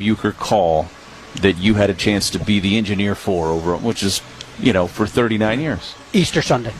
Uker call that you had a chance to be the engineer for over, which is, for 39 years? Easter Sunday.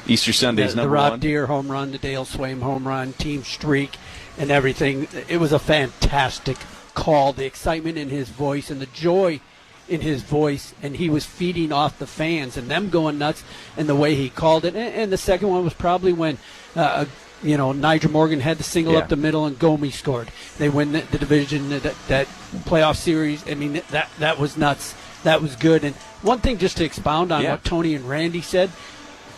Easter Sunday is number one. The Rob Deere home run, the Dale Swaim home run, team streak, and everything. It was a fantastic call. The excitement in his voice and the joy in his voice, and he was feeding off the fans and them going nuts and the way he called it. And the second one was probably when Nigel Morgan had the single up the middle and Gomi scored. They win the division, that playoff series. I mean, that was nuts. That was good. And one thing just to expound on what Tony and Randy said,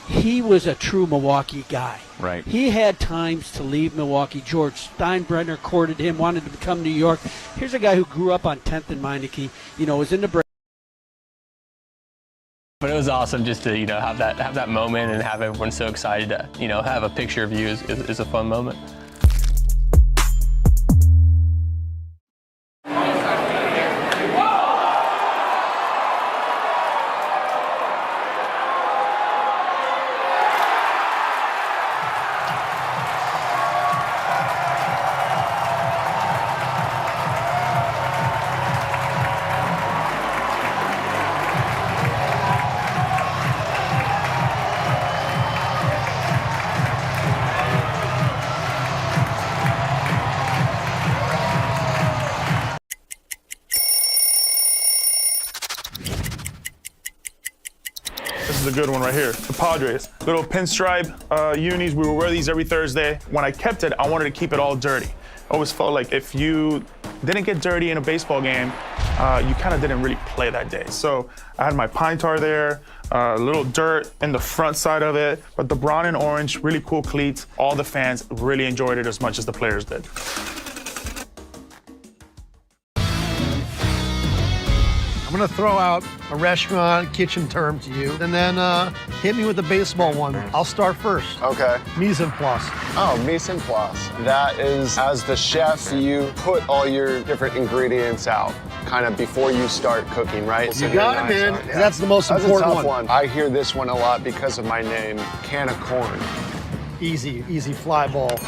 he was a true Milwaukee guy. Right. He had times to leave Milwaukee. George Steinbrenner courted him, wanted to become New York. Here's a guy who grew up on 10th and Meineke, was in the break. But it was awesome just to, have that moment and have everyone so excited to, have a picture of you is a fun moment. This is a good one right here. The Padres. Little pinstripe unis. We would wear these every Thursday. When I kept it, I wanted to keep it all dirty. I always felt like if you didn't get dirty in a baseball game, you kind of didn't really play that day. So I had my pine tar there, a little dirt in the front side of it, but the brown and orange, really cool cleats. All the fans really enjoyed it as much as the players did. I'm going to throw out a restaurant kitchen term to you, and then hit me with the baseball one. I'll start first. Okay. Mise en place. Oh, mise en place. That is, as the chef, you put all your different ingredients out, kind of before you start cooking, right? You got it, man. Yeah. That's the most important a tough one. I hear this one a lot because of my name, can of corn. Easy fly ball.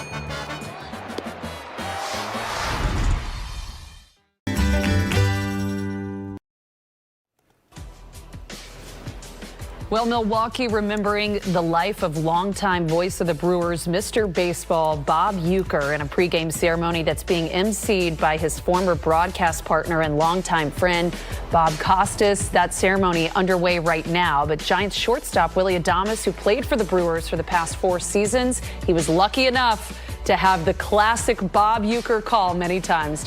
Well, Milwaukee remembering the life of longtime voice of the Brewers, Mr. Baseball, Bob Uker, in a pregame ceremony that's being emceed by his former broadcast partner and longtime friend, Bob Costas. That ceremony underway right now, but Giants shortstop Willy Adames, who played for the Brewers for the past 4 seasons, he was lucky enough to have the classic Bob Uker call many times.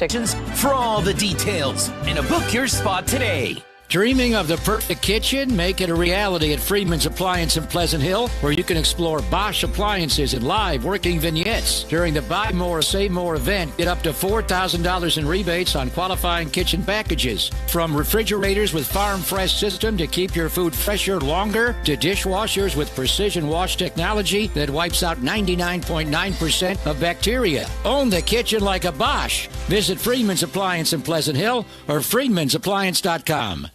For all the details and book your spot today. Dreaming of the perfect kitchen? Make it a reality at Freedman's Appliance in Pleasant Hill, where you can explore Bosch appliances and live working vignettes. During the Buy More, Save More event, get up to $4,000 in rebates on qualifying kitchen packages. From refrigerators with Farm Fresh system to keep your food fresher longer, to dishwashers with precision wash technology that wipes out 99.9% of bacteria. Own the kitchen like a Bosch. Visit Freedman's Appliance in Pleasant Hill or freedmansappliance.com.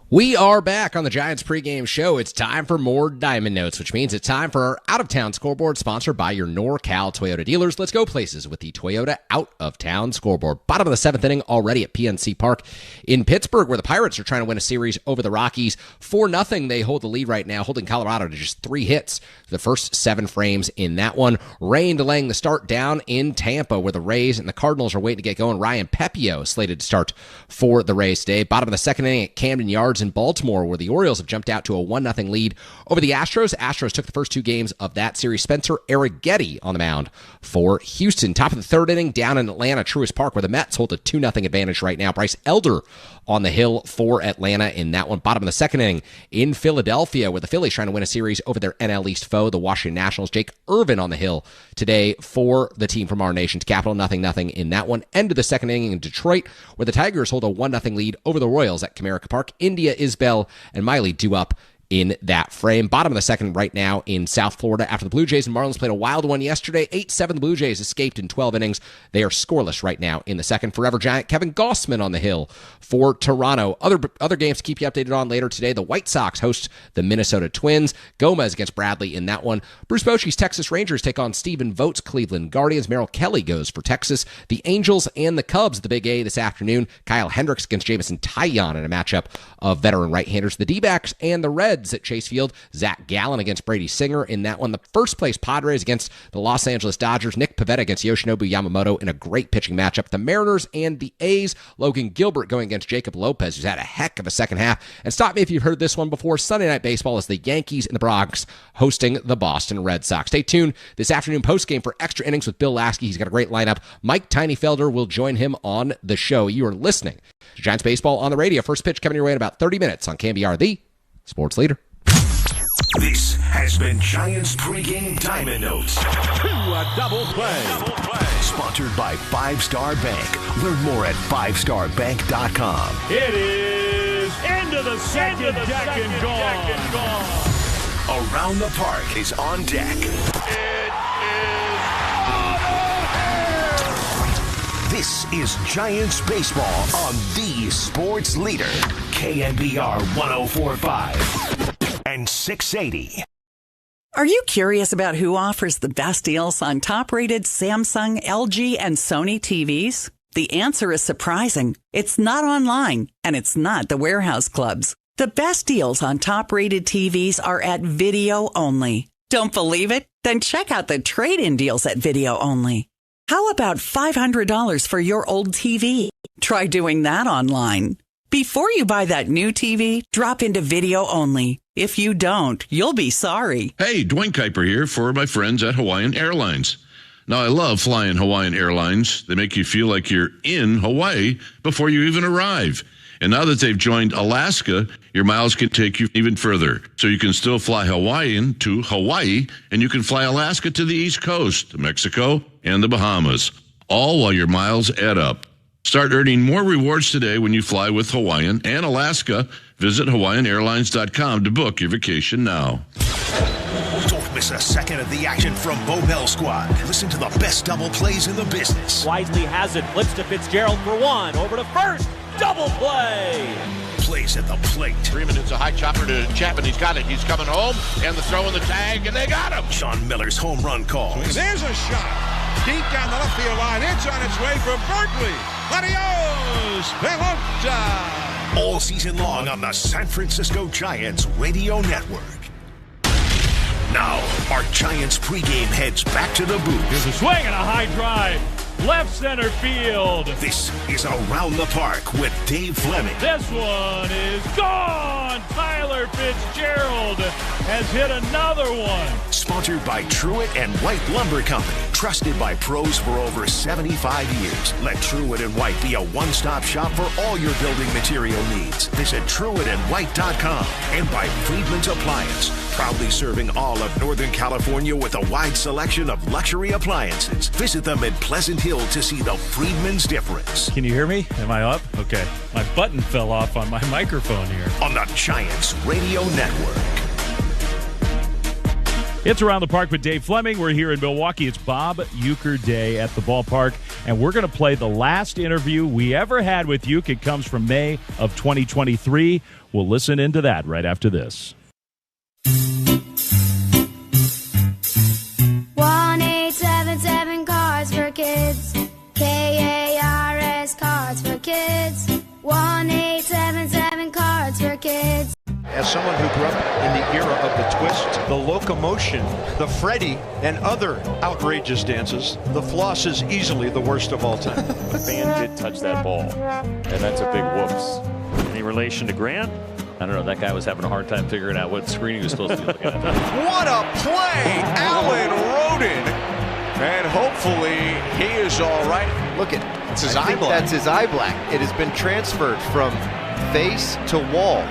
We are back on the Giants pregame show. It's time for more Diamond Notes, which means it's time for our out-of-town scoreboard sponsored by your NorCal Toyota dealers. Let's go places with the Toyota out-of-town scoreboard. Bottom of the 7th inning already at PNC Park in Pittsburgh, where the Pirates are trying to win a series over the Rockies. 4-0, they hold the lead right now, holding Colorado to just 3 hits the first 7 frames in that one. Rain delaying the start down in Tampa, where the Rays and the Cardinals are waiting to get going. Ryan Pepio slated to start for the Rays today. Bottom of the 2nd inning at Camden Yards in Baltimore, where the Orioles have jumped out to a 1-0 lead over the Astros. Astros took the first 2 games of that series. Spencer Arrighetti on the mound for Houston. Top of the 3rd inning down in Atlanta, Truist Park, where the Mets hold a 2-0 advantage right now. Bryce Elder on the hill for Atlanta in that one. Bottom of the 2nd inning in Philadelphia, where the Phillies trying to win a series over their NL East foe, the Washington Nationals. Jake Irvin on the hill today for the team from our nation's capital. 0-0 in that one. End of the 2nd inning in Detroit, where the Tigers hold a 1-0 lead over the Royals at Comerica Park. India Isbell and Miley due up in that frame. Bottom of the second right now in South Florida after the Blue Jays and Marlins played a wild one yesterday. 8-7, the Blue Jays escaped in 12 innings. They are scoreless right now in the second. Forever Giant Kevin Gossman on the hill for Toronto. Other games to keep you updated on later today. The White Sox host the Minnesota Twins. Gomez against Bradley in that one. Bruce Bochy's Texas Rangers take on Stephen Vogt's Cleveland Guardians. Merrill Kelly goes for Texas. The Angels and the Cubs at the Big A this afternoon. Kyle Hendricks against Jamison Taillon in a matchup of veteran right-handers. The D-backs and the Reds at Chase Field. Zach Gallen against Brady Singer in that one. The first place Padres against the Los Angeles Dodgers. Nick Pivetta against Yoshinobu Yamamoto in a great pitching matchup. The Mariners and the A's. Logan Gilbert going against Jacob Lopez, who's had a heck of a second half. And stop me if you've heard this one before. Sunday Night Baseball is the Yankees in the Bronx hosting the Boston Red Sox. Stay tuned this afternoon postgame for Extra Innings with Bill Lasky. He's got a great lineup. Mike Tinyfelder will join him on the show. You are listening to Giants Baseball on the radio. First pitch coming your way in about 30 minutes on KBR, the sports leader. This has been Giants Pregame Diamond Notes. A double play. Sponsored by 5 Star Bank. Learn more at 5starbank.com. It is into the second deck and gone. Around the Park is on deck. This is Giants Baseball on the sports leader, KNBR 104.5 and 680. Are you curious about who offers the best deals on top-rated Samsung, LG, and Sony TVs? The answer is surprising. It's not online, and it's not the warehouse clubs. The best deals on top-rated TVs are at Video Only. Don't believe it? Then check out the trade-in deals at Video Only. How about $500 for your old TV? Try doing that online. Before you buy that new TV, drop into Video Only. If you don't, you'll be sorry. Hey, Dwayne Kuiper here for my friends at Hawaiian Airlines. Now, I love flying Hawaiian Airlines. They make you feel like you're in Hawaii before you even arrive. And now that they've joined Alaska, your miles can take you even further. So you can still fly Hawaiian to Hawaii, and you can fly Alaska to the East Coast, Mexico, and the Bahamas, all while your miles add up. Start earning more rewards today when you fly with Hawaiian and Alaska. Visit HawaiianAirlines.com to book your vacation now. Don't miss a second of the action from Bobel Squad. Listen to the best double plays in the business. Wisely has it. Flips to Fitzgerald for one. Over to first. Double play. Plays at the plate. Freeman hits a high chopper to Chapman. He's got it. He's coming home. And the throw in the tag, and they got him. Sean Miller's home run call. There's a shot. Deep down the left field line. It's on its way from Berkeley. Adios, pelota. All season long on the San Francisco Giants Radio Network. Now, our Giants pregame heads back to the booth. Here's a swing and a high drive. Left center field. This is Around the Park with Dave Fleming. This one is gone. Tyler Fitzgerald has hit another one. Sponsored by Truett and White Lumber Company. Trusted by pros for over 75 years. Let Truett and White be a one-stop shop for all your building material needs. Visit TruettandWhite.com. And by Friedman's Appliance. Proudly serving all of Northern California with a wide selection of luxury appliances. Visit them in Pleasant Hill to see the Friedman's difference. Can you hear me? Am I up? Okay. My button fell off on my microphone here. On the Giants Radio Network. It's Around the Park with Dave Fleming. We're here in Milwaukee. It's Bob Uker Day at the ballpark, and we're going to play the last interview we ever had with Uke. It comes from May of 2023. We'll listen into that right after this. 1877 Cards for Kids. KARS Cards for Kids. 1877 Cards for Kids. As someone who grew up in the era of the twist, the locomotion, the Freddy, and other outrageous dances, the floss is easily the worst of all time. The band did touch that ball, and that's a big whoops. Any relation to Grant? I don't know. That guy was having a hard time figuring out what screen he was supposed to be looking at. What a play! Alan Roden. And hopefully he is all right. Look at it's his eye black. That's his eye black. It has been transferred from face to wall.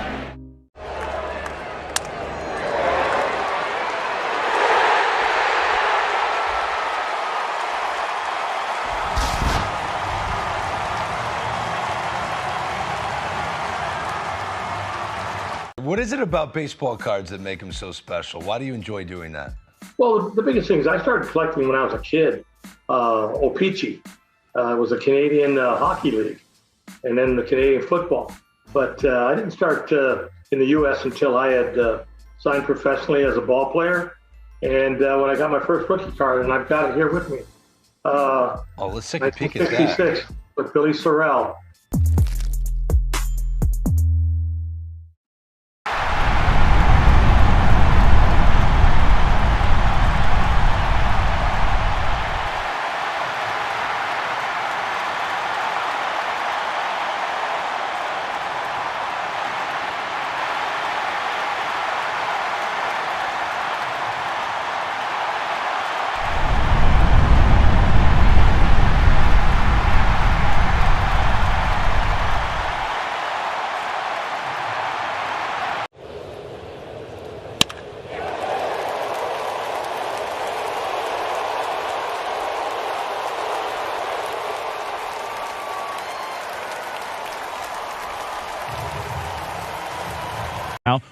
What is it about baseball cards that make them so special? Why do you enjoy doing that? Well, the biggest thing is I started collecting when I was a kid. O-Pee-Chee was a Canadian hockey league, and then the Canadian football. But I didn't start in the U.S. until I had signed professionally as a ball player. And when I got my first rookie card, and I've got it here with me. Let's take a peek at that. 1966 with Billy Sorrell.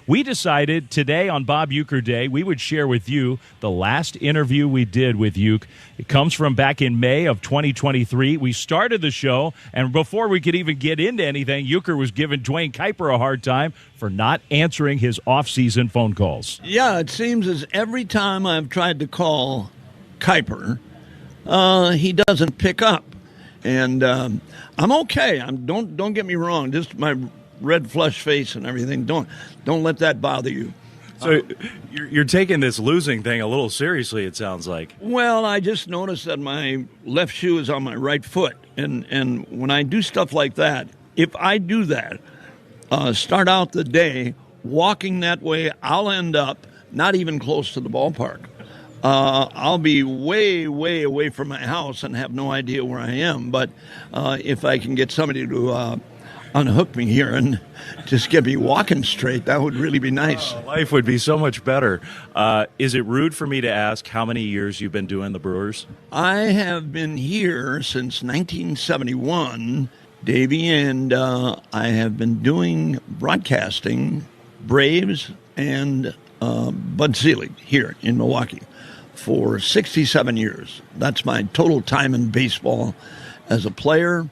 We decided today on Bob Uker Day we would share with you the last interview we did with Uke. It comes from back in May of 2023. We started the show, and before we could even get into anything, Uker was giving Dwayne Kuiper a hard time for not answering his off-season phone calls. Yeah, it seems as every time I've tried to call Kuiper, he doesn't pick up. And I'm okay. Don't get me wrong. Just my red flush face and everything. Don't let that bother you. So you're taking this losing thing a little seriously, it sounds like. Well, I just noticed that my left shoe is on my right foot. And when I do stuff like that, if I do that, start out the day walking that way, I'll end up not even close to the ballpark. I'll be way, way away from my house and have no idea where I am. But if I can get somebody to unhook me here and just get me walking straight, that would really be nice. Life would be so much better. Is it rude for me to ask how many years you've been doing the Brewers? I have been here since 1971, Davey, and I have been doing broadcasting, Braves and Bud Selig here in Milwaukee for 67 years. That's my total time in baseball as a player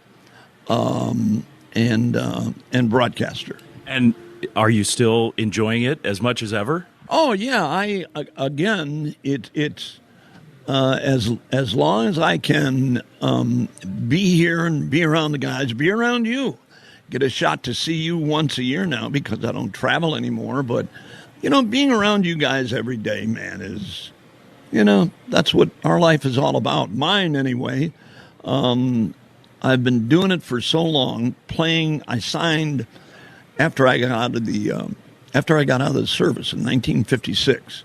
and broadcaster. And are you still enjoying it as much as ever? Oh yeah, it's as long as I can be here and be around the guys, be around you, get a shot to see you once a year now because I don't travel anymore. But being around you guys every day, man, is that's what our life is all about. Mine anyway. I've been doing it for so long, playing. I signed after I got out of the service in 1956.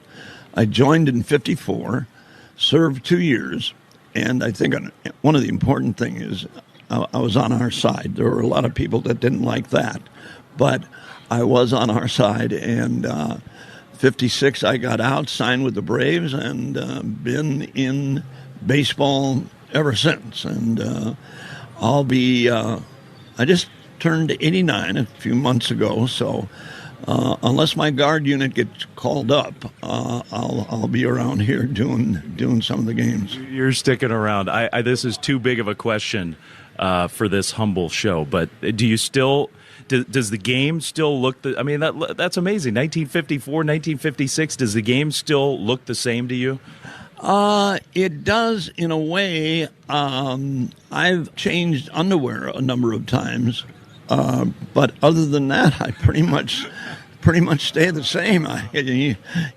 I joined in 54, served 2 years, and I think one of the important things is I was on our side. There were a lot of people that didn't like that, but I was on our side. And 56, I got out, signed with the Braves, and been in baseball ever since. And I just turned 89 a few months ago, so unless my guard unit gets called up, I'll be around here doing some of the games. You're sticking around. This is too big of a question for this humble show, but do you still? Does the game still look? That's amazing. 1954, 1956. Does the game still look the same to you? It does in a way. I've changed underwear a number of times, but other than that, I pretty much stay the same.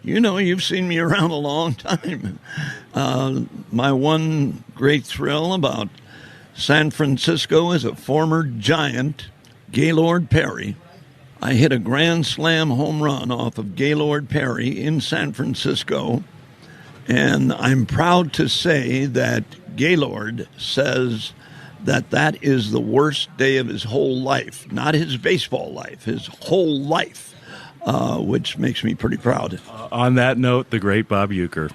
You've seen me around a long time. My one great thrill about San Francisco is a former Giant, Gaylord Perry. I hit a grand slam home run off of Gaylord Perry in San Francisco. And I'm proud to say that Gaylord says that is the worst day of his whole life, not his baseball life, his whole life, which makes me pretty proud. On that note, the great Bob Uker.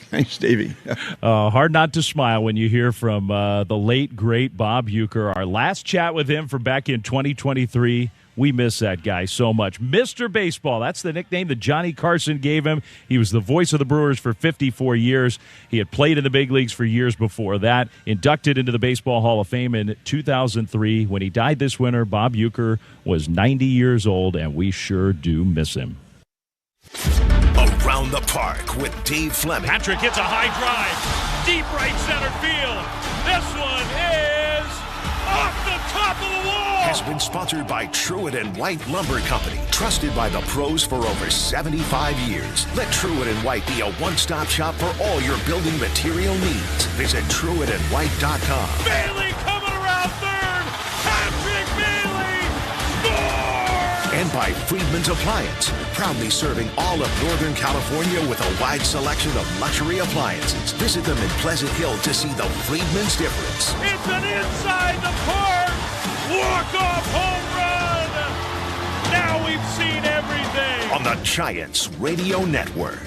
Thanks, Davey. Hard not to smile when you hear from the late, great Bob Uker. Our last chat with him from back in 2023 We miss that guy so much. Mr. Baseball, that's the nickname that Johnny Carson gave him. He was the voice of the Brewers for 54 years. He had played in the big leagues for years before that. Inducted into the Baseball Hall of Fame in 2003. When he died this winter, Bob Uker was 90 years old, and we sure do miss him. Around the Park with Dave Fleming. Patrick hits a high drive. Deep right center field. This one is off the top of the wall. Has been sponsored by Truett & White Lumber Company. Trusted by the pros for over 75 years. Let Truett & White be a one-stop shop for all your building material needs. Visit TruettandWhite.com. Bailey coming around third. Patrick Bailey scores! And by Friedman's Appliance, proudly serving all of Northern California with a wide selection of luxury appliances. Visit them in Pleasant Hill to see the Friedman's difference. It's an inside the park walk-off home run. Now we've seen everything On the Giants Radio Network.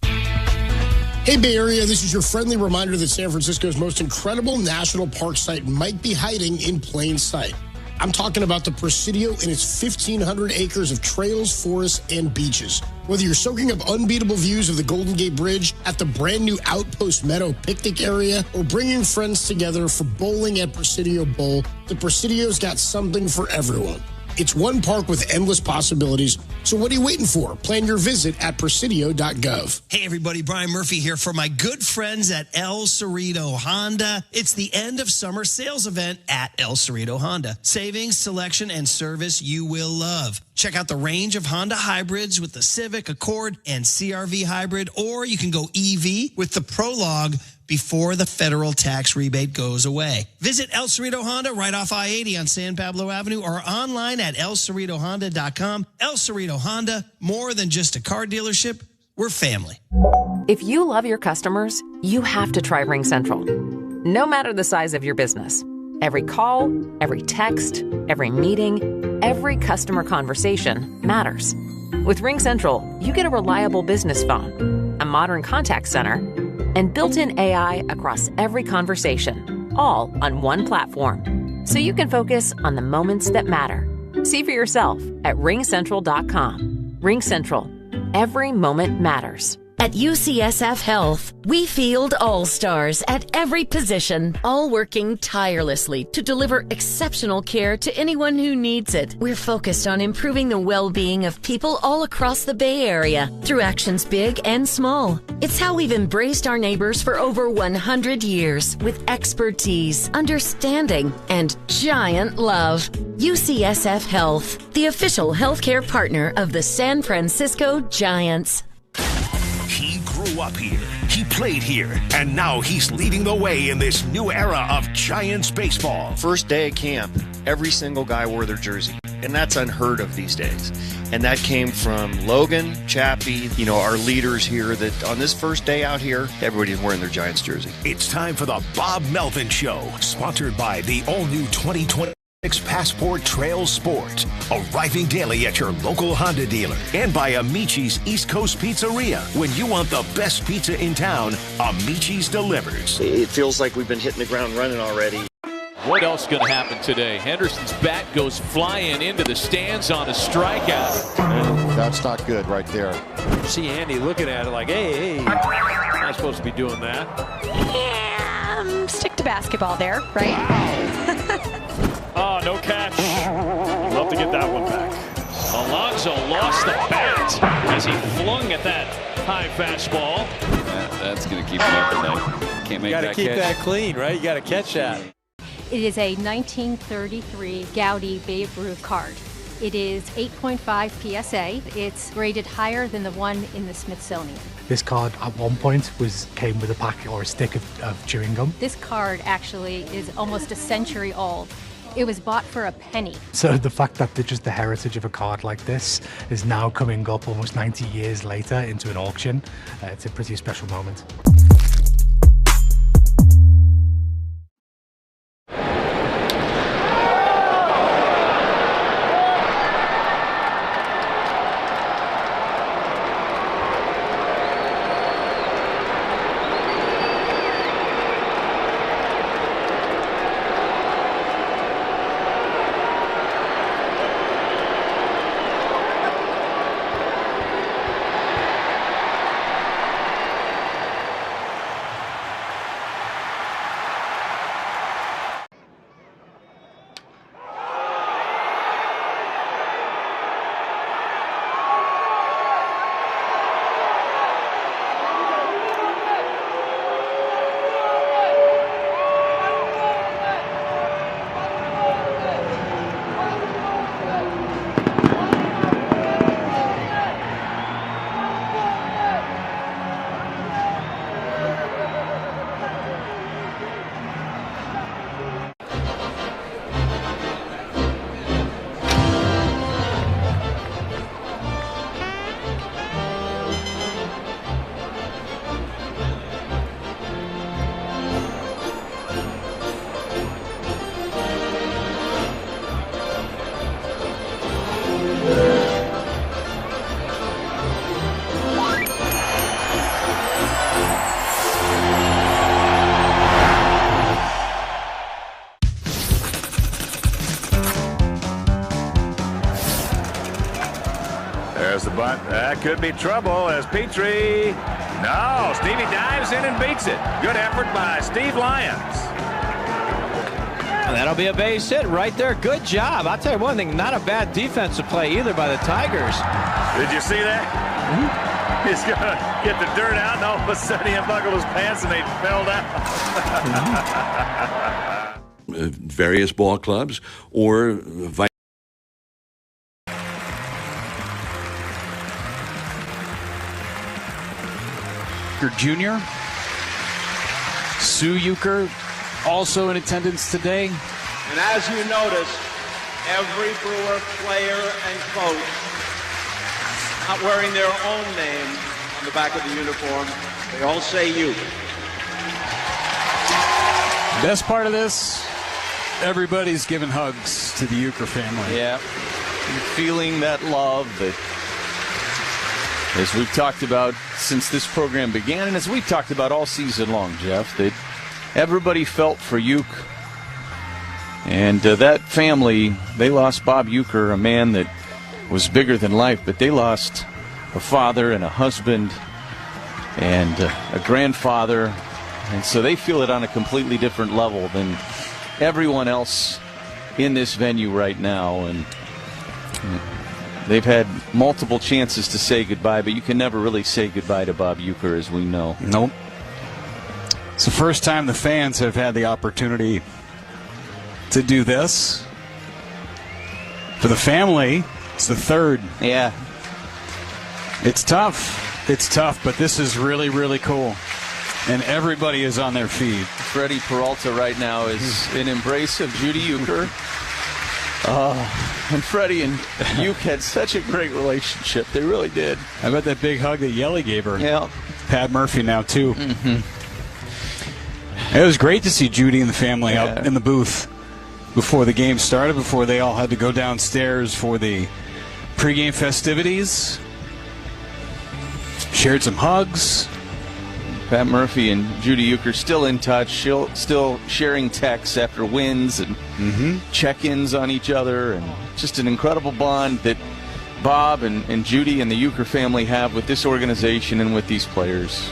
Hey, Bay Area, this is your friendly reminder that San Francisco's most incredible national park site might be hiding in plain sight. I'm talking about the Presidio and its 1,500 acres of trails, forests, and beaches. Whether you're soaking up unbeatable views of the Golden Gate Bridge at the brand new Outpost Meadow picnic area, or bringing friends together for bowling at Presidio Bowl, the Presidio's got something for everyone. It's one park with endless possibilities, so what are you waiting for? Plan your visit at presidio.gov. Hey everybody, Brian Murphy here for my good friends at El Cerrito Honda. It's the end of summer sales event at El Cerrito Honda. Savings, selection, and service you will love. Check out the range of Honda hybrids with the Civic, Accord, and CR-V hybrid, or you can go EV with the Prologue before the federal tax rebate goes away. Visit El Cerrito Honda right off I-80 on San Pablo Avenue or online at elcerritohonda.com. El Cerrito Honda, more than just a car dealership, we're family. If you love your customers, you have to try RingCentral. No matter the size of your business, every call, every text, every meeting, every customer conversation matters. With RingCentral, you get a reliable business phone, a modern contact center, and built-in AI across every conversation, all on one platform. So you can focus on the moments that matter. See for yourself at ringcentral.com. RingCentral. Every moment matters. At UCSF Health, we field all-stars at every position, all working tirelessly to deliver exceptional care to anyone who needs it. We're focused on improving the well-being of people all across the Bay Area through actions big and small. It's how we've embraced our neighbors for over 100 years with expertise, understanding, and giant love. UCSF Health, the official healthcare partner of the San Francisco Giants. He grew up here, he played here, and now he's leading the way in this new era of Giants baseball. First day of camp, every single guy wore their jersey, and that's unheard of these days. And that came from Logan, Chappie, our leaders here, that on this first day out here, everybody's wearing their Giants jersey. It's time for the Bob Melvin Show, sponsored by the all-new 2020 Passport Trail Sport, arriving daily at your local Honda dealer, and by Amici's East Coast Pizzeria. When you want the best pizza in town, Amici's delivers. It feels like we've been hitting the ground running already. What else is going to happen today? Henderson's bat goes flying into the stands on a strikeout. That's not good right there. See Andy looking at it like, hey, not supposed to be doing that. Yeah, stick to basketball there, right? Oh, no catch. Love to get that one back. Alonso lost the bat as he flung at that high fastball. That's going to keep him up tonight. Can't make that catch. You got to keep that clean, right? You got to catch that. It is a 1933 Gaudy Babe Ruth card. It is 8.5 PSA. It's graded higher than the one in the Smithsonian. This card at one point came with a packet or a stick of chewing gum. This card actually is almost a century old. It was bought for a penny. So the fact that just the heritage of a card like this is now coming up almost 90 years later into an auction, it's a pretty special moment. There's the bunt. That could be trouble as Petrie. No, Stevie dives in and beats it. Good effort by Steve Lyons. And that'll be a base hit right there. Good job. I'll tell you one thing, not a bad defensive play either by the Tigers. Did you see that? He's going to get the dirt out, and all of a sudden he unbuckled his pants and they fell down. Various ball clubs or Jr., Sue Uker, also in attendance today. And as you notice, every Brewer player and coach not wearing their own name on the back of the uniform. They all say Uke. Best part of this, everybody's giving hugs to the Uker family. Yeah, feeling that love that, as we've talked about since this program began, and as we've talked about all season long, Jeff, that everybody felt for Uke. And that family, they lost Bob Uker, a man that was bigger than life, but they lost a father and a husband and a grandfather. And so they feel it on a completely different level than everyone else in this venue right now. And they've had multiple chances to say goodbye, but you can never really say goodbye to Bob Uker, as we know. Nope. It's the first time the fans have had the opportunity to do this. For the family, it's the third. Yeah. It's tough. It's tough, but this is really, really cool. And everybody is on their feet. Freddie Peralta right now is in embrace of Judy Uker. And Freddie and Uke had such a great relationship. They really did. How about that big hug that Yelly gave her? Yeah. Pat Murphy now, too. Mm-hmm. It was great to see Judy and the family out in the booth before the game started, before they all had to go downstairs for the pregame festivities. Shared some hugs. Pat Murphy and Judy Uker still in touch, still sharing texts after wins and check-ins on each other, and just an incredible bond that Bob and Judy and the Uker family have with this organization and with these players.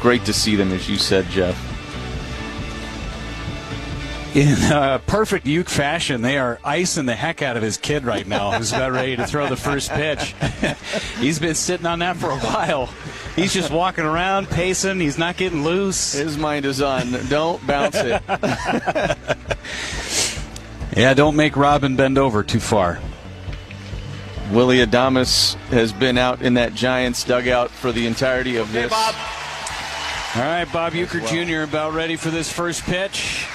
Great to see them, as you said, Jeff. In perfect Uke fashion, they are icing the heck out of his kid right now, who's about ready to throw the first pitch. He's been sitting on that for a while. He's just walking around, pacing. He's not getting loose. His mind is on, don't bounce it. Yeah, don't make Robin bend over too far. Willie Adames has been out in that Giants dugout for the entirety of this. Bob. All right, Bob Uker Jr. about ready for this first pitch.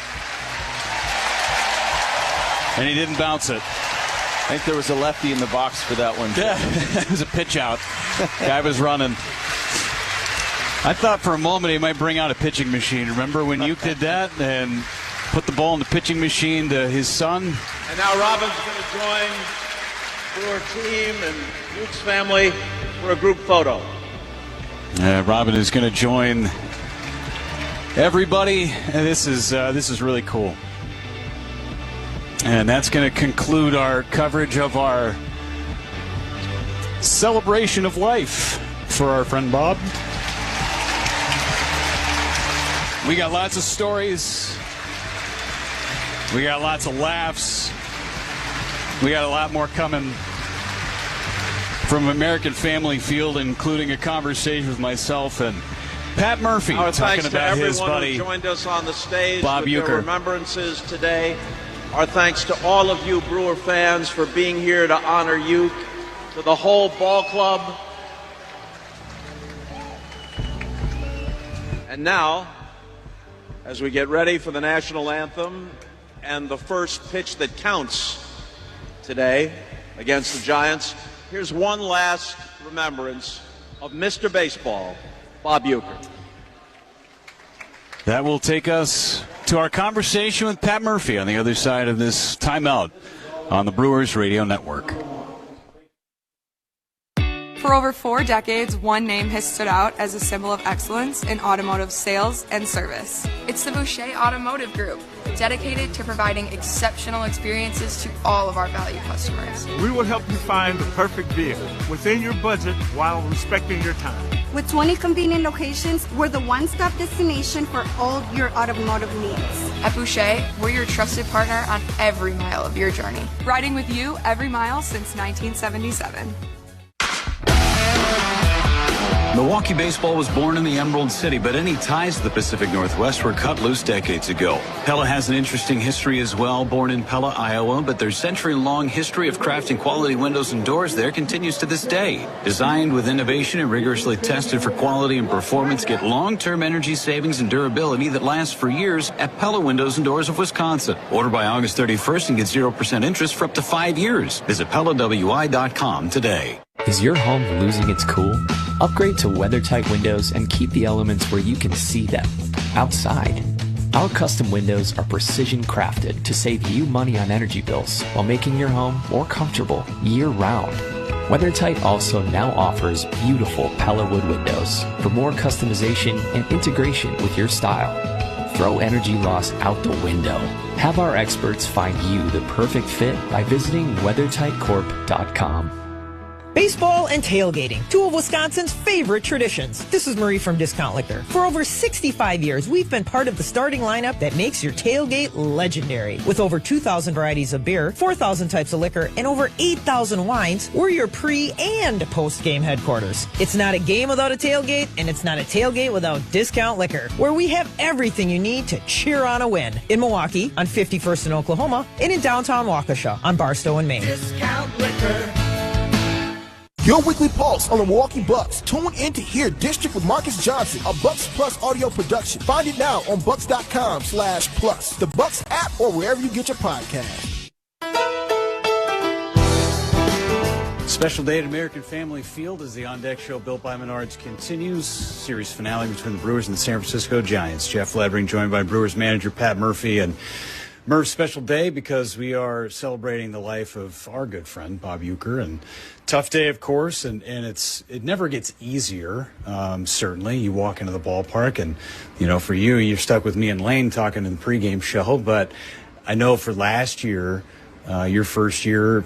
And he didn't bounce it. I think there was a lefty in the box for that one. Yeah, it was a pitch out. Guy was running. I thought for a moment he might bring out a pitching machine. Remember when Uke did that and put the ball in the pitching machine to his son? And now Robin's going to join Brewer team and Uke's family for a group photo. Robin is going to join everybody. And this is really cool. And that's going to conclude our coverage of our celebration of life for our friend Bob. We got lots of stories. We got lots of laughs. We got a lot more coming from American Family Field, including a conversation with myself and Pat Murphy talking about his buddy who joined us on the stage Bob with Uker. Their remembrances today. Our thanks to all of you Brewer fans for being here to honor Uke, to the whole ball club. And now, as we get ready for the national anthem and the first pitch that counts today against the Giants, here's one last remembrance of Mr. Baseball, Bob Uker. That will take us to our conversation with Pat Murphy on the other side of this timeout on the Brewers Radio Network. For over 4 decades, one name has stood out as a symbol of excellence in automotive sales and service. It's the Boucher Automotive Group. dedicated to providing exceptional experiences to all of our valued customers. We will help you find the perfect vehicle within your budget while respecting your time. With 20 convenient locations, we're the one-stop destination for all your automotive needs. At Boucher, we're your trusted partner on every mile of your journey. Riding with you every mile since 1977. Milwaukee baseball was born in the Emerald City, but any ties to the Pacific Northwest were cut loose decades ago. Pella has an interesting history as well, born in Pella, Iowa, but their century-long history of crafting quality windows and doors there continues to this day. Designed with innovation and rigorously tested for quality and performance, get long-term energy savings and durability that lasts for years at Pella Windows and Doors of Wisconsin. Order by August 31st and get 0% interest for up to 5 years. Visit PellaWI.com today. Is your home losing its cool? Upgrade to weather-tight windows and keep the elements where you can see them, outside. Our custom windows are precision crafted to save you money on energy bills while making your home more comfortable year-round. WeatherTight also now offers beautiful Pella wood windows for more customization and integration with your style. Throw energy loss out the window. Have our experts find you the perfect fit by visiting WeatherTightCorp.com. Baseball and tailgating, two of Wisconsin's favorite traditions. This is Marie from Discount Liquor. For over 65 years, we've been part of the starting lineup that makes your tailgate legendary. With over 2,000 varieties of beer, 4,000 types of liquor, and over 8,000 wines, we're your pre- and post-game headquarters. It's not a game without a tailgate, and it's not a tailgate without Discount Liquor, where we have everything you need to cheer on a win. In Milwaukee, on 51st in Oklahoma, and in downtown Waukesha, on Barstow and Maine. Discount Liquor. Your weekly pulse on the Milwaukee Bucks. Tune in to hear District with Marcus Johnson, a Bucks Plus audio production. Find it now on Bucks.com/plus, the Bucks app, or wherever you get your podcast. Special day at American Family Field as the On Deck Show built by Menards continues. Series finale between the Brewers and the San Francisco Giants. Jeff Ledring joined by Brewers manager Pat Murphy. And Murph, special day because we are celebrating the life of our good friend Bob Uker, and tough day, of course, and it never gets easier. Certainly, you walk into the ballpark, and for you're stuck with me and Lane talking in the pregame show. But I know for last year, your first year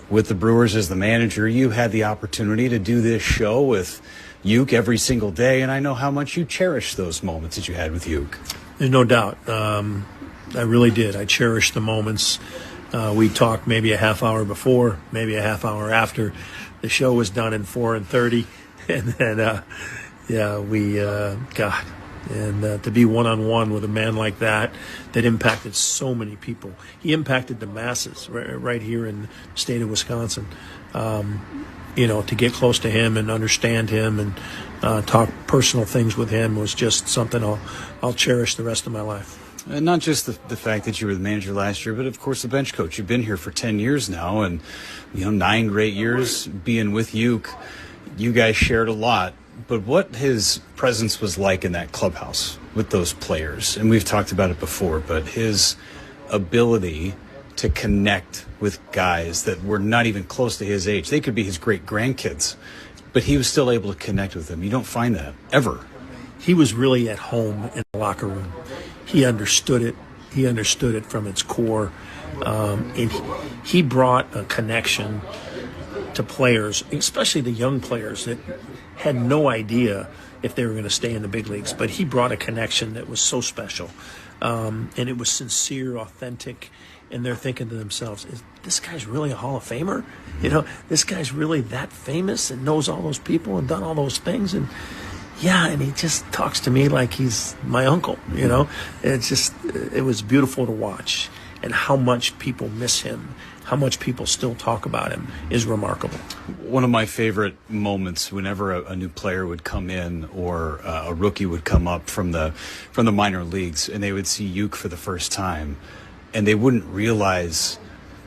with the Brewers as the manager, you had the opportunity to do this show with Uke every single day, and I know how much you cherish those moments that you had with Uke. There's no doubt. I really did. I cherished the moments. We talked maybe a half hour before, maybe a half hour after. The show was done in 4:30, and then to be one-on-one with a man like that impacted so many people. He impacted the masses right here in the state of Wisconsin. To get close to him and understand him and talk personal things with him was just something I'll cherish the rest of my life. And not just the fact that you were the manager last year, but of course the bench coach. You've been here for 10 years now, and 9 great years being with Uke. You guys shared a lot, but what his presence was like in that clubhouse with those players, and we've talked about it before, but his ability to connect with guys that were not even close to his age. They could be his great grandkids, but he was still able to connect with them. You don't find that ever. He was really at home in the locker room. He understood it. He understood it from its core. And he brought a connection to players, especially the young players that had no idea if they were going to stay in the big leagues. But he brought a connection that was so special. And it was sincere, authentic. And they're thinking to themselves, is this guy's really a Hall of Famer? This guy's really that famous and knows all those people and done all those things. And and he just talks to me like he's my uncle, It was beautiful to watch. And how much people miss him, how much people still talk about him is remarkable. One of my favorite moments whenever a new player would come in or a rookie would come up from the minor leagues and they would see Uke for the first time and they wouldn't realize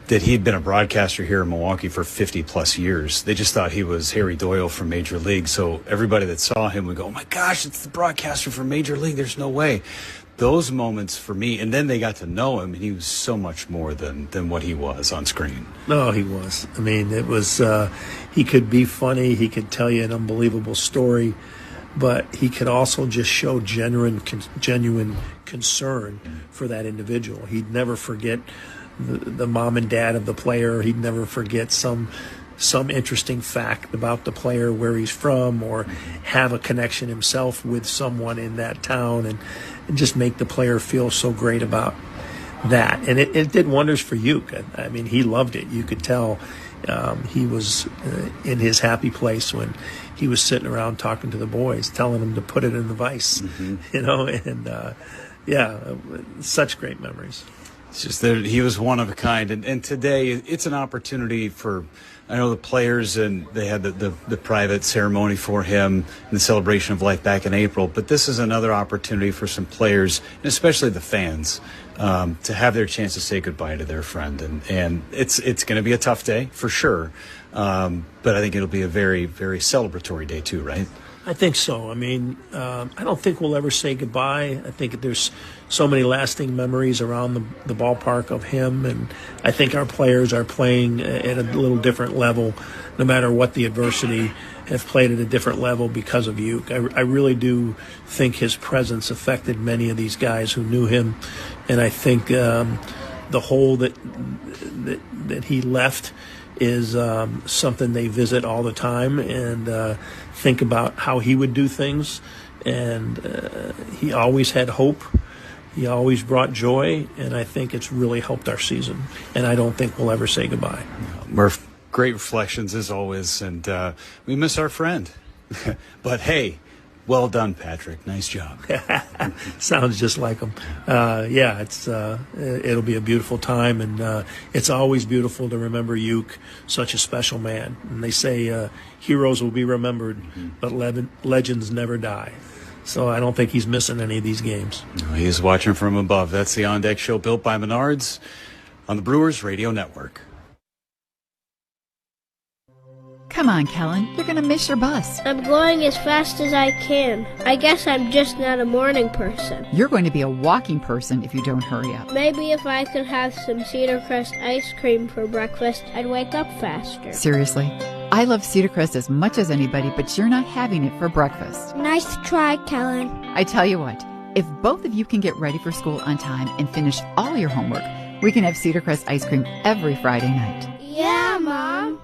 that he'd been a broadcaster here in Milwaukee for 50-plus years. They just thought he was Harry Doyle from Major League. So everybody that saw him would go, oh, my gosh, it's the broadcaster from Major League. There's no way. Those moments for me, and then they got to know him, and he was so much more than what he was on screen. No, he was. I mean, it was he could be funny. He could tell you an unbelievable story. but he could also just show genuine concern for that individual. He'd never forget the mom and dad of the player. He'd never forget some interesting fact about the player, where he's from, or have a connection himself with someone in that town, and just make the player feel so great about that. And it did wonders for Uke. I mean, he loved it. You could tell he was in his happy place when he was sitting around talking to the boys, telling them to put it in the vise, you know, and such great memories. It's just that he was one of a kind. And today it's an opportunity for, I know the players, and they had the private ceremony for him and the celebration of life back in April, but this is another opportunity for some players, and especially the fans, to have their chance to say goodbye to their friend. And it's going to be a tough day for sure, but I think it'll be a very, very celebratory day too, right? I think so. I mean, I don't think we'll ever say goodbye. I think there's so many lasting memories around the ballpark of him, and I think our players are playing at a little different level, no matter what the adversity, have played at a different level because of Uke. I really do think his presence affected many of these guys who knew him, and I think the hole that he left is something they visit all the time, and think about how he would do things. And he always had hope. He always brought joy, and I think it's really helped our season. And I don't think we'll ever say goodbye. Murph, great reflections as always, and we miss our friend. But hey, well done, Patrick. Nice job. Sounds just like him. It'll be a beautiful time, and it's always beautiful to remember Uke, such a special man. And they say heroes will be remembered, but legends never die. So I don't think he's missing any of these games. No, he is watching from above. That's the On Deck Show, built by Menards on the Brewers Radio Network. Come on, Kellen. You're going to miss your bus. I'm going as fast as I can. I guess I'm just not a morning person. You're going to be a walking person if you don't hurry up. Maybe if I could have some Cedar Crest ice cream for breakfast, I'd wake up faster. Seriously? I love Cedar Crest as much as anybody, but you're not having it for breakfast. Nice try, Kellen. I tell you what, if both of you can get ready for school on time and finish all your homework, we can have Cedar Crest ice cream every Friday night. Yeah, Mom.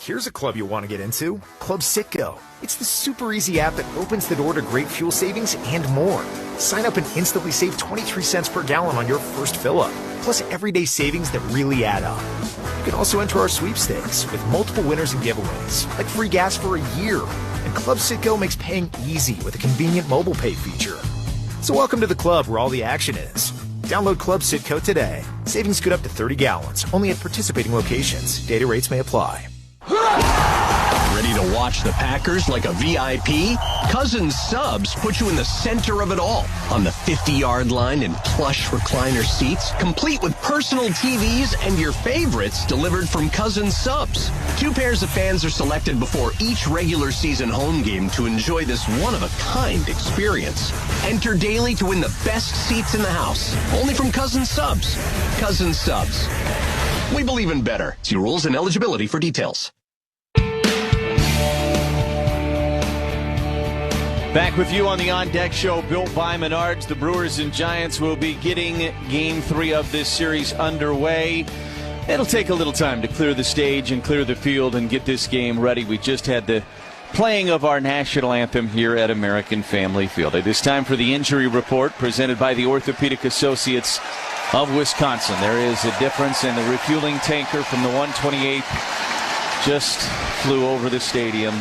Here's a club you'll want to get into, Club Citgo. It's the super easy app that opens the door to great fuel savings and more. Sign up and instantly save 23 cents per gallon on your first fill-up, plus everyday savings that really add up. You can also enter our sweepstakes with multiple winners and giveaways, like free gas for a year. And Club Citgo makes paying easy with a convenient mobile pay feature. So welcome to the club where all the action is. Download Club Citgo today. Savings good up to 30 gallons, only at participating locations. Data rates may apply. Ready to watch the Packers like a VIP? Cousins Subs put you in the center of it all on the 50-yard line in plush recliner seats, complete with personal TVs and your favorites delivered from Cousins Subs. 2 pairs of fans are selected before each regular season home game to enjoy this one-of-a-kind experience. Enter daily to win the best seats in the house, only from Cousins Subs. Cousins Subs. We believe in better. See rules and eligibility for details. Back with you on the On Deck Show, built by Menards. The Brewers and Giants will be getting Game 3 of this series underway. It'll take a little time to clear the stage and clear the field and get this game ready. We just had the playing of our national anthem here at American Family Field. It is time for the injury report presented by the Orthopedic Associates of Wisconsin. There is a difference, and the refueling tanker from the 128th just flew over the stadium.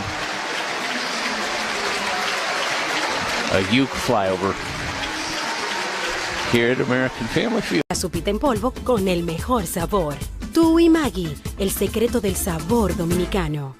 A Uke flyover here at American Family Field. La sopita en polvo con el mejor sabor. Tú y Maggi, el secreto del sabor dominicano.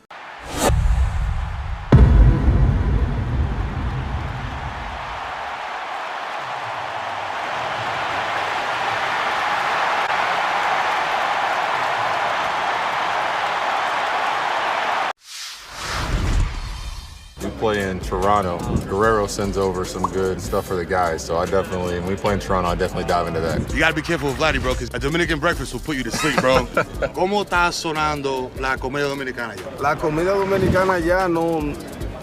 Play in Toronto. Guerrero sends over some good stuff for the guys, so when we play in Toronto, I definitely dive into that. You gotta be careful with Vladdy, bro, because a Dominican breakfast will put you to sleep, bro. ¿Cómo está sonando la comida dominicana ya? La comida dominicana ya no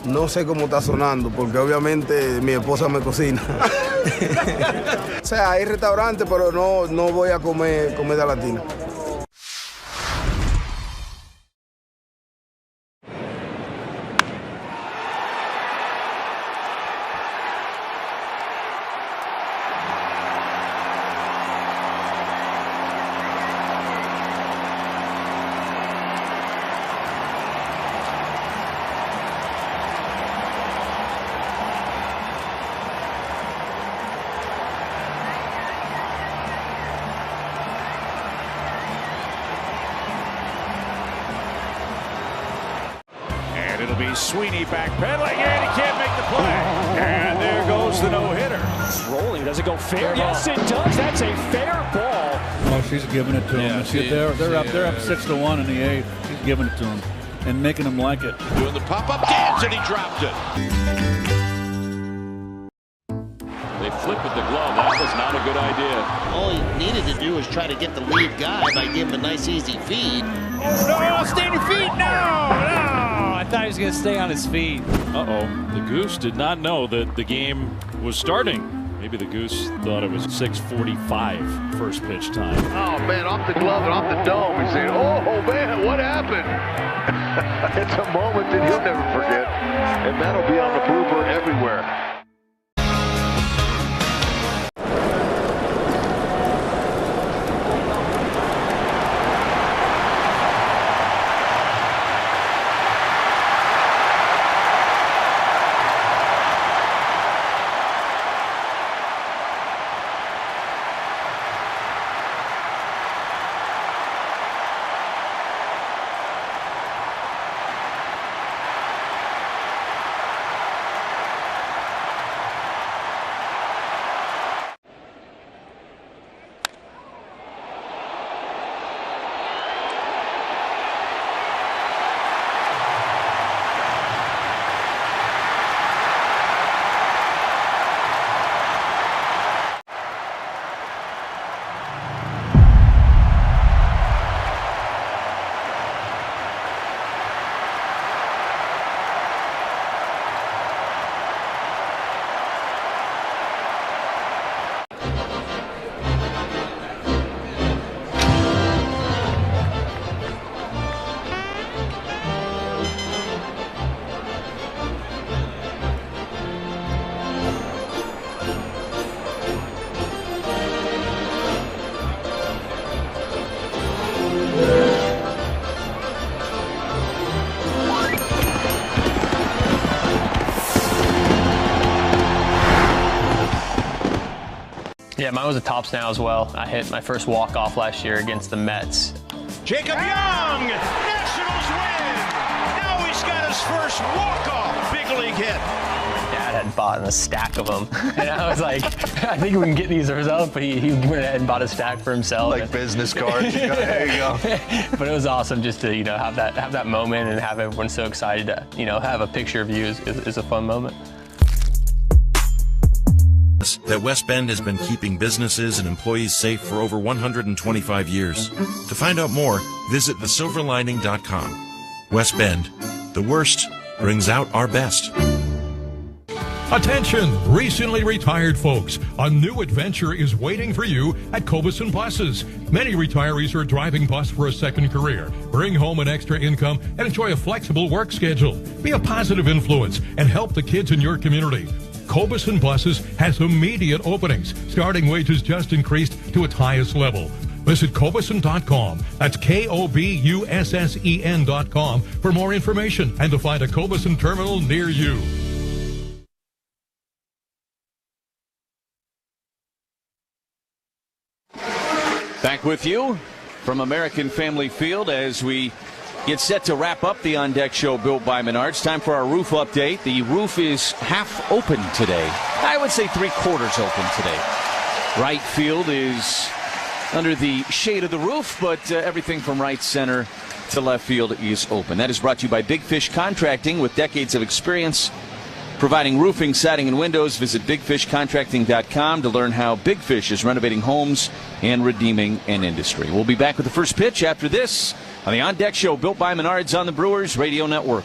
No sé cómo está sonando, porque obviamente mi esposa me cocina. O sea, hay restaurantes, pero no voy a comer comida latina. Sweeney backpedaling, and he can't make the play. And there goes the no-hitter. It's rolling. Does it go fair? Yes, it does. That's a fair ball. Oh, she's giving it to him. They're up 6-1 in the eighth. She's giving it to him and making him like it. Doing the pop-up dance, and he dropped it. They flip with the glove. That was not a good idea. All he needed to do was try to get the lead guy by giving him a nice, easy feed. No, stay on your feet. No. I thought he was going to stay on his feet. Uh-oh. The Goose did not know that the game was starting. Maybe the Goose thought it was 6:45 first pitch time. Oh, man, off the glove and off the dome. He's saying, oh, man, what happened? It's a moment that he'll never forget, and that'll be on the blooper everywhere. Yeah, mine was a tops now as well. I hit my first walk-off last year against the Mets. Jacob Young, Nationals win! Now he's got his first walk-off big league hit. Dad had bought a stack of them, and I was like, I think we can get these ourselves, but he went ahead and bought a stack for himself. Like business cards. There you go. But it was awesome just to have that moment and have everyone so excited to have a picture of you is a fun moment. That West Bend has been keeping businesses and employees safe for over 125 years. To find out more, visit thesilverlining.com. West Bend, the worst brings out our best. Attention, recently retired folks. A new adventure is waiting for you at Cobeson Buses. Many retirees are driving bus for a second career. Bring home an extra income and enjoy a flexible work schedule. Be a positive influence and help the kids in your community. Cobeson Buses has immediate openings. Starting wages just increased to its highest level. Visit Cobeson.com. That's KOBUSSEN.com for more information and to find a Cobeson terminal near you. Back with you from American Family Field as we get set to wrap up the On Deck Show built by Menards. Time for our roof update. The roof is half open today. I would say 3/4 open today. Right field is under the shade of the roof, but everything from right center to left field is open. That is brought to you by Big Fish Contracting with decades of experience providing roofing, siding, and windows. Visit bigfishcontracting.com to learn how Big Fish is renovating homes and redeeming an industry. We'll be back with the first pitch after this on the On Deck Show built by Menards on the Brewers Radio Network.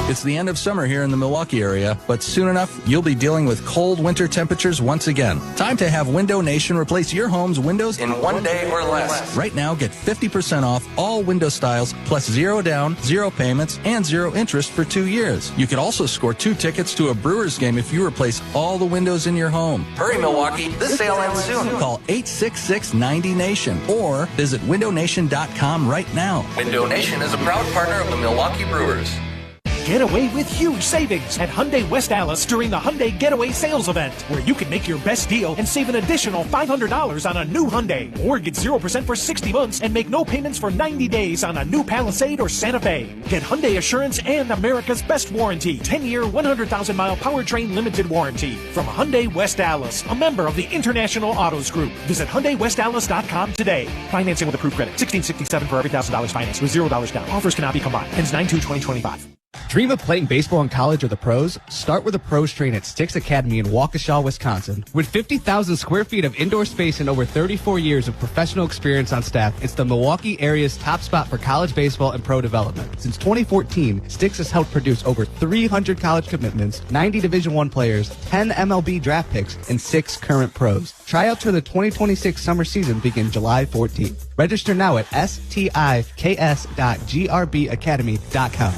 It's the end of summer here in the Milwaukee area, but soon enough, you'll be dealing with cold winter temperatures once again. Time to have Window Nation replace your home's windows in 1 day or less. Right now, get 50% off all window styles, plus 0 down, 0 payments, and 0 interest for 2 years. You could also score 2 tickets to a Brewers game if you replace all the windows in your home. Hurry, Milwaukee. This sale ends soon. Call 866-90-NATION or visit windownation.com right now. Window Nation is a proud partner of the Milwaukee Brewers. Get away with huge savings at Hyundai West Allis during the Hyundai Getaway Sales Event, where you can make your best deal and save an additional $500 on a new Hyundai. Or get 0% for 60 months and make no payments for 90 days on a new Palisade or Santa Fe. Get Hyundai Assurance and America's Best Warranty, 10-year, 100,000-mile powertrain limited warranty. From Hyundai West Allis, a member of the International Autos Group. Visit HyundaiWestAllis.com today. Financing with approved credit. $1,667 for every $1,000 financed with $0 down. Offers cannot be combined. Ends 9/2/2025. Dream of playing baseball in college or the pros? Start with a pros train at Sticks Academy in Waukesha, Wisconsin. With 50,000 square feet of indoor space and over 34 years of professional experience on staff, it's the Milwaukee area's top spot for college baseball and pro development. Since 2014, Sticks has helped produce over 300 college commitments, 90 Division I players, 10 MLB draft picks, and 6 current pros. Tryouts for the 2026 summer season begin July 14th. Register now at stikks.grbacademy.com.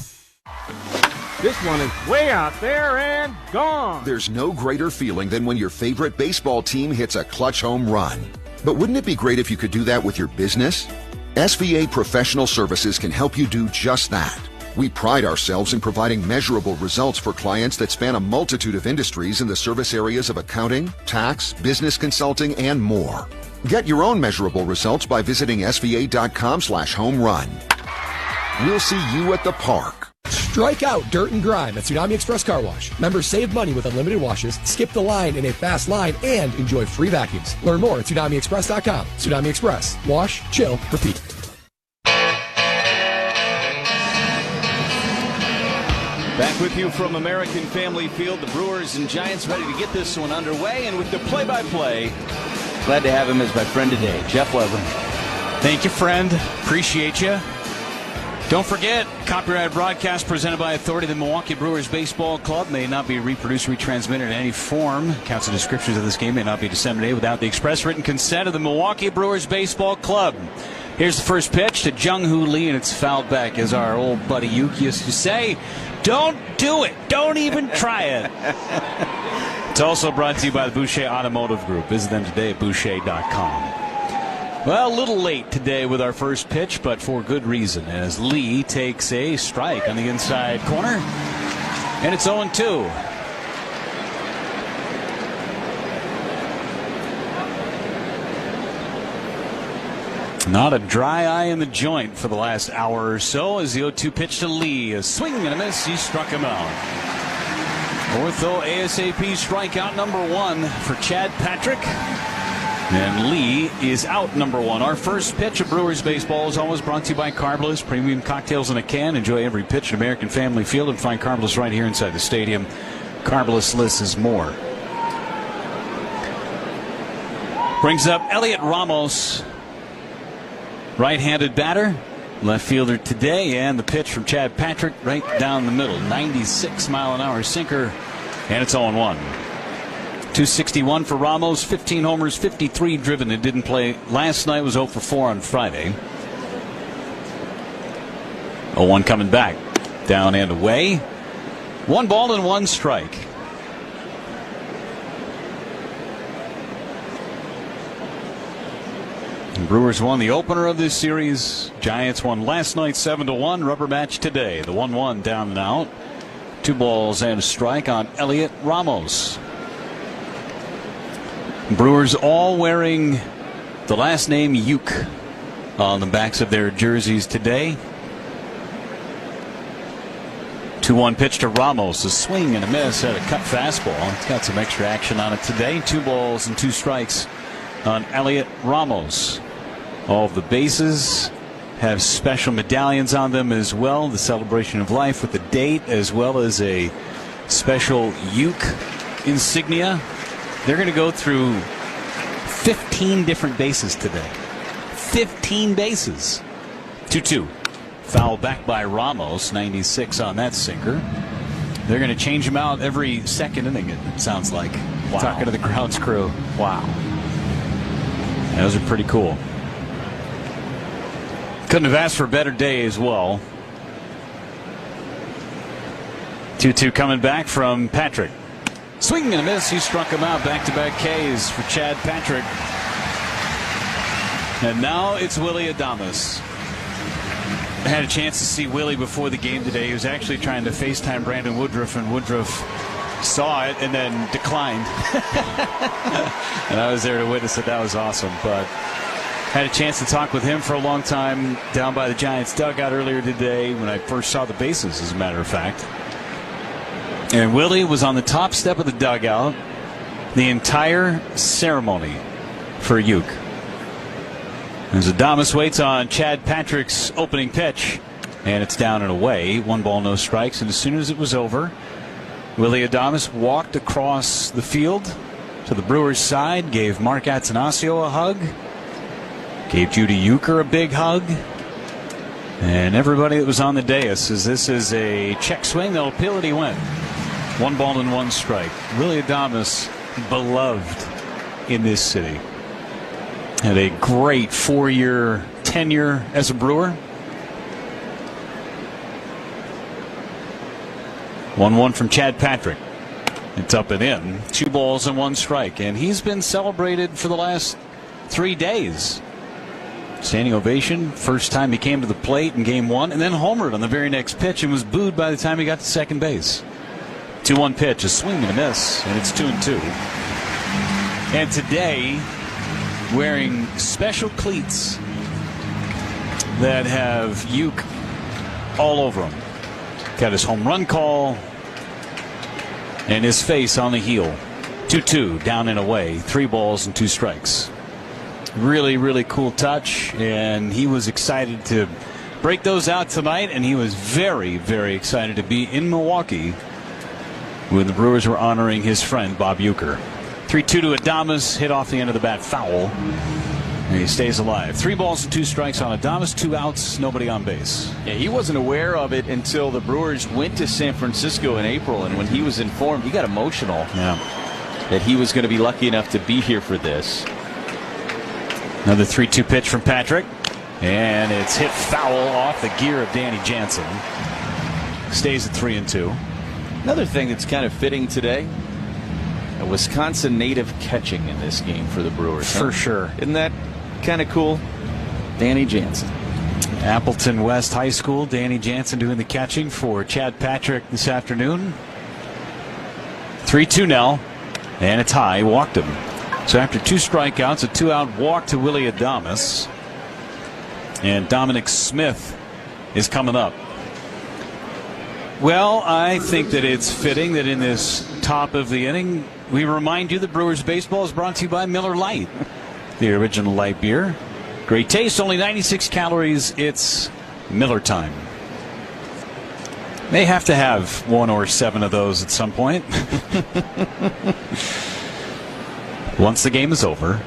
This one is way out there and gone. There's no greater feeling than when your favorite baseball team hits a clutch home run. But wouldn't it be great if you could do that with your business? SVA Professional Services can help you do just that. We pride ourselves in providing measurable results for clients that span a multitude of industries in the service areas of accounting, tax, business consulting, and more. Get your own measurable results by visiting sva.com/home run. We'll see you at the park. Strike out dirt and grime at Tsunami Express Car Wash. Members save money with unlimited washes, skip the line in a fast line, and enjoy free vacuums. Learn more at TsunamiExpress.com. Tsunami Express. Wash, chill, repeat. Back with you from American Family Field. The Brewers and Giants ready to get this one underway. And with the play-by-play, glad to have him as my friend today, Jeff Levering. Thank you, friend. Appreciate you. Don't forget, copyrighted broadcast presented by authority of the Milwaukee Brewers Baseball Club may not be reproduced or retransmitted in any form. Accounts and descriptions of this game may not be disseminated without the express written consent of the Milwaukee Brewers Baseball Club. Here's the first pitch to Jung-Hoo Lee, and it's fouled back, as our old buddy Uke used to say. Don't do it. Don't even try it. It's also brought to you by the Boucher Automotive Group. Visit them today at Boucher.com. Well, a little late today with our first pitch, but for good reason, as Lee takes a strike on the inside corner, and it's 0-2. Not a dry eye in the joint for the last hour or so as the 0-2 pitch to Lee. A swing and a miss. He struck him out. Ortho ASAP strikeout number 1 for Chad Patrick. And Lee is out number 1. Our first pitch of Brewers baseball is always brought to you by Carbliss. Premium cocktails in a can. Enjoy every pitch at American Family Field and find Carbliss right here inside the stadium. Carbliss lists is more. Brings up Elliot Ramos. Right-handed batter. Left fielder today. And the pitch from Chad Patrick right down the middle. 96-mile-an-hour sinker. And it's 0-1. 261 for Ramos, 15 homers, 53 driven. It didn't play last night, was 0 for 4 on Friday. 0-1 coming back. Down and away. 1 ball and 1 strike. And Brewers won the opener of this series. Giants won last night 7-1. Rubber match today. The 1-1 down and out. 2 balls and a strike on Elliot Ramos. Brewers all wearing the last name Uke on the backs of their jerseys today. 2-1 pitch to Ramos. A swing and a miss at a cut fastball. It's got some extra action on it today. 2 balls and 2 strikes on Elliot Ramos. All of the bases have special medallions on them as well. The celebration of life with the date as well as a special Uke insignia. They're going to go through 15 different bases today. 15 bases. 2-2. Foul back by Ramos, 96 on that sinker. They're going to change him out every second inning, it sounds like. Wow. Talking to the grounds crew. Wow. Those are pretty cool. Couldn't have asked for a better day as well. 2-2 coming back from Patrick. Swing and a miss. He struck him out. Back-to-back Ks for Chad Patrick. And now it's Willy Adames. I had a chance to see Willie before the game today. He was actually trying to FaceTime Brandon Woodruff, and Woodruff saw it and then declined. And I was there to witness it. That was awesome. But had a chance to talk with him for a long time down by the Giants dugout earlier today when I first saw the bases, as a matter of fact. And Willie was on the top step of the dugout the entire ceremony for Uke. As Adames waits on Chad Patrick's opening pitch, and it's down and away. 1 ball, no strikes. And as soon as it was over, Willy Adames walked across the field to the Brewers' side, gave Mark Attanasio a hug, gave Judy Uker a big hug, and everybody that was on the dais says this is a check swing that'll peel it. He went 1 ball and 1 strike. Willy Adames, beloved in this city. Had a great 4-year tenure as a Brewer. 1-1 from Chad Patrick. It's up and in. 2 balls and 1 strike. And he's been celebrated for the last 3 days. Standing ovation. First time he came to the plate in game 1. And then homered on the very next pitch and was booed by the time he got to second base. 2-1 pitch. A swing and a miss. And it's 2-2. And today, wearing special cleats that have Uke all over him. Got his home run call and his face on the heel. 2-2, down and away. 3 balls and 2 strikes. Really, really cool touch, and he was excited to break those out tonight, and he was very, very excited to be in Milwaukee when the Brewers were honoring his friend Bob Uker. 3-2 to Adames, hit off the end of the bat, foul. And he stays alive. 3 balls and 2 strikes on Adames, 2 outs, nobody on base. Yeah, he wasn't aware of it until the Brewers went to San Francisco in April, and when he was informed, he got emotional that he was going to be lucky enough to be here for this. Another 3-2 pitch from Patrick, and it's hit foul off the gear of Danny Jansen. Stays at 3-2. Another thing that's kind of fitting today, a Wisconsin native catching in this game for the Brewers. For sure. Isn't that kind of cool? Danny Jansen. Appleton West High School, Danny Jansen doing the catching for Chad Patrick this afternoon. 3-2 now, and it's high, walked him. So after 2 strikeouts, a 2-out walk to Willy Adames. And Dominic Smith is coming up. Well, I think that it's fitting that in this top of the inning, we remind you that Brewers baseball is brought to you by Miller Lite, the original light beer. Great taste, only 96 calories. It's Miller time. May have to have 1 or 7 of those at some point. Once the game is over.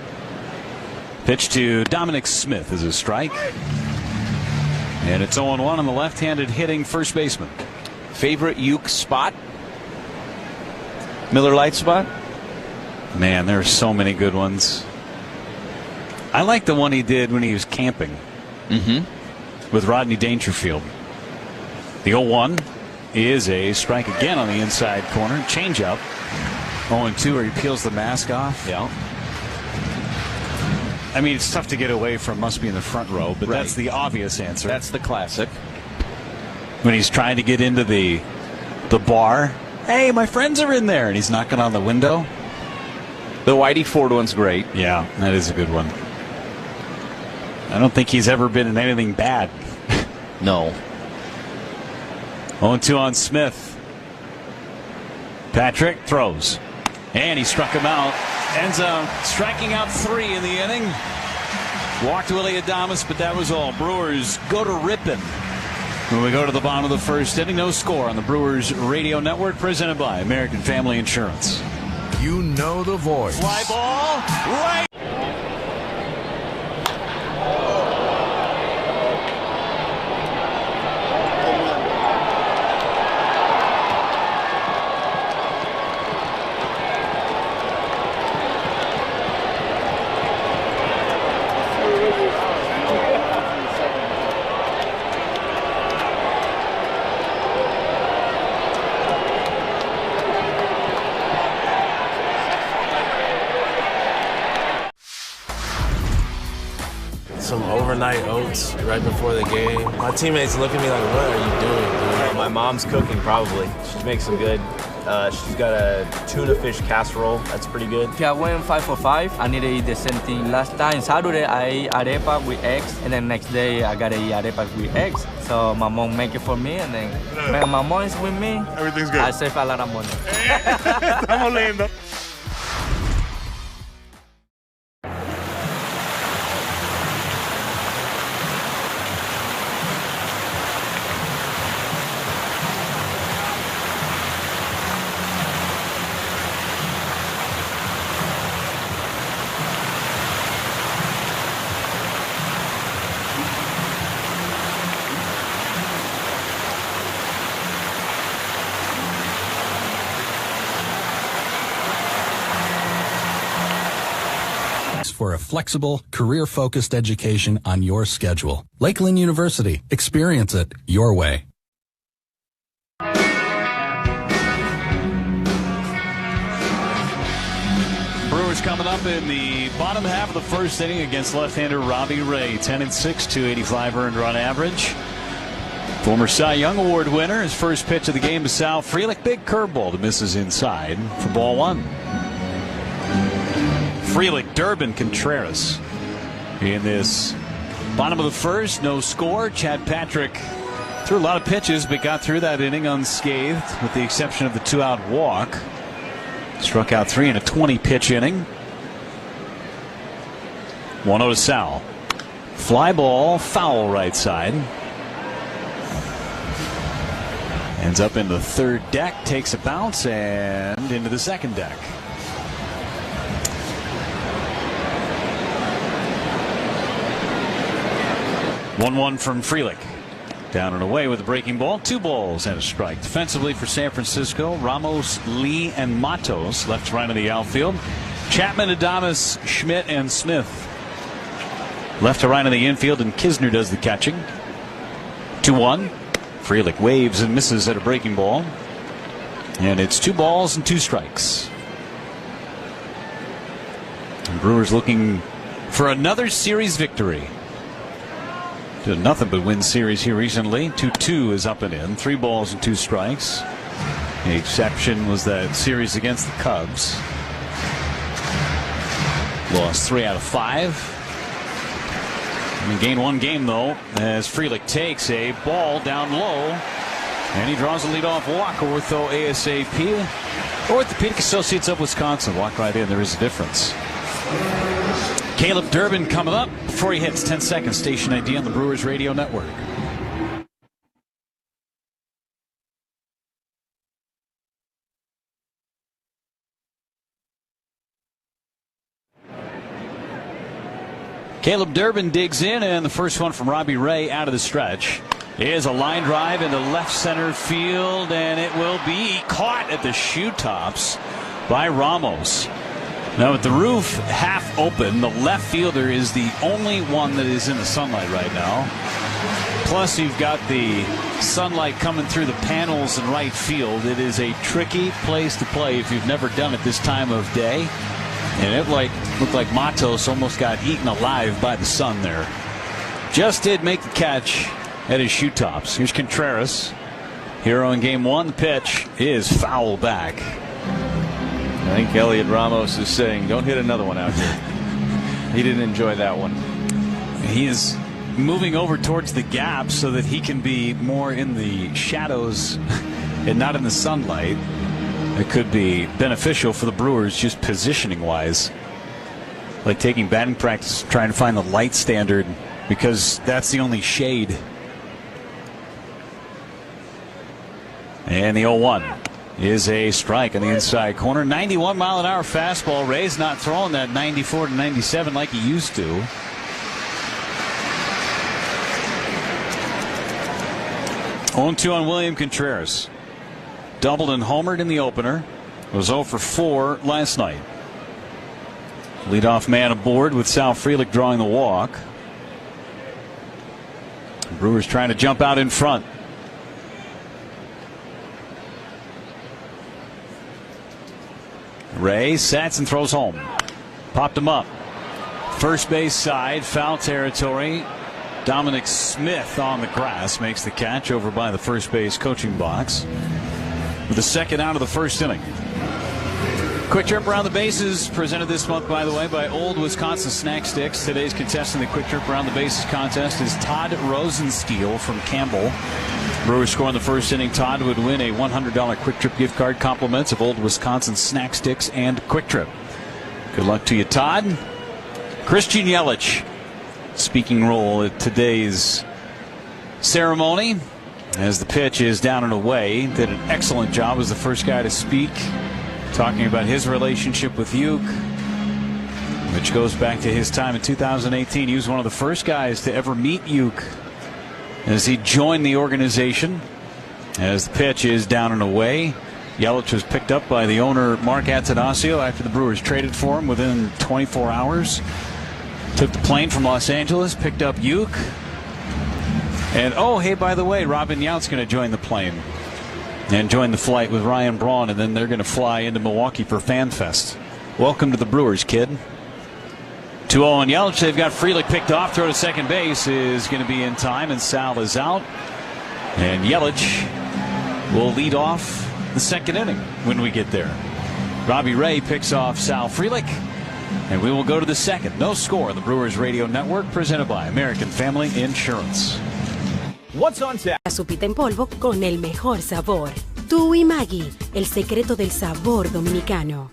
Pitch to Dominic Smith is a strike. And it's 0-1 on the left-handed hitting first baseman. Favorite Uke spot? Miller Lite spot? Man, there are so many good ones. I like the one he did when he was camping with Rodney Dangerfield. The 0-1 is a strike again on the inside corner. Changeup. 0-2 where he peels the mask off. Yeah. I mean, it's tough to get away from must be in the front row, but that's the obvious answer. That's the classic. When he's trying to get into the bar. Hey, my friends are in there, and he's knocking on the window. The Whitey Ford one's great. Yeah, that is a good one. I don't think he's ever been in anything bad. No. 0-2 on Smith. Patrick throws. And he struck him out. Ends up striking out 3 in the inning. Walked Willy Adames, but that was all. Brewers go to ripping. When we go to the bottom of the first inning, no score on the Brewers Radio Network, presented by American Family Insurance. You know the voice. Fly ball, right. overnight oats right before the game. My teammates look at me like, what are you doing, dude? My mom's cooking, probably. She makes some good. She's got a tuna fish casserole. That's pretty good. If I went 5 for 5, I need to eat the same thing. Last time, Saturday, I ate arepa with eggs, and then next day, I gotta eat arepa with eggs. So my mom make it for me, and then when my mom is with me, everything's good. I save a lot of money. Estamos lindos. For a flexible, career-focused education on your schedule. Lakeland University. Experience it your way. Brewers coming up in the bottom half of the first inning against left-hander Robbie Ray. 10-6, 285 earned run average. Former Cy Young Award winner. His first pitch of the game to Sal Frelick. Big curveball that misses inside for ball one. Frelick, Durbin, Contreras in this bottom of the first. No score. Chad Patrick threw a lot of pitches but got through that inning unscathed with the exception of the 2-out walk. Struck out 3 in a 20-pitch inning. 1-0 to Sal. Fly ball, foul right side. Ends up in the third deck, takes a bounce and into the second deck. 1-1 from Frelick. Down and away with a breaking ball. 2 balls and a strike. Defensively for San Francisco, Ramos, Lee, and Matos left to right of the outfield. Chapman, Adames, Schmidt, and Smith left to right of the infield, and Kisner does the catching. 2-1. Frelick waves and misses at a breaking ball. And it's 2 balls and 2 strikes. And Brewers looking for another series victory. Did nothing but win series here recently. 2-2 is up and in. 3 balls and 2 strikes. The exception was that series against the Cubs. Lost 3 out of 5. And gained 1 game though, as Frelick takes a ball down low, and he draws a leadoff walk. Ortho ASAP. Orthopedic Associates of Wisconsin. Walk right in. There is a difference. Caleb Durbin coming up before he hits. 10 seconds. Station ID on the Brewers Radio Network. Caleb Durbin digs in, and the first one from Robbie Ray out of the stretch is a line drive into left center field, and it will be caught at the shoe tops by Ramos. Now with the roof half open, the left fielder is the only one that is in the sunlight right now. Plus you've got the sunlight coming through the panels in right field. It is a tricky place to play if you've never done it this time of day. And it looked like Matos almost got eaten alive by the sun there. Just did make the catch at his shoe tops. Here's Contreras. Hero in game 1. The pitch is foul back. I think Elliot Ramos is saying, don't hit another one out here. He didn't enjoy that one. He is moving over towards the gap so that he can be more in the shadows and not in the sunlight. It could be beneficial for the Brewers just positioning wise. Like taking batting practice, trying to find the light standard, because that's the only shade. And the 0-1 is a strike on the inside corner. 91-mile-an-hour fastball. Ray's not throwing that 94 to 97 like he used to. On 2 on William Contreras. Doubled and homered in the opener. Was 0 for 4 last night. Leadoff man aboard with Sal Frelick drawing the walk. Brewers trying to jump out in front. Ray sets and throws home. Popped him up. First base side, foul territory. Dominic Smith on the grass makes the catch over by the first base coaching box. With the second out of the first inning. Quick Trip Around the Bases presented this month, by the way, by Old Wisconsin Snack Sticks. Today's contestant in the Quick Trip Around the Bases contest is Todd Rosenstiel from Campbell. Brewers score in the first inning. Todd would win a $100 Quick Trip gift card, compliments of Old Wisconsin Snack Sticks and Quick Trip. Good luck to you, Todd. Christian Yelich, speaking role at today's ceremony as the pitch is down and away. Did an excellent job as the first guy to speak, talking about his relationship with Uke, which goes back to his time in 2018. He was one of the first guys to ever meet Uke as he joined the organization. As the pitch is down and away, Yelich was picked up by the owner, Mark Attanasio, after the Brewers traded for him within 24 hours. Took the plane from Los Angeles, picked up Uke. And, oh, hey, by the way, Robin Yount's going to join the plane and join the flight with Ryan Braun, and then they're going to fly into Milwaukee for FanFest. Welcome to the Brewers, kid. 2-0 on Yelich. They've got Frelick picked off. Throw to second base is going to be in time, and Sal is out. And Yelich will lead off the second inning when we get there. Robbie Ray picks off Sal Frelick, and we will go to the second. No score on the Brewers Radio Network, presented by American Family Insurance. What's on tap? Sopita en polvo con el mejor sabor. Tú y Maggi, el secreto del sabor dominicano.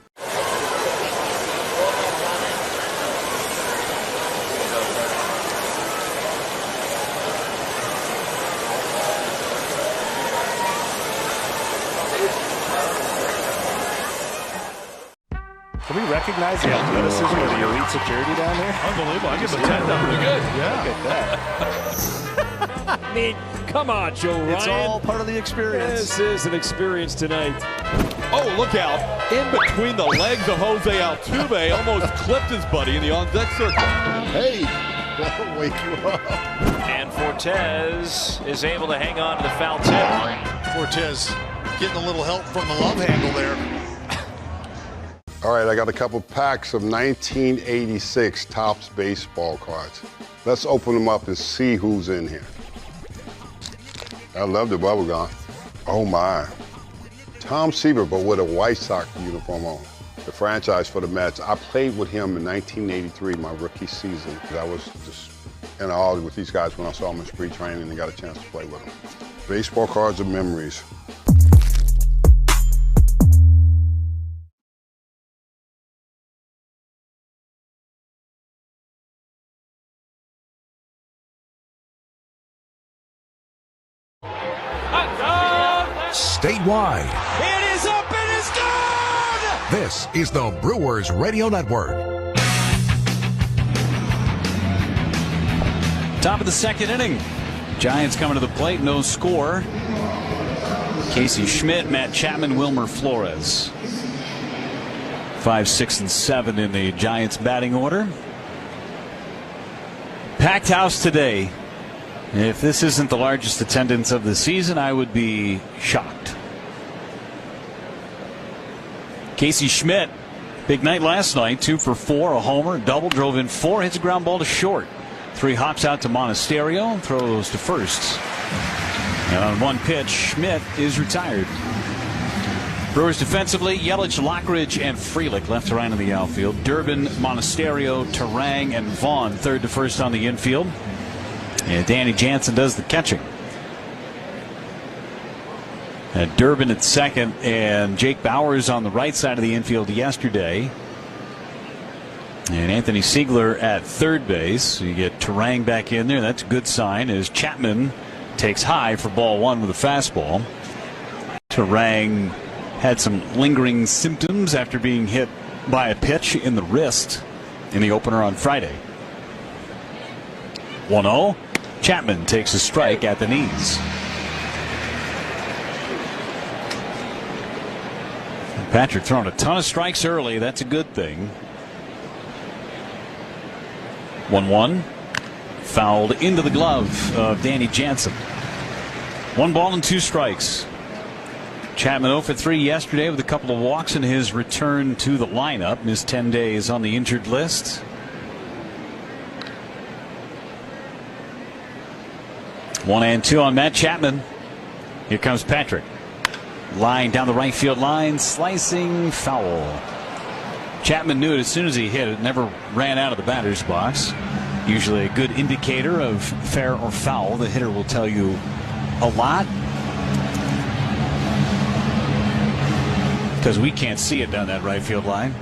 Can we recognize the athleticism of the elite security down there? Unbelievable. I give him a 10 down. You're good. Yeah. Look at that. I mean, come on, Joe Ryan. It's all part of the experience. This is an experience tonight. Oh, look out. In between the legs of Jose Altuve, almost clipped his buddy in the on-deck circle. Hey, that'll wake you up. And Fortes is able to hang on to the foul tip. Fortes getting a little help from the love handle there. All right, I got a couple packs of 1986 Topps baseball cards. Let's open them up and see who's in here. I love the bubble gum. Oh my. Tom Seaver, but with a White Sox uniform on. The franchise for the Mets. I played with him in 1983, my rookie season. I was just in awe with these guys when I saw them in spring training and got a chance to play with them. Baseball cards of memories. Statewide. It is up and it's gone! This is the Brewers Radio Network. Top of the second inning. Giants coming to the plate, no score. Casey Schmidt, Matt Chapman, Wilmer Flores. 5, 6, and 7 in the Giants batting order. Packed house today. If this isn't the largest attendance of the season, I would be shocked. Casey Schmidt, big night last night, 2 for 4, a homer, double, drove in 4, hits a ground ball to short. 3 hops out to Monasterio, throws to first. And on one pitch, Schmidt is retired. Brewers defensively, Yelich, Lockridge, and Frelick left to right in the outfield. Durbin, Monasterio, Terang, and Vaughn third to first on the infield. And Danny Jansen does the catching. Durbin at second, and Jake Bowers on the right side of the infield yesterday. And Anthony Siegler at third base. So you get Terang back in there. That's a good sign as Chapman takes high for ball 1 with a fastball. Terang had some lingering symptoms after being hit by a pitch in the wrist in the opener on Friday. 1-0. Chapman takes a strike at the knees. Patrick throwing a ton of strikes early. That's a good thing. 1-1. Fouled into the glove of Danny Jansen. 1 ball and 2 strikes. Chapman 0 for 3 yesterday with a couple of walks in his return to the lineup. Missed 10 days on the injured list. 1-2 on Matt Chapman. Here comes Patrick. Line down the right field line, slicing foul. Chapman knew it as soon as he hit it. Never ran out of the batter's box. Usually a good indicator of fair or foul. The hitter will tell you a lot, because we can't see it down that right field line.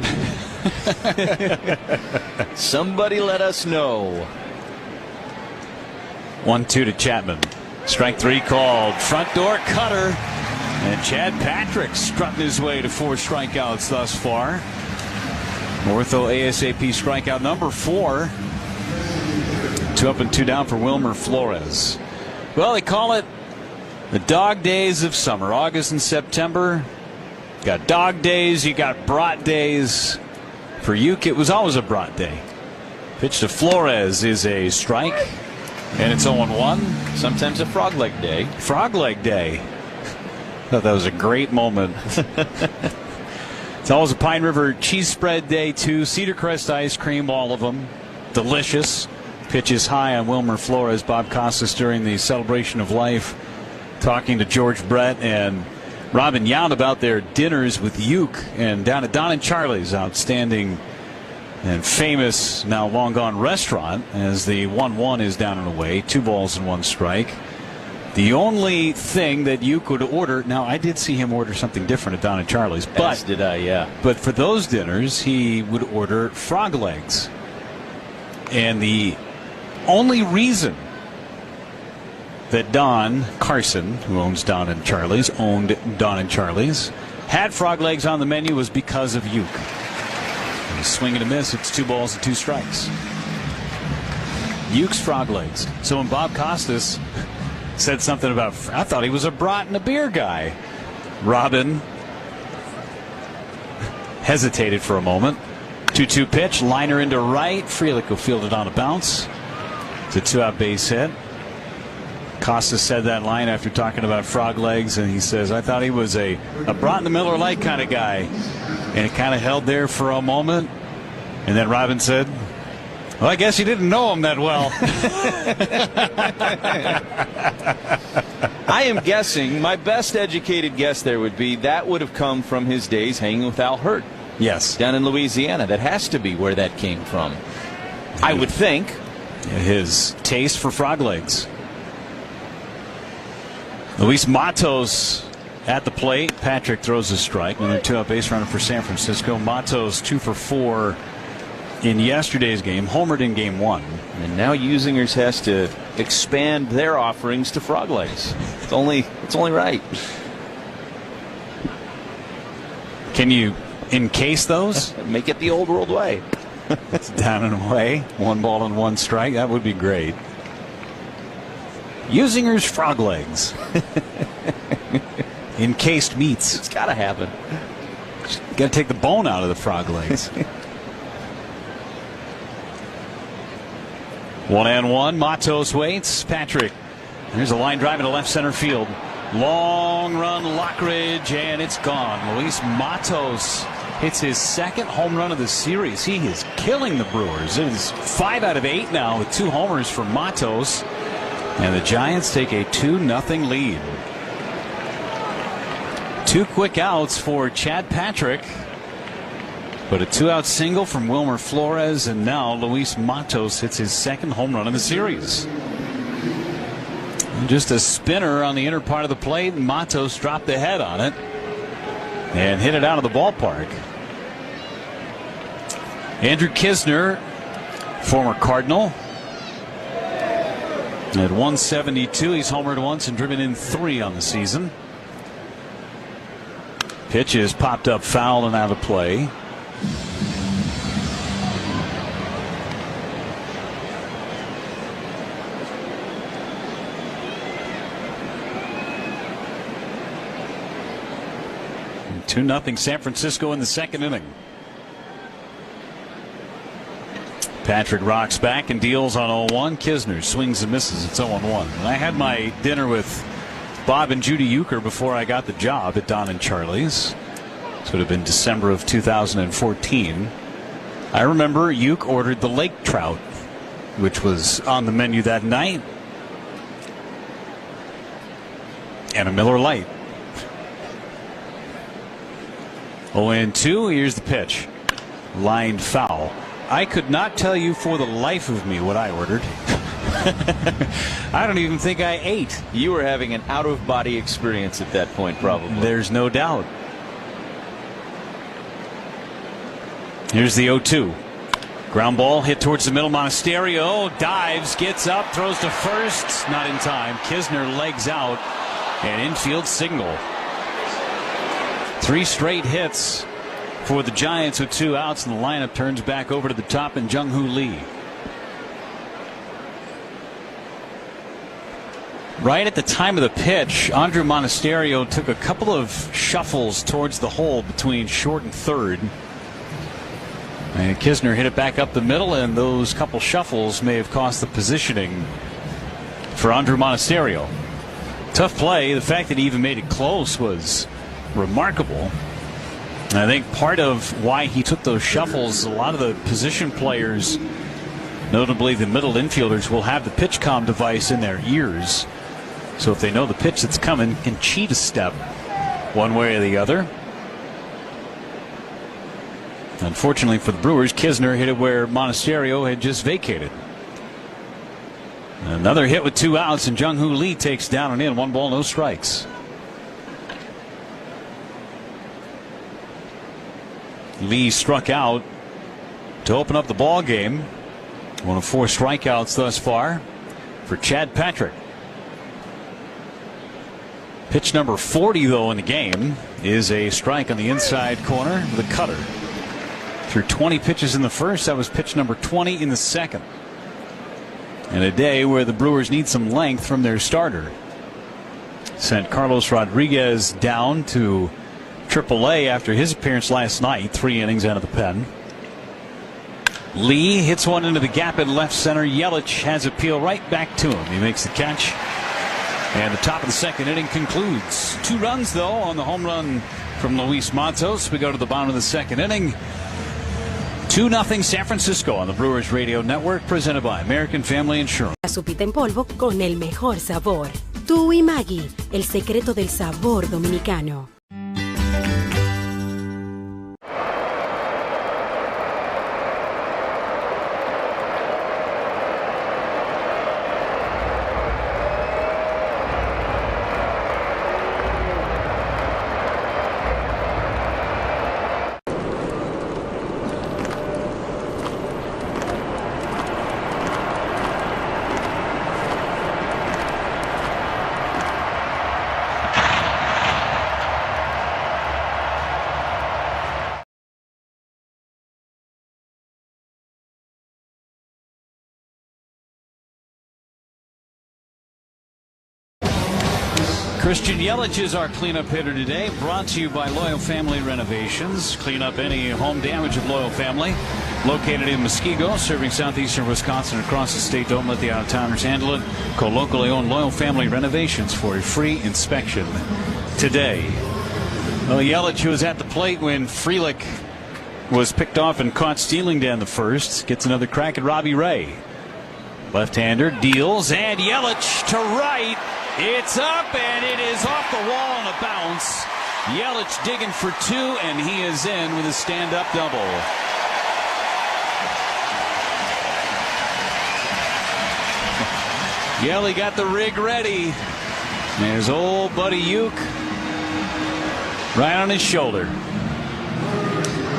Somebody let us know. 1-2 to Chapman. Strike 3 called. Front door cutter. And Chad Patrick strutting his way to 4 strikeouts thus far. Ortho ASAP strikeout number 4. 2 up and 2 down for Wilmer Flores. Well, they call it the dog days of summer. August and September. You got dog days, you got brat days. For Uke, it was always a brat day. Pitch to Flores is a strike. And it's 0-1. Sometimes a frog leg day. Frog leg day. Thought that was a great moment. It's always a Pine River cheese spread day too. Cedar Crest ice cream, all of them. Delicious. Pitches high on Wilmer Flores. Bob Costas during the celebration of life talking to George Brett and Robin Yount about their dinners with Uke, and down at Don and Charlie's, outstanding and famous, now long gone restaurant, as the 1-1 is down and away. 2 balls and 1 strike. The only thing that you could order, now I did see him order something different at Don and Charlie's, but as did I, yeah. But for those dinners, he would order frog legs. And the only reason that Don Carson, who owns Don and Charlie's, owned Don and Charlie's, had frog legs on the menu was because of Uke. Swing and a miss. It's 2 balls and 2 strikes. Uke's frog legs. So when Bob Costas said something about, I thought he was a brat and a beer guy. Robin hesitated for a moment. 2-2 pitch. Liner into right. Frelick will field it on a bounce. It's a 2-out base hit. Costas said that line after talking about frog legs, and he says, I thought he was a brat and a Miller Lite kind of guy. And it kind of held there for a moment. And then Robin said, well, I guess you didn't know him that well. I am guessing, my best educated guess there would be that would have come from his days hanging with Al Hurt. Yes. Down in Louisiana. That has to be where that came from. I would think. His taste for frog legs. Luis Matos at the plate. Patrick throws a strike. Another 2-out base runner for San Francisco. Matos 2 for 4 in yesterday's game. Homered in game 1. And now Usingers has to expand their offerings to frog legs. It's only right. Can you encase those? Make it the old world way. It's down and away. 1 ball and 1 strike. That would be great. Usingers frog legs. Encased meats. It's got to happen. Got to take the bone out of the frog legs. 1-1. Matos waits. Patrick. There's a line drive into left center field. Long run, Lockridge, and it's gone. Luis Matos hits his 2nd home run of the series. He is killing the Brewers. It is 5 out of 8 now with 2 homers for Matos. And the Giants take a 2-0 lead. 2 quick outs for Chad Patrick. But a 2-out single from Wilmer Flores, and now Luis Matos hits his 2nd home run of the series. And just a spinner on the inner part of the plate, and Matos dropped the head on it and hit it out of the ballpark. Andrew Kisner, former Cardinal. At 172, he's homered once and driven in 3 on the season. Pitch is popped up foul and out of play. And 2-0 San Francisco in the 2nd inning. Patrick rocks back and deals on 0-1. Kisner swings and misses. It's 0-1. And I had my dinner with Bob and Judy Uker before I got the job at Don and Charlie's. This would have been December of 2014. I remember Uke ordered the lake trout, which was on the menu that night. and a Miller Lite. 0-2. Here's the pitch. Lined foul. I could not tell you for the life of me what I ordered. I don't even think I ate. You were having an out-of-body experience at that point, probably. There's no doubt. Here's the 0-2. Ground ball hit towards the middle. Monasterio dives, gets up, throws to first. Not in time. Kisner legs out. An infield single. 3 straight hits for the Giants with 2 outs, and the lineup turns back over to the top and Jung-Hoo Lee. Right at the time of the pitch, Andrew Monasterio took a couple of shuffles towards the hole between short and third. And Kisner hit it back up the middle, and those couple shuffles may have cost the positioning for Andrew Monasterio. Tough play. The fact that he even made it close was remarkable. And I think part of why he took those shuffles, a lot of the position players, notably the middle infielders, will have the pitch comm device in their ears. So if they know the pitch that's coming, can cheat a step one way or the other. Unfortunately for the Brewers, Kisner hit it where Monasterio had just vacated. Another hit with 2 outs, and Jung-Hoo Lee takes down and in. 1 ball, no strikes. Lee struck out to open up the ball game. 1 of 4 strikeouts thus far for Chad Patrick. Pitch number 40, though, in the game is a strike on the inside corner with a cutter. Through 20 pitches in the first, that was pitch number 20 in the second. And a day where the Brewers need some length from their starter. Sent Carlos Rodriguez down to AAA after his appearance last night. 3 innings out of the pen. Lee hits one into the gap in left center. Yelich has it peel right back to him. He makes the catch. And the top of the second inning concludes. 2 runs, though, on the home run from Luis Matos. We go to the bottom of the second inning. 2-0 San Francisco on the Brewers Radio Network, presented by American Family Insurance. La sopita en polvo con el mejor sabor. Tú y Maggi, el secreto del sabor dominicano. Christian Yelich is our cleanup hitter today, brought to you by Loyal Family Renovations. Clean up any home damage at Loyal Family. Located in Muskego, serving southeastern Wisconsin across the state. Don't let the out-of-towners handle it. Call locally owned Loyal Family Renovations for a free inspection today. Well, Yelich was at the plate when Frelick was picked off and caught stealing down the first. Gets another crack at Robbie Ray. Left-hander deals, and Yelich to right. It's up, and it is off the wall on a bounce. Yelich digging for 2, and he is in with a stand-up double. Yelly got the rig ready. There's old buddy Uke right on his shoulder.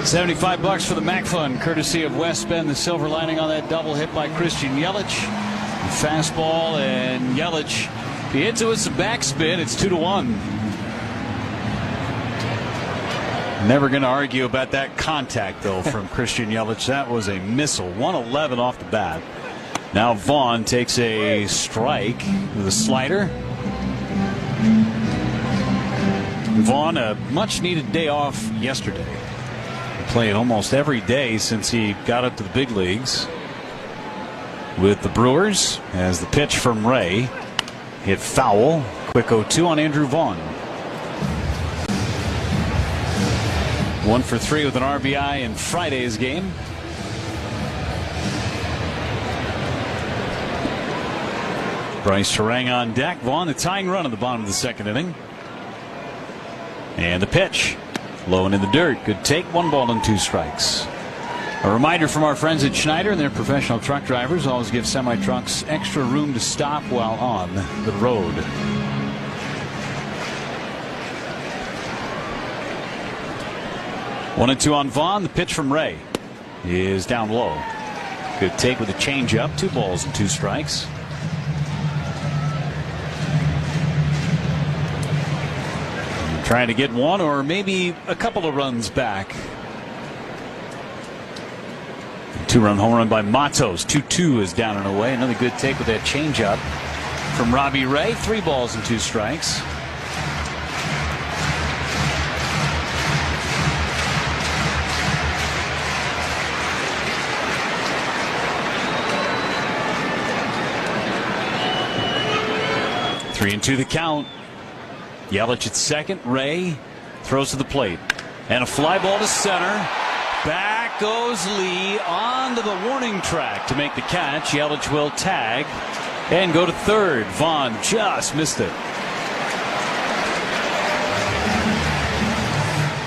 $75 for the Mac Fund, courtesy of West Bend. The silver lining on that double hit by Christian Yelich. Fastball, and Yelich, if he hits it with some backspin, it's 2-1. Never going to argue about that contact, though, from Christian Yelich. That was a missile. 111 off the bat. Now Vaughn takes a strike with a slider. Vaughn, a much-needed day off yesterday. He played almost every day since he got up to the big leagues with the Brewers, as the pitch from Ray hit foul. Quick 0-2 on Andrew Vaughn. 1 for 3 with an RBI in Friday's game. Bryce Terang on deck. Vaughn, the tying run at the bottom of the second inning. And the pitch. Low and in the dirt. Good take. 1 ball and 2 strikes. A reminder from our friends at Schneider and their professional truck drivers: always give semi-trucks extra room to stop while on the road. One and 2 on Vaughn. The pitch from Ray is down low. Good take with a changeup. 2 balls and 2 strikes. Trying to get one or maybe a couple of runs back. 2-run home run by Matos. 2-2 is down and away. Another good take with that changeup from Robbie Ray. 3 balls and 2 strikes. Three and 2 the count. Yelich at second. Ray throws to the plate. And a fly ball to center. Back goes Lee onto the warning track to make the catch. Yelich will tag and go to third. Vaughn just missed it.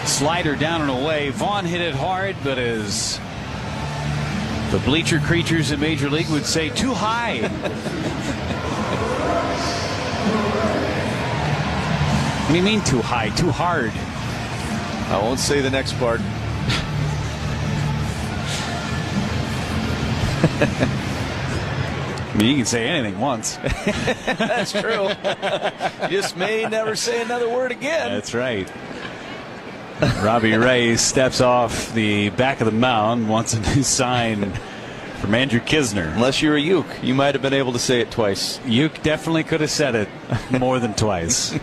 Slider down and away. Vaughn hit it hard, but as the bleacher creatures in Major League would say, too high. What do you mean too high? Too hard? I won't say the next part. I mean, you can say anything once. That's true. Just may never say another word again. That's right. Robbie Ray steps off the back of the mound, wants a new sign from Andrew Kisner. Unless you're a Uke, you might have been able to say it twice. Uke definitely could have said it more than twice.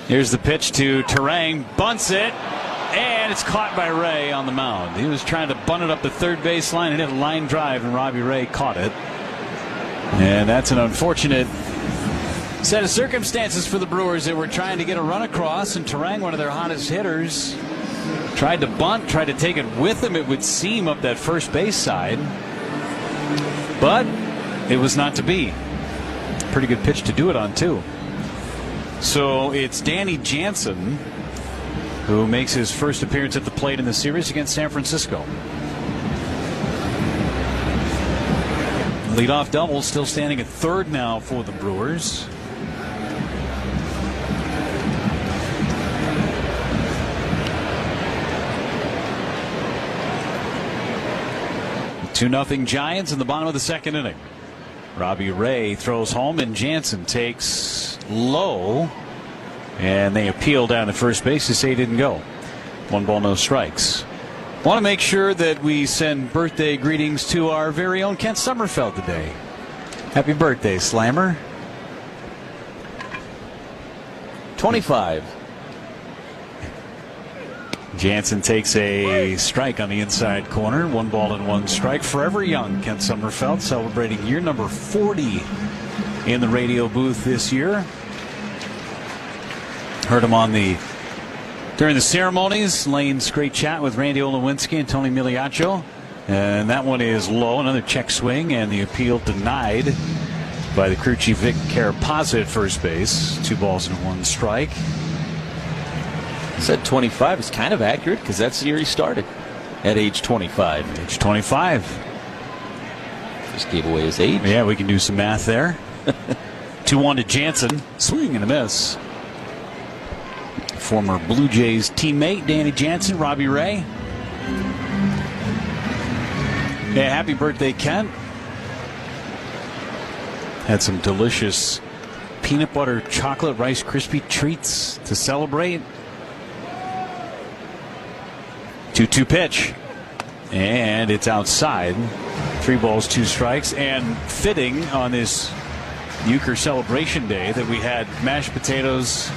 Here's the pitch to Terang, bunts it, and it's caught by Ray on the mound. He was trying to bunt it up the third base line and hit a line drive, and Robbie Ray caught it. And that's an unfortunate set of circumstances for the Brewers. They were trying to get a run across, and Terang, one of their hottest hitters, tried to bunt, tried to take it with him, it would seem, up that first base side. But it was not to be. Pretty good pitch to do it on, too. So it's Danny Jansen who makes his first appearance at the plate in the series against San Francisco. Leadoff double, still standing at third now for the Brewers. Two 2-0 Giants in the bottom of the second inning. Robbie Ray throws home and Jansen takes low, and they appeal down to first base to say he didn't go. 1 ball, no strikes. Want to make sure that we send birthday greetings to our very own Kent Sommerfeld today. Happy birthday, Slammer. 25. Jansen takes a strike on the inside corner. 1 ball and 1 strike. Forever young, Kent Sommerfeld, celebrating year number 40 in the radio booth this year. Heard him on during the ceremonies. Lane's great chat with Randy Olowinski and Tony Miliaccio. And that one is low. Another check swing, and the appeal denied by the crew chief Vic Carapazza at first base. 2 balls and 1 strike. Said 25 is kind of accurate because that's the year he started, at age 25. Age 25. Just gave away his age. Yeah, we can do some math there. 2-1 to Jansen. Swing and a miss. Former Blue Jays teammate Danny Jansen, Robbie Ray. Yeah, happy birthday, Kent. Had some delicious peanut butter chocolate Rice Krispie treats to celebrate. 2-2 pitch, and it's outside. 3 balls, 2 strikes, and fitting on this Uker celebration day that we had mashed potatoes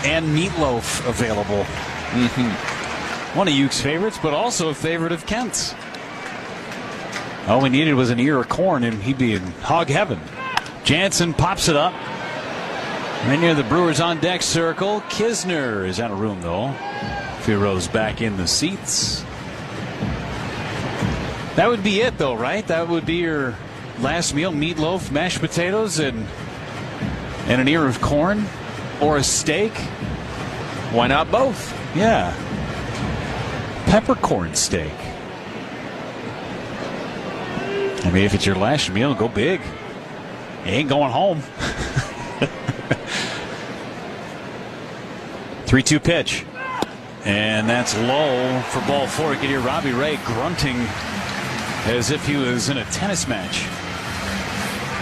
and meatloaf available. One of Uke's favorites, but also a favorite of Kent's. All we needed was an ear of corn, and he'd be in hog heaven. Jansen pops it up. Right near the Brewers on deck circle. Kisner is out of room, though. Firo's back in the seats. That would be it, though, right? That would be your last meal: meatloaf, mashed potatoes, and and an ear of corn or a steak? Why not both? Yeah. Peppercorn steak. I mean, if it's your last meal, go big. You ain't going home. 3-2 pitch. And that's low for ball 4. You can hear Robbie Ray grunting as if he was in a tennis match.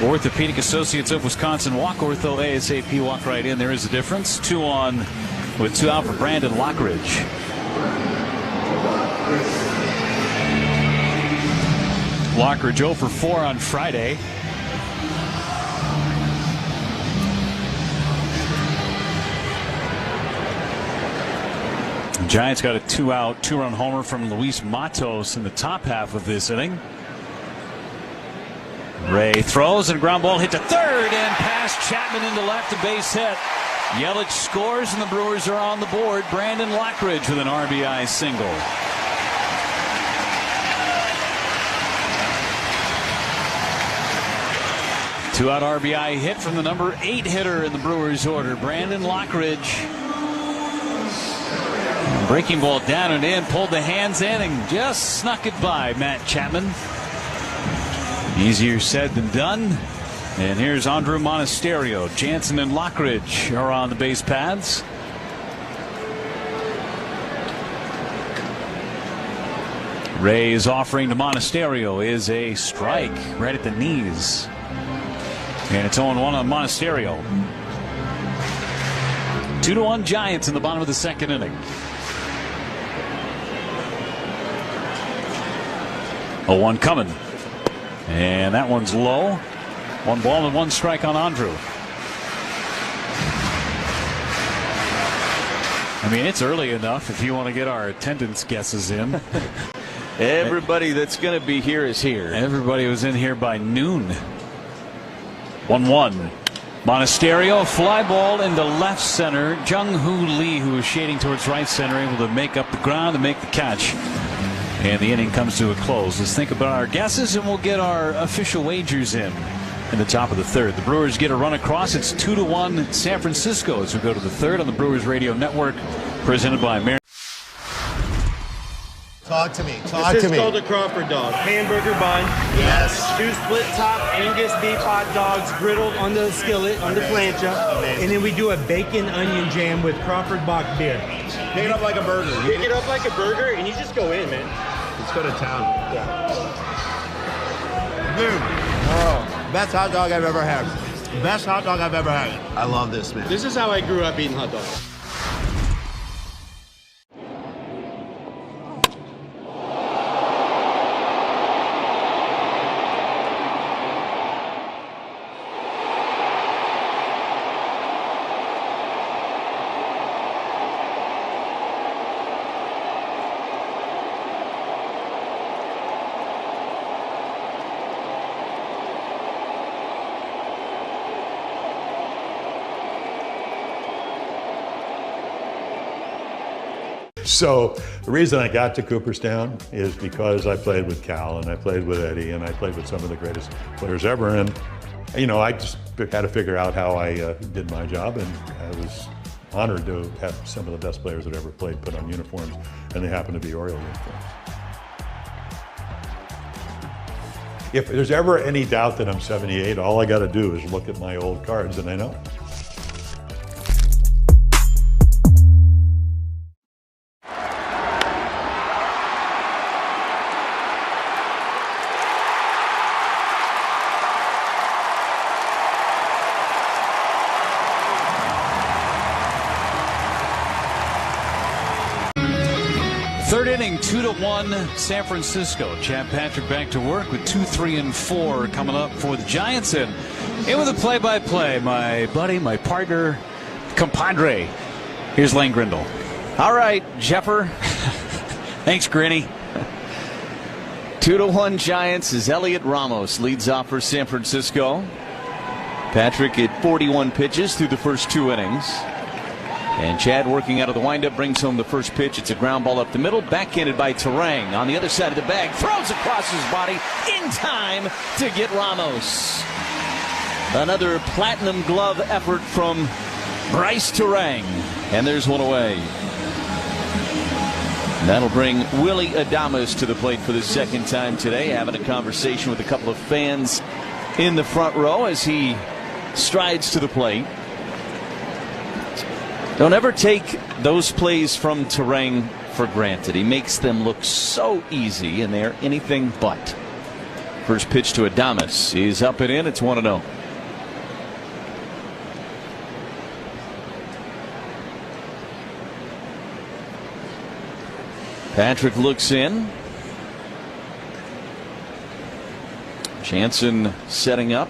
Orthopedic Associates of Wisconsin walk ortho ASAP walk right in. There is a difference. 2 on with 2 out for Brandon Lockridge. Lockridge 0 for 4 on Friday. The Giants got a 2-out, 2-run homer from Luis Matos in the top half of this inning. Ray throws and ground ball hit to third and past Chapman into left, a base hit. Yelich scores and the Brewers are on the board. Brandon Lockridge with an RBI single. Two-out RBI hit from the number 8 hitter in the Brewers order, Brandon Lockridge. Breaking ball down and in, pulled the hands in and just snuck it by Matt Chapman. Easier said than done. And here's Andrew Monasterio. Jansen and Lockridge are on the base paths. Ray's offering to Monasterio is a strike right at the knees. And it's 0-1 on Monasterio. 2-1 Giants in the bottom of the second inning. 0-1 coming. And that one's low. 1 ball and 1 strike on Andrew. I mean, it's early enough if you want to get our attendance guesses in. Everybody that's going to be here is here. Everybody was in here by noon. 1-1. Monasterio, fly ball into left center. Jung-Hoo Lee, who is shading towards right center, able to make up the ground and make the catch. And the inning comes to a close. Let's think about our guesses and we'll get our official wagers in the top of the third. The Brewers get a run across. It's 2-1 San Francisco as we go to the third on the Brewers Radio Network, presented by Mary. Talk to me. This is called a Crawford dog. Hamburger bun. Yes. 2 split top Angus beef hot dogs griddled on the skillet, on the plancha. Amazing. And then we do a bacon onion jam with Crawford Bock beer. Pick it up like a burger. Pick it up like a burger and you just go in, man. Let's go to town. Yeah. Dude. Oh, best hot dog I've ever had. Best hot dog I've ever had. I love this, man. This is how I grew up eating hot dogs. So the reason I got to Cooperstown is because I played with Cal and I played with Eddie and I played with some of the greatest players ever. And, you know, I just had to figure out how I did my job, and I was honored to have some of the best players that ever played put on uniforms, and they happen to be Oriole uniforms. If there's ever any doubt that I'm 78, all I got to do is look at my old cards and I know. Third inning, 2-1 San Francisco. Chad Patrick back to work with 2, 3, and 4 coming up for the Giants. And in with a play-by-play, my buddy, my partner, compadre. Here's Lane Grindle. All right, Jeffer. Thanks, Grinny. 2-1 Giants as Elliot Ramos leads off for San Francisco. Patrick at 41 pitches through the first 2 innings. And Chad, working out of the windup, brings home the first pitch. It's a ground ball up the middle, backhanded by Terang. On the other side of the bag, throws across his body in time to get Ramos. Another platinum glove effort from Bryce Turang. And there's one away. That'll bring Willie Adames to the plate for the second time today, having a conversation with a couple of fans in the front row as he strides to the plate. Don't ever take those plays from Turang for granted. He makes them look so easy, and they're anything but. First pitch to Adames. He's up and in. It's 1-0. Patrick looks in. Jansen setting up.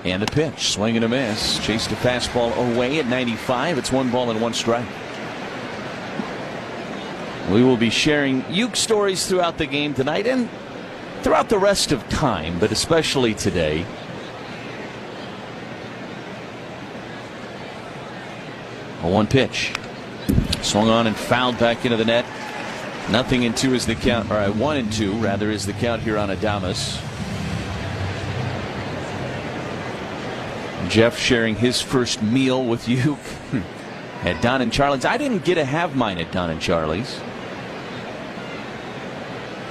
And the pitch. Swing and a miss. Chased a fastball away at 95. It's 1 ball and 1 strike. We will be sharing Uke stories throughout the game tonight and throughout the rest of time, but especially today. A 1 pitch. Swung on and fouled back into the net. 0-2 is the count, or 1-2 rather is the count here on Adames. Jeff sharing his first meal with Uke at Don and Charlie's. I didn't get to have mine at Don and Charlie's.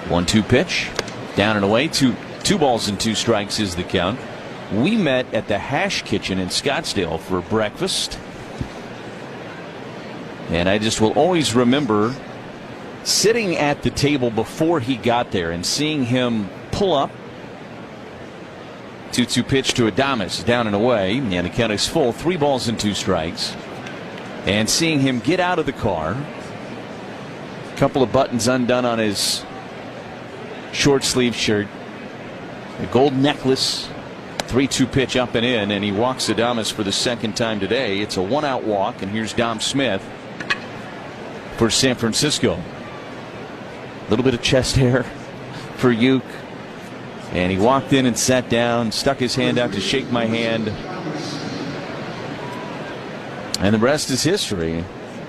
1-2 pitch. Down and away. 2 balls and 2 strikes is the count. We met at the Hash Kitchen in Scottsdale for breakfast. And I just will always remember sitting at the table before he got there and seeing him pull up. 2-2 pitch to Adames, down and away, and the count is full. 3 balls and 2 strikes. And seeing him get out of the car, a couple of buttons undone on his short sleeve shirt, a gold necklace, 3-2 pitch up and in, and he walks Adames for the second time today. It's a 1-out walk, and here's Dom Smith for San Francisco. A little bit of chest hair for Uke. And he walked in and sat down, stuck his hand out to shake my hand. And the rest is history.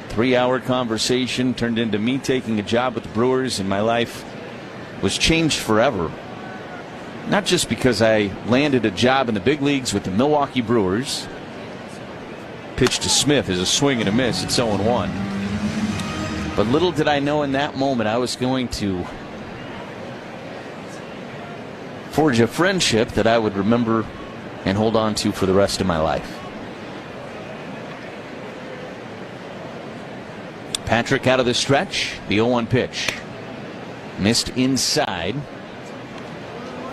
3-hour conversation turned into me taking a job with the Brewers, and my life was changed forever. Not just because I landed a job in the big leagues with the Milwaukee Brewers. Pitch to Smith is a swing and a miss. It's 0-1. But little did I know in that moment I was going to forge a friendship that I would remember and hold on to for the rest of my life. Patrick out of the stretch. The 0-1 pitch. Missed inside.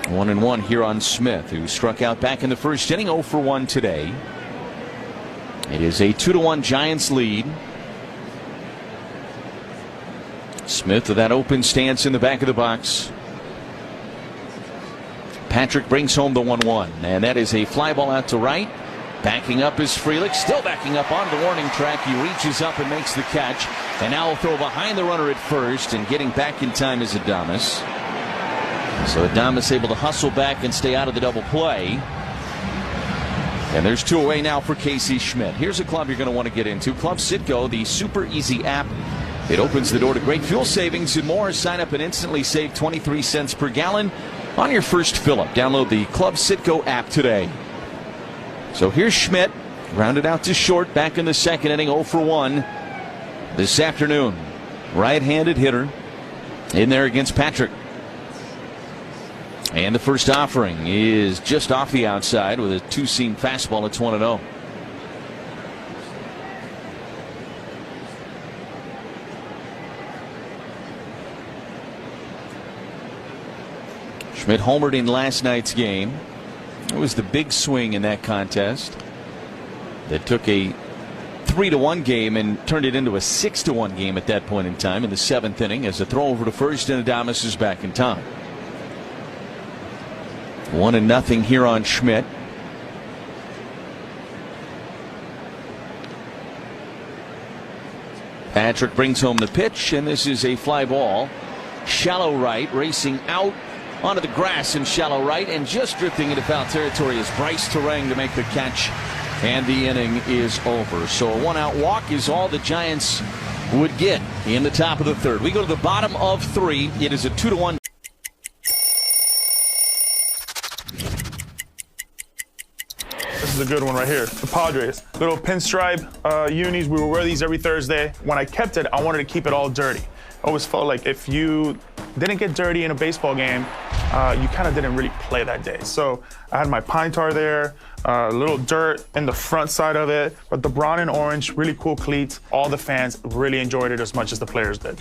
1-1 here on Smith, who struck out back in the first inning. 0 for 1 today. It is a 2-1 Giants lead. Smith with that open stance in the back of the box. Patrick brings home the 1-1, and that is a fly ball out to right. Backing up is Frelick, still backing up onto the warning track. He reaches up and makes the catch, and now will throw behind the runner at first, and getting back in time is Adames. So Adames able to hustle back and stay out of the double play. And there's 2 away now for Casey Schmidt. Here's a club you're going to want to get into. Club Citgo, the super easy app. It opens the door to great fuel savings and more. Sign up and instantly save 23 cents per gallon on your first fill-up. Download the Club Citgo app today. So here's Schmidt, rounded out to short, back in the second inning, 0 for 1 this afternoon. Right-handed hitter in there against Patrick. And the first offering is just off the outside with a 2-seam fastball. It's 1-0. Schmidt homered in last night's game. It was the big swing in that contest that took a 3-1 game and turned it into a 6-1 game at that point in time in the 7th inning, as a throw over to first, and Adames is back in time. 1-0 here on Schmidt. Patrick brings home the pitch, and this is a fly ball. Shallow right, racing out onto the grass in shallow right, and just drifting into foul territory is Bryce Turang to make the catch, and the inning is over. So a 1-out walk is all the Giants would get in the top of the 3rd. We go to the bottom of 3. It is a 2-1. is a good one right here. The Padres. Little pinstripe unis. We would wear these every Thursday. When I kept it, I wanted to keep it all dirty. I always felt like if you didn't get dirty in a baseball game, you kind of didn't really play that day. So I had my pine tar there, a little dirt in the front side of it, but the brown and orange, really cool cleats. All the fans really enjoyed it as much as the players did.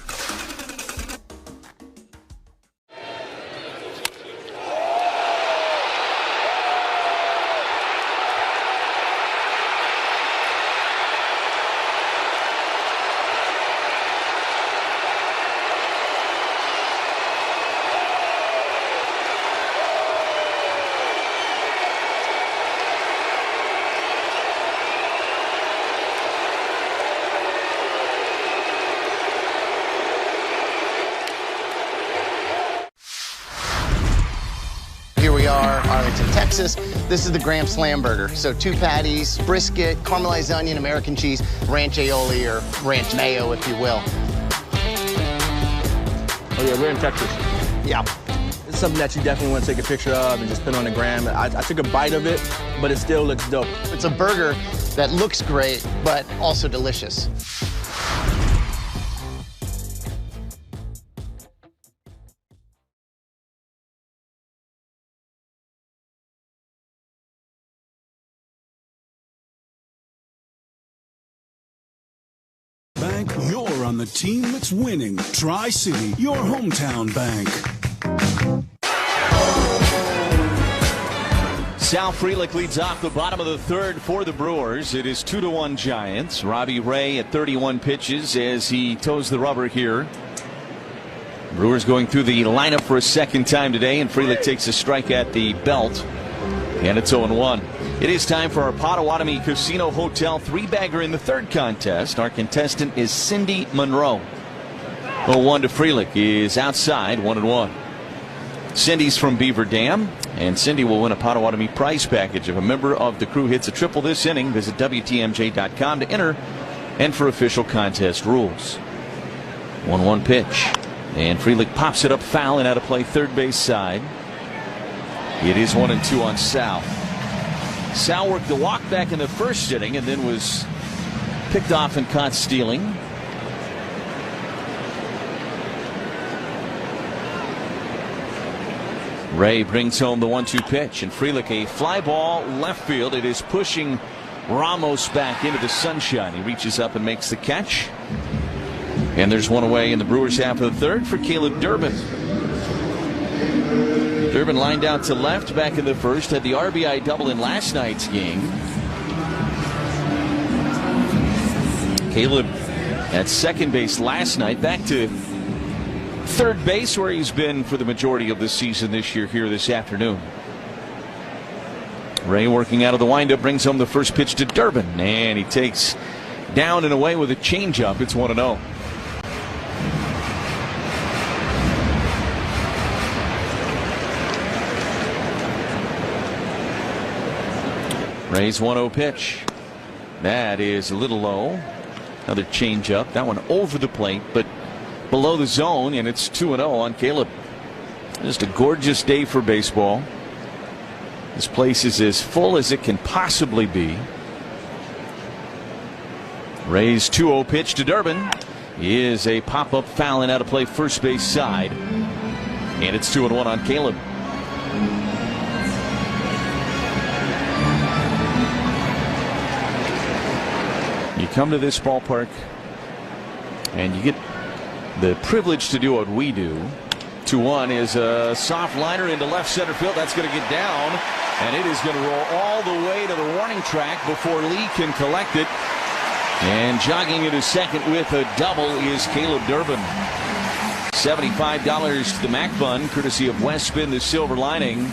Texas. This is the Graham Slam Burger. So 2 patties, brisket, caramelized onion, American cheese, ranch aioli, or ranch mayo, if you will. Oh yeah, we're in Texas. Yeah. It's something that you definitely want to take a picture of and just put on the gram. I took a bite of it, but it still looks dope. It's a burger that looks great, but also delicious. Bank, you're on the team that's winning. Tri-City, your hometown bank. Sal Frelick leads off the bottom of the third for the Brewers. It is 2-1 Giants. Robbie Ray at 31 pitches as he toes the rubber here. Brewers going through the lineup for a second time today, and Frelick takes a strike at the belt. And it's 0-1. It is time for our Potawatomi Casino Hotel 3-bagger in the third contest. Our contestant is Cindy Monroe. 0-1 to Frelick is outside, 1-1. Cindy's from Beaver Dam, and Cindy will win a Potawatomi prize package. If a member of the crew hits a triple this inning, visit WTMJ.com to enter and for official contest rules. 1-1 pitch, and Frelick pops it up foul and out of play third base side. It is 1-2 on Sal. Sal worked the walk back in the first inning and then was picked off and caught stealing. Ray brings home the 1-2 pitch, and Frelick a fly ball left field. It is pushing Ramos back into the sunshine. He reaches up and makes the catch. And there's one away in the Brewers half of the third for Caleb Durbin. Durbin lined out to left back in the first, had the RBI double in last night's game. Caleb at second base last night, back to third base where he's been for the majority of the season this year here this afternoon. Ray working out of the windup brings home the first pitch to Durbin, and he takes down and away with a changeup. It's 1-0. Ray's 1-0 pitch. That is a little low. Another changeup. That one over the plate, but below the zone, and it's 2-0 on Caleb. Just a gorgeous day for baseball. This place is as full as it can possibly be. Ray's 2-0 pitch to Durbin is a pop-up foul and out of play first base side, and it's 2-1 on Caleb. You come to this ballpark and you get the privilege to do what we do. 2-1 is a soft liner into left center field. That's going to get down, and it is going to roll all the way to the warning track before Lee can collect it. And jogging into second with a double is Caleb Durbin. $75 to the Mac Fund, courtesy of West Spin, the silver lining.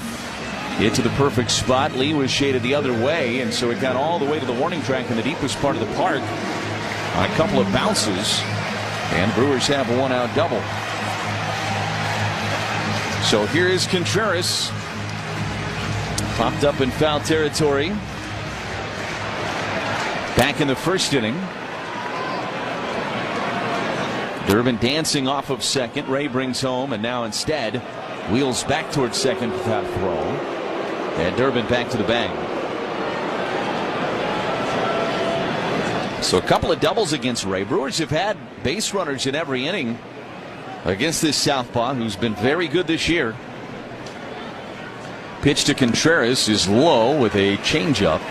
Hit to the perfect spot. Lee was shaded the other way, and so it got all the way to the warning track in the deepest part of the park on a couple of bounces. And Brewers have a one-out double. So here is Contreras. Popped up in foul territory. Back in the first inning. Durbin dancing off of second. Ray brings home, and now instead wheels back towards second without a throw. And Durbin back to the bag. So a couple of doubles against Ray. Brewers have had base runners in every inning against this southpaw, who's been very good this year. Pitch to Contreras is low with a changeup,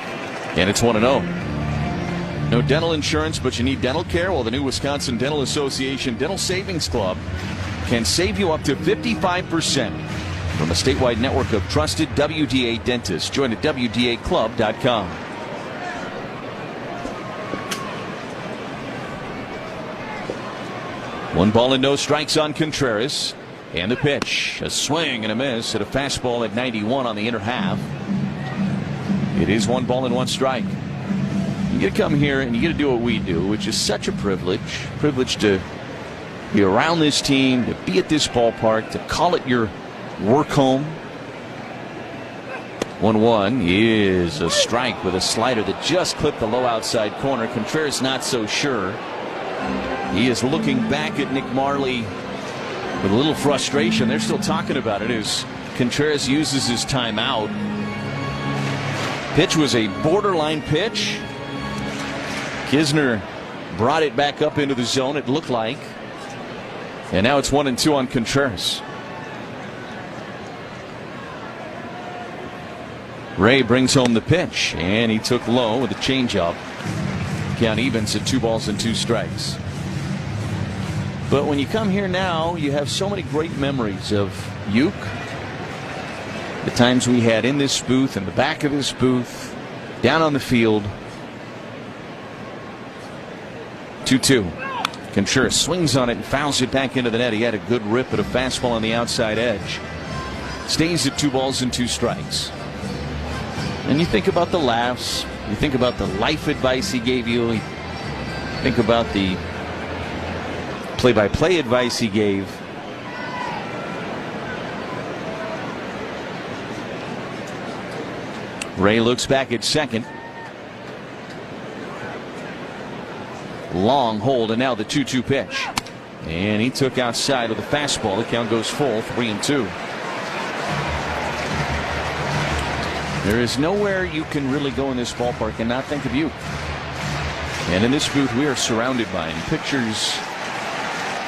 and it's 1-0. No dental insurance, but you need dental care? Well, the new Wisconsin Dental Association Dental Savings Club can save you up to 55% from a statewide network of trusted WDA dentists. Join at WDAclub.com. One ball and no strikes on Contreras. And the pitch, a swing and a miss at a fastball at 91 on the inner half. It is 1 ball and 1 strike. You get to come here and you get to do what we do, which is such a privilege to be around this team, to be at this ballpark, to call it your work home. 1-1 is a strike with a slider that just clipped the low outside corner. Contreras not so sure. He is looking back at Nick Marley with a little frustration. They're still talking about it as Contreras uses his timeout. Pitch was a borderline pitch. Kisner brought it back up into the zone, it looked like. And now it's 1-2 on Contreras. Ray brings home the pitch, and he took low with a changeup. Count evens at 2 balls and 2 strikes. But when you come here now, you have so many great memories of Uke. The times we had in this booth, in the back of this booth, down on the field. 2-2. Contreras swings on it and fouls it back into the net. He had a good rip at a fastball on the outside edge. Stays at 2 balls and 2 strikes. And you think about the laughs. You think about the life advice he gave you. You think about the play-by-play advice he gave. Ray looks back at second. Long hold, and now the 2-2 pitch. And he took outside with a fastball. The count goes full, 3-2. There is nowhere you can really go in this ballpark and not think of you. And in this booth, we are surrounded by him. Pictures,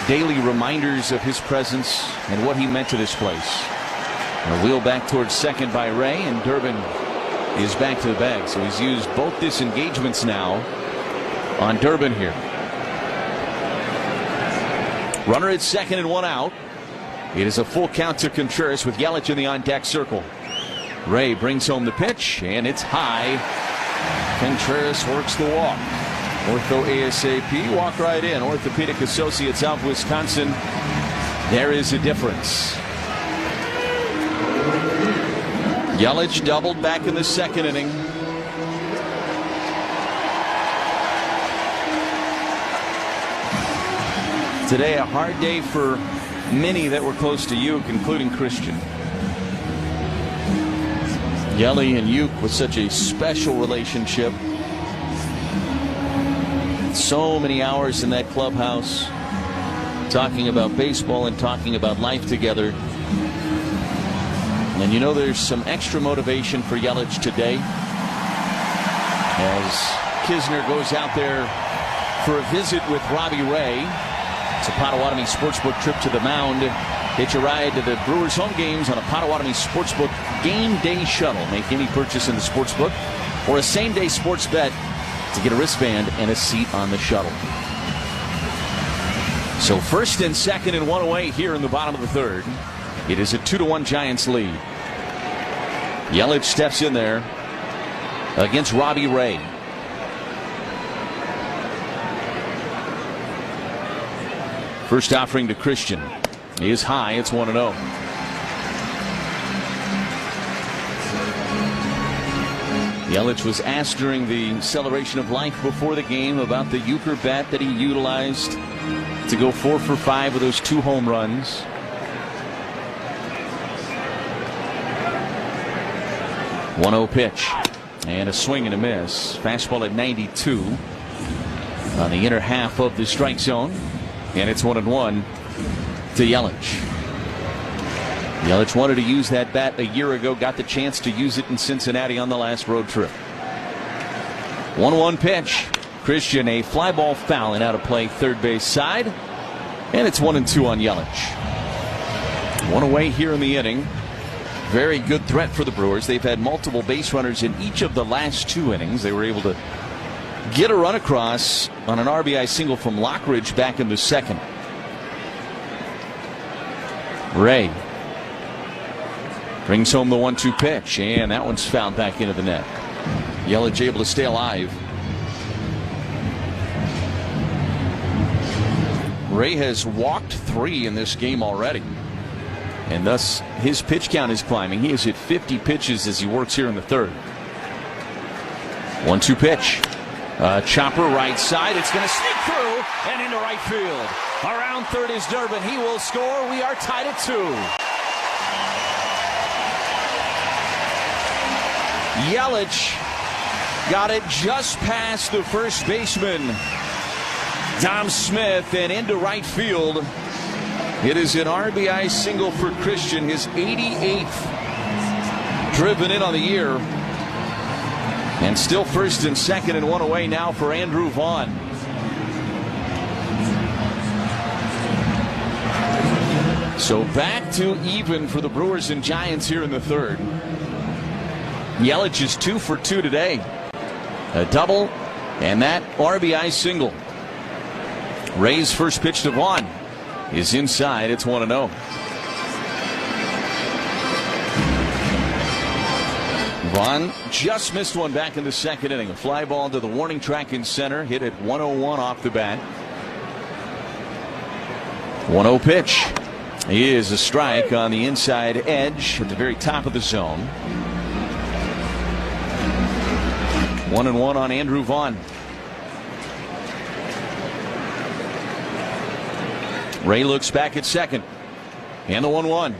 daily reminders of his presence and what he meant to this place. A wheel back towards second by Ray, and Durbin is back to the bag. So he's used both disengagements now on Durbin here. Runner at second and 1 out. It is a full count to Contreras with Yelich in the on-deck circle. Ray brings home the pitch, and it's high. Contreras works the walk. Ortho ASAP, walk right in. Orthopedic Associates of Wisconsin. There is a difference. Yelich doubled back in the second inning. Today, a hard day for many that were close to Uke, including Christian. Yelly and Uke with such a special relationship. So many hours in that clubhouse talking about baseball and talking about life together. And you know there's some extra motivation for Yelich today as Kisner goes out there for a visit with Robbie Ray. It's a Potawatomi Sportsbook trip to the mound. Hitch a ride to the Brewers home games on a Potawatomi Sportsbook game day shuttle. Make any purchase in the sportsbook or a same-day sports bet to get a wristband and a seat on the shuttle. So first and second and 1 away here in the bottom of the third. It is a 2-1 Giants lead. Yelich steps in there against Robbie Ray. First offering to Christian is high. It's 1-0. Yelich was asked during the celebration of life before the game about the Uker bat that he utilized to go 4 for 5 with those 2 home runs. .1-0 pitch and a swing and a miss. Fastball at 92 on the inner half of the strike zone, and it's 1-1 to Yelich. Yelich wanted to use that bat a year ago, got the chance to use it in Cincinnati on the last road trip. 1-1 pitch, Christian. A fly ball foul and out of play third base side. And it's 1-2 on Yelich. One away here in the inning. Very good threat for the Brewers. They've had multiple base runners in each of the last 2 innings. They were able to get a run across on an RBI single from Lockridge back in the second. Ray brings home the 1-2 pitch, and that one's fouled back into the net. Yelich able to stay alive. Ray has walked 3 in this game already, and thus his pitch count is climbing. He has hit 50 pitches as he works here in the third. 1-2 pitch. Chopper right side. It's going to sneak through and into right field. Around third is Durbin. He will score. We are tied at 2. Yelich got it just past the first baseman, Dom Smith, and into right field. It is an RBI single for Christian, his 88th driven in on the year. And still first and second and one away now for Andrew Vaughn. So back to even for the Brewers and Giants here in the third. Yelich is 2 for 2 today. A double and that RBI single. Ray's first pitch to Vaughn is inside. It's 1-0. Vaughn just missed one back in the second inning. A fly ball to the warning track in center. Hit at 101 off the bat. 1-0 pitch. He is a strike on the inside edge at the very top of the zone. 1-1 on Andrew Vaughn. Ray looks back at second. And the 1-1.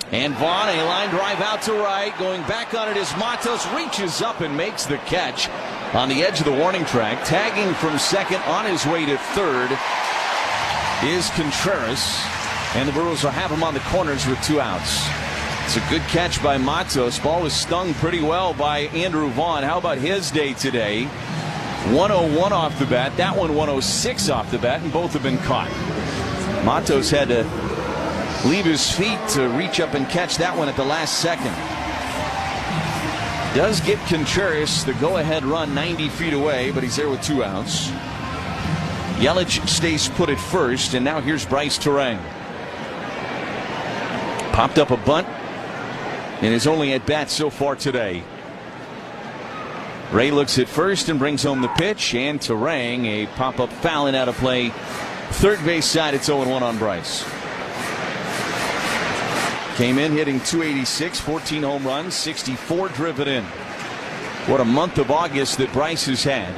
And Vaughn, a line drive out to right. Going back on it as Matos reaches up and makes the catch on the edge of the warning track. Tagging from second on his way to third is Contreras. And the Brewers will have him on the corners with 2 outs. It's a good catch by Matos. Ball was stung pretty well by Andrew Vaughn. How about his day today? 101 off the bat. That one 106 off the bat, and both have been caught. Matos had to leave his feet to reach up and catch that one at the last second. Does get Contreras the go-ahead run 90 feet away, but he's there with 2 outs. Yelich stays put at first, and now here's Bryce Terang. Popped up a bunt in his only at bat so far today. Ray looks at first and brings home the pitch, and Terang a pop-up foul and out of play. Third base side, it's 0-1 on Bryce. Came in hitting .286, 14 home runs, 64 driven in. What a month of August that Bryce has had.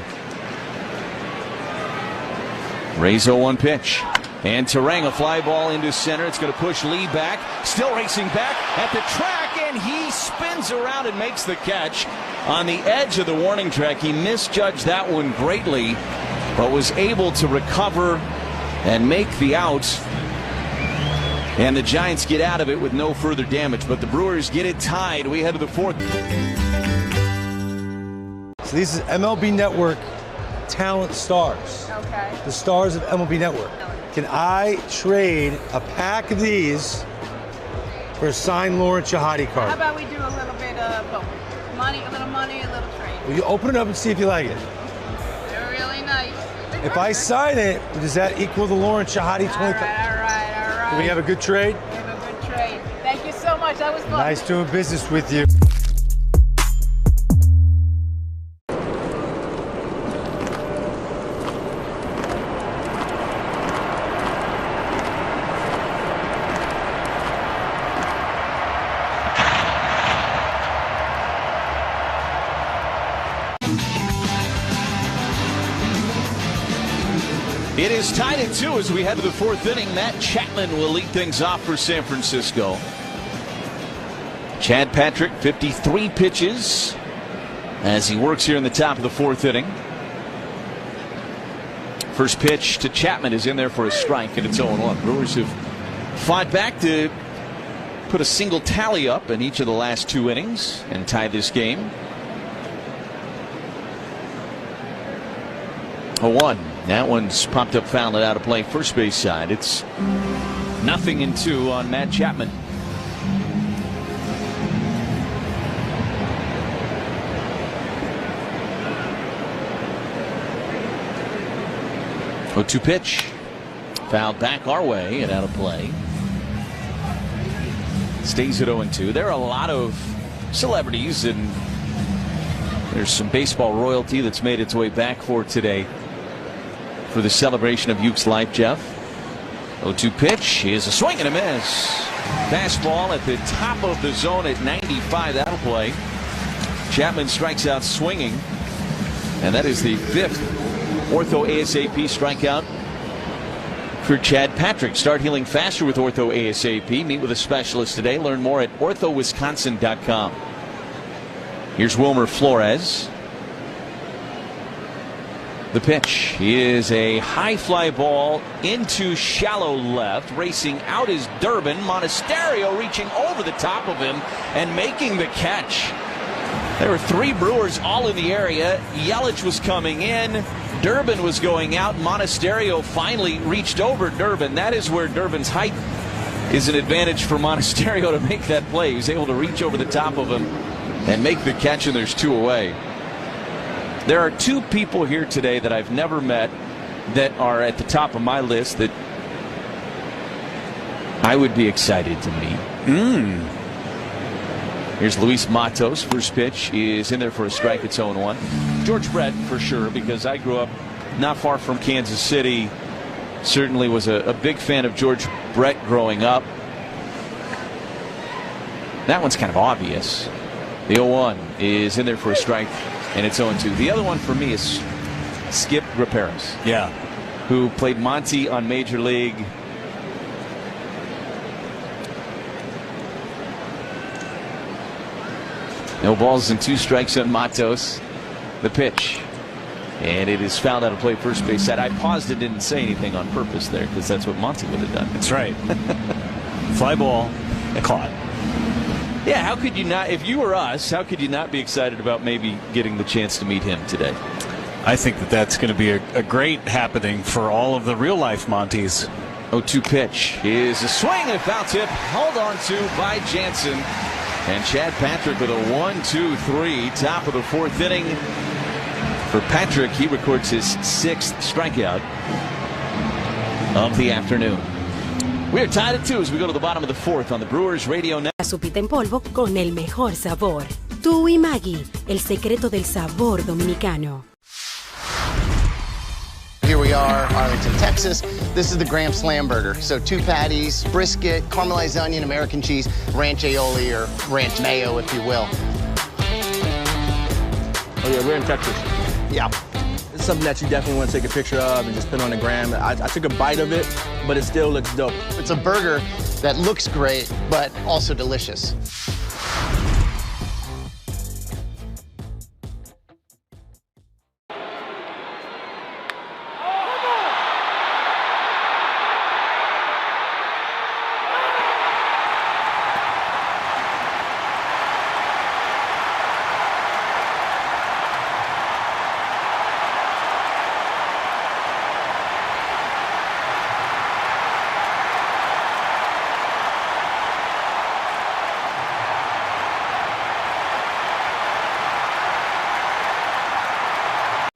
Ray's 0-1 pitch. And Terang, a fly ball into center. It's going to push Lee back. Still racing back at the track, and he spins around and makes the catch on the edge of the warning track. He misjudged that one greatly, but was able to recover and make the out. And the Giants get out of it with no further damage, but the Brewers get it tied. We head to the fourth. So this is MLB Network Talent Stars. Okay. The stars of MLB Network. Can I trade a pack of these for a signed Lawrence Shahadi card? How about we do a little bit of both? Money, a little trade. Will you open it up and see if you like it? They're really nice. If I sign it, does that equal the Lawrence Shahadi 20? All right. Do we have a good trade? We have a good trade. Thank you so much. That was fun. Nice doing business with you. It is tied at 2 as we head to the fourth inning. Matt Chapman will lead things off for San Francisco. Chad Patrick, 53 pitches as he works here in the top of the fourth inning. First pitch to Chapman is in there for a strike, and it's 0-1. Brewers have fought back to put a single tally up in each of the last 2 innings and tie this game. 0-1. That one's popped up, fouled it out of play, first base side. It's 0-2 on Matt Chapman. Oh, 2 pitch. Fouled back our way and out of play. Stays at 0-2. There are a lot of celebrities, and there's some baseball royalty that's made its way back for today for the celebration of Uke's life, Jeff. 0-2 pitch is a swing and a miss. Fastball at the top of the zone at 95. That'll play. Chapman strikes out swinging, and that is the 5th Ortho ASAP strikeout for Chad Patrick. Start healing faster with Ortho ASAP. Meet with a specialist today. Learn more at orthowisconsin.com. Here's Wilmer Flores. The pitch is a high fly ball into shallow left. Racing out is Durbin. Monasterio reaching over the top of him and making the catch. There were 3 Brewers all in the area. Yelich was coming in. Durbin was going out. Monasterio finally reached over Durbin. That is where Durbin's height is an advantage for Monasterio to make that play. He was able to reach over the top of him and make the catch, and there's 2 away. There are 2 people here today that I've never met that are at the top of my list that I would be excited to meet. Here's Luis Matos. First pitch is in there for a strike. It's 0-1. George Brett for sure, because I grew up not far from Kansas City. Certainly was a big fan of George Brett growing up. That one's kind of obvious. The 0-1 is in there for a strike, and it's 0-2. The other one for me is Skip Raparas. Yeah. Who played Monty on Major League. No balls and 2 strikes on Matos. The pitch. And it is fouled out of play, first base side. I paused and didn't say anything on purpose there, because that's what Monty would have done. That's right. Fly ball, caught. Yeah, how could you not, if you were us, how could you not be excited about maybe getting the chance to meet him today? I think that that's going to be a great happening for all of the real-life Monties. 0-2 pitch is a swing and a foul tip, held on to by Jansen. And Chad Patrick with a 1-2-3, top of the 4th inning. For Patrick, he records his 6th strikeout of the afternoon. We are tied at 2 as we go to the bottom of the 4th on the Brewers Radio Network. La sopita en polvo con el mejor sabor. Tú y Maggie, el secreto del sabor dominicano. Here we are, Arlington, Texas. This is the Grand Slam burger. So 2 patties, brisket, caramelized onion, American cheese, ranch aioli, or ranch mayo, if you will. Oh yeah, we're in Texas. Yeah. It's something that you definitely want to take a picture of and just put on the gram. I took a bite of it, but it still looks dope. It's a burger that looks great, but also delicious.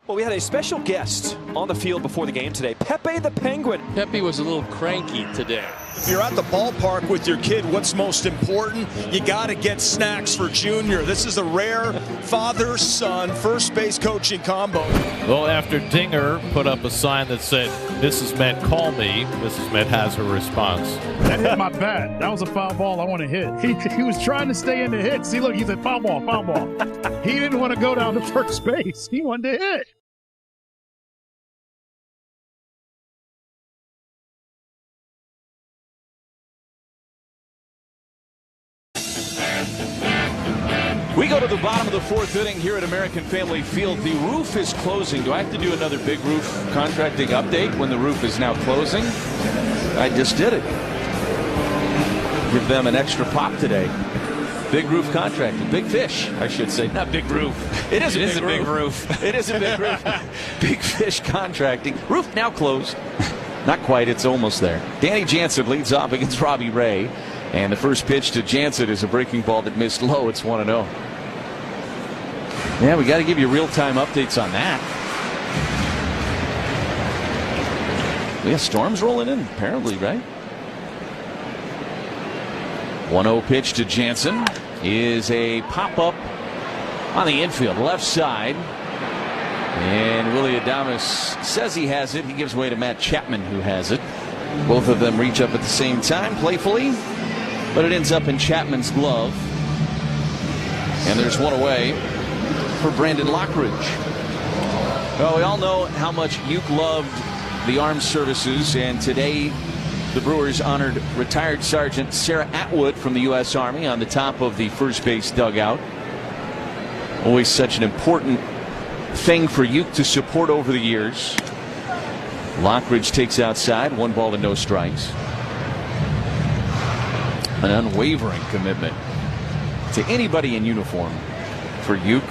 Well, we had a special guest on the field before the game today, Pepe the Penguin. Pepe was a little cranky today. If you're at the ballpark with your kid, what's most important? You got to get snacks for Junior. This is a rare father-son first base coaching combo. Well, after Dinger put up a sign that said, "Mrs. Met, call me," Mrs. Met has her response. That hit my bat. That was a foul ball I want to hit. He was trying to stay in the hit. See, look, he said foul ball, foul ball. He didn't want to go down to first base. He wanted to hit. We go to the bottom of the 4th inning here at American Family Field. The roof is closing. Do I have to do another big roof contracting update when the roof is now closing? I just did it. Give them an extra pop today. Big roof contracting. Big fish, I should say. Not big roof. It is a big roof. It is a big roof. Big fish contracting. Roof now closed. Not quite. It's almost there. Danny Jansen leads off against Robbie Ray. And the first pitch to Jansen is a breaking ball that missed low. It's 1-0. Yeah, we got to give you real-time updates on that. We have storms rolling in, apparently, right? 1-0 pitch to Jansen is a pop-up on the infield, left side. And Willie Adames says he has it. He gives way to Matt Chapman, who has it. Both of them reach up at the same time, playfully. But it ends up in Chapman's glove. And there's one away for Brandon Lockridge. Well, we all know how much Uke loved the armed services, and today the Brewers honored retired Sergeant Sarah Atwood from the U.S. Army on the top of the first base dugout. Always such an important thing for Uke to support over the years. Lockridge takes outside, 1 ball and no strikes. An unwavering commitment to anybody in uniform for Uke.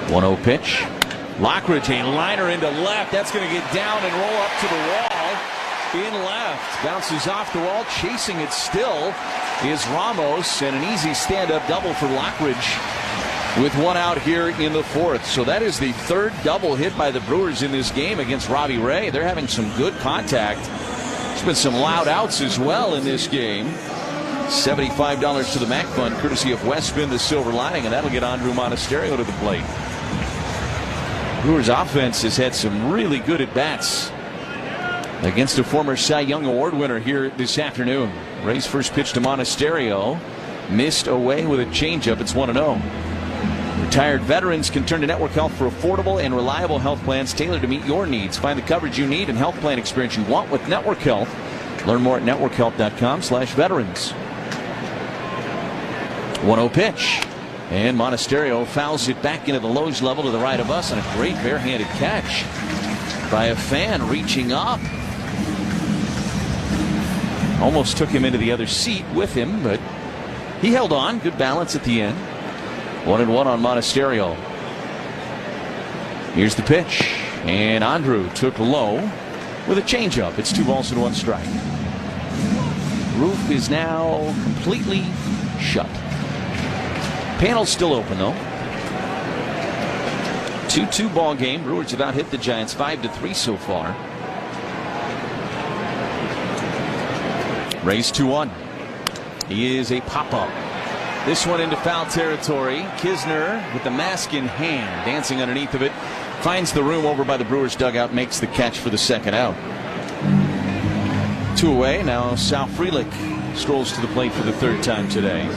1-0 pitch. Lockridge, a liner into left. That's going to get down and roll up to the wall. In left. Bounces off the wall. Chasing it still is Ramos. And an easy stand-up double for Lockridge with 1 out here in the 4th. So that is the 3rd double hit by the Brewers in this game against Robbie Ray. They're having some good contact. There's been some loud outs as well in this game. $75 to the MAC Fund, courtesy of Westman, the Silver Lining, and that'll get Andrew Monasterio to the plate. Brewers offense has had some really good at-bats against a former Cy Young Award winner here this afternoon. Ray's first pitch to Monasterio missed away with a changeup. It's 1-0. Retired veterans can turn to Network Health for affordable and reliable health plans tailored to meet your needs. Find the coverage you need and health plan experience you want with Network Health. Learn more at networkhealth.com/veterans. 1-0 pitch. And Monasterio fouls it back into the Lowe's level to the right of us, and a great barehanded catch by a fan reaching up. Almost took him into the other seat with him, but he held on. Good balance at the end. 1-1 on Monasterio. Here's the pitch. And Andrew took low with a changeup. It's 2 balls and 1 strike. Roof is now completely shut. Panel's still open, though. 2-2 ball game. Brewers have out hit the Giants 5-3 so far. Rays 2-1. He is a pop-up. This one into foul territory. Kisner with the mask in hand, dancing underneath of it. Finds the room over by the Brewers dugout, makes the catch for the 2nd out. 2 away. Now Sal Frelick strolls to the plate for the 3rd time today.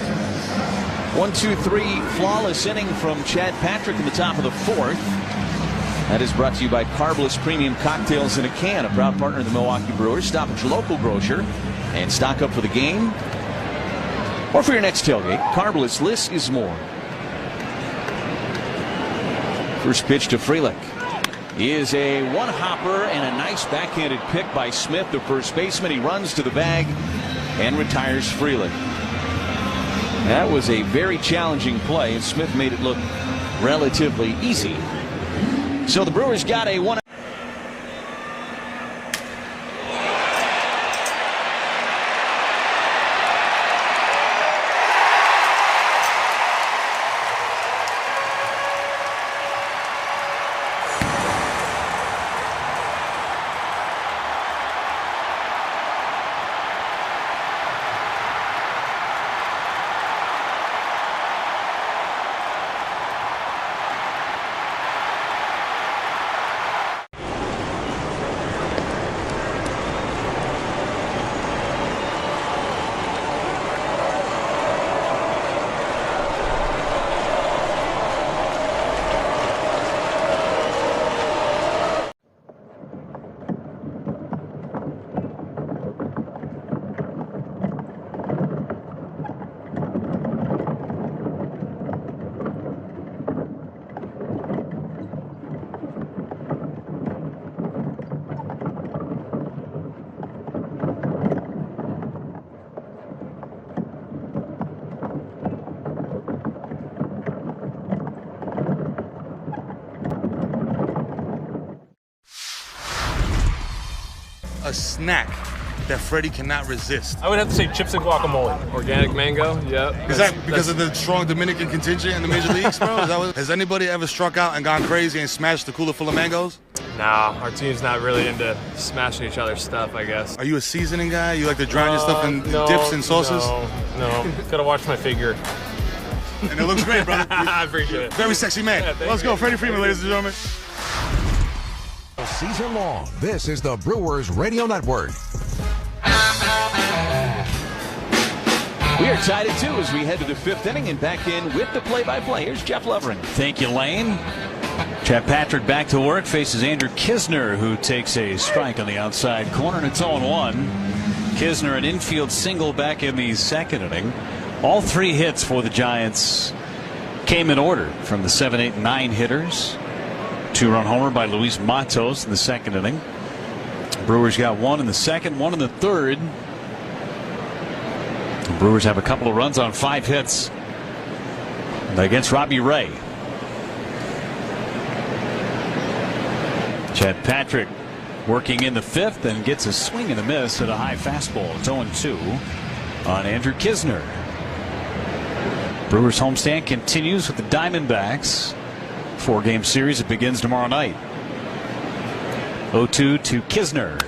1-2-3 flawless inning from Chad Patrick in the top of the 4th. That is brought to you by Carbless Premium Cocktails in a Can, a proud partner of the Milwaukee Brewers. Stop at your local grocer and stock up for the game or for your next tailgate. Carbless, less is more. First pitch to Frelick is a one-hopper and a nice backhanded pick by Smith, the first baseman. He runs to the bag and retires Frelick. That was a very challenging play, and Smith made it look relatively easy. So the Brewers got a 1. a snack that Freddie cannot resist? I would have to say chips and guacamole. Organic mango, yep. Is that because of the strong Dominican contingent in the major leagues, bro? Has anybody ever struck out and gone crazy and smashed a cooler full of mangoes? Nah, our team's not really into smashing each other's stuff, I guess. Are you a seasoning guy? You like to drown your stuff in dips and sauces? No. Gotta watch my figure. And it looks great, brother. I appreciate it. Very sexy man. Yeah, Let's go, Freddie Freeman, ladies and gentlemen. Season long, this is the Brewers Radio Network. We are tied at 2 as we head to the 5th inning, and back in with the play-by-play. Here's Jeff Lovering. Thank you, Lane. Chad Patrick back to work, faces Andrew Kisner, who takes a strike on the outside corner, and it's 0-1. Kisner, an infield single back in the 2nd inning. All 3 hits for the Giants came in order from the 7, 8, 9 hitters. 2-run homer by Luis Matos in the 2nd inning. Brewers got 1 in the 2nd, 1 in the 3rd. The Brewers have a couple of runs on 5 hits against Robbie Ray. Chad Patrick working in the 5th and gets a swing and a miss at a high fastball. It's 0-2 on Andrew Kisner. Brewers homestand continues with the Diamondbacks. 4-game series. It begins tomorrow night. 0-2 to Kisner.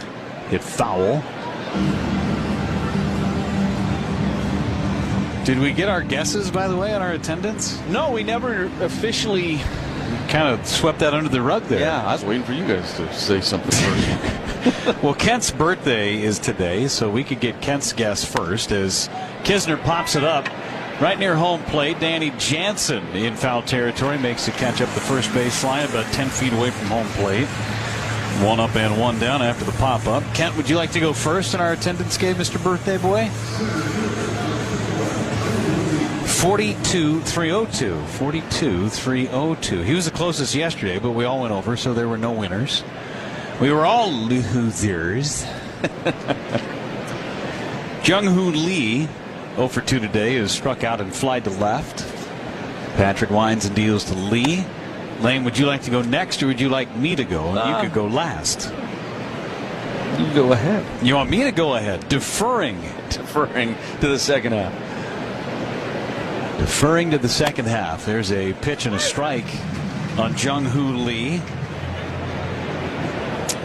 Hit foul. Did we get our guesses, by the way, on our attendance? No, we never officially kind of swept that under the rug there. Yeah, I was waiting for you guys to say something first. Well, Kent's birthday is today, so we could get Kent's guess first as Kisner pops it up right near home plate. Danny Jansen in foul territory makes the catch up the first base line about 10 feet away from home plate. 1 up and 1 down after the pop up. Kent, would you like to go first in our attendance game, Mr. Birthday Boy? 42-302. 42-302. He was the closest yesterday, but we all went over, so there were no winners. We were all losers. Jung-Hoo Lee, 0 for 2 today, is struck out and flied to left. Patrick winds and deals to Lee. Lane, would you like to go next, or would you like me to go? You could go last. You go ahead. You want me to go ahead? Deferring to the second half. Deferring to the second half. There's a pitch and a strike on Jung-Hoo Lee.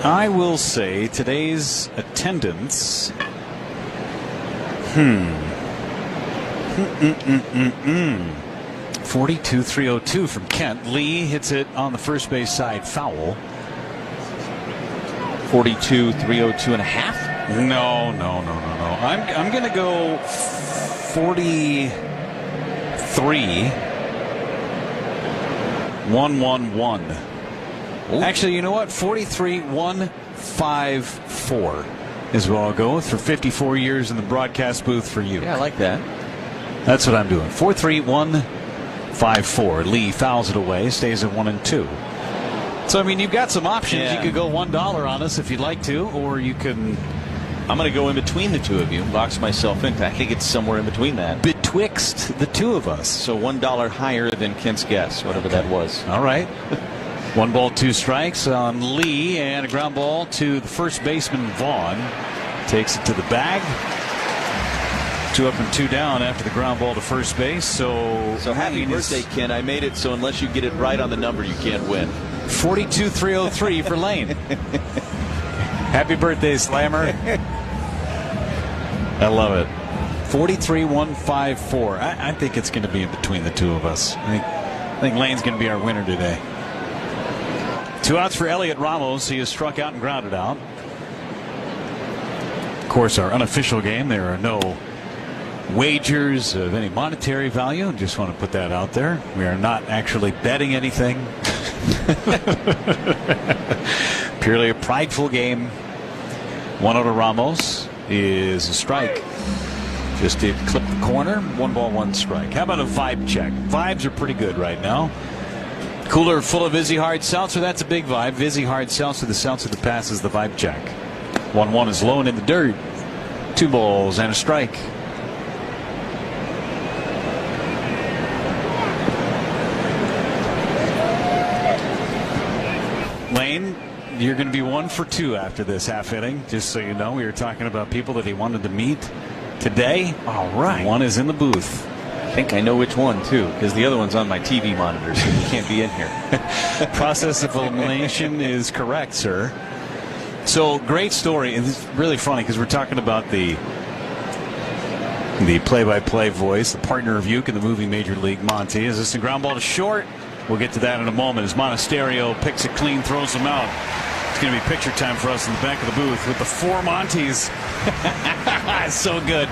I will say today's attendance. 42-302 from Kent. Lee hits it on the first base side foul. 42-302 and a half? No. I'm going to go 43-111. Actually, you know what? 43-154 is what I'll go with for 54 years in the broadcast booth for you. Yeah, I like that. That's what I'm doing. 4-3-1-5-4. Lee fouls it away, stays at 1-2. So I mean, you've got some options. Yeah. You could go $1 on us if you'd like to, or you can. I'm going to go in between the two of you and box myself in. I think it's somewhere in between that. Betwixt the two of us. So $1 higher than Kent's guess, whatever that was. All right. 1 ball, 2 strikes on Lee, and a ground ball to the first baseman Vaughn. Takes it to the bag. 2 up and 2 down after the ground ball to first base. So happy birthday, Ken. I made it so unless you get it right on the number, you can't win. 42-303 for Lane. Happy birthday, Slammer. I love it. 43-154. I think it's going to be in between the two of us. I think Lane's going to be our winner today. 2 outs for Elliot Ramos. He is struck out and grounded out. Of course, our unofficial game, there are no wagers of any monetary value. Just want to put that out there. We are not actually betting anything. Purely a prideful game. 1 out to Ramos is a strike. Just did clip the corner. 1 ball, 1 strike. How about a vibe check? Vibes are pretty good right now. Cooler full of Vizzy Hard Seltzer. That's a big vibe. Vizzy Hard Seltzer, the seltzer that passes the vibe check. 1-1 is low and in the dirt. 2 balls and a strike. Lane, you're going to be 1 for 2 after this half inning. Just so you know, we were talking about people that he wanted to meet today. All right. One is in the booth. I think I know which one, too, because the other one's on my TV monitor, so you can't be in here. Process of elimination is correct, sir. So, great story. And it's really funny because we're talking about the play-by-play voice, the partner of Uke in the movie Major League, Monty. Is this a ground ball to short? We'll get to that in a moment as Monasterio picks it clean, throws him out. It's going to be picture time for us in the back of the booth with the 4 Monties. So good.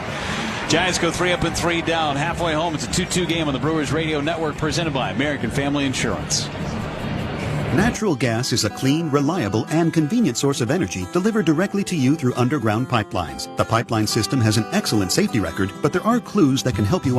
Giants go 3 up and 3 down. Halfway home, it's a 2-2 game on the Brewers Radio Network presented by American Family Insurance. Natural gas is a clean, reliable, and convenient source of energy delivered directly to you through underground pipelines. The pipeline system has an excellent safety record, but there are clues that can help you.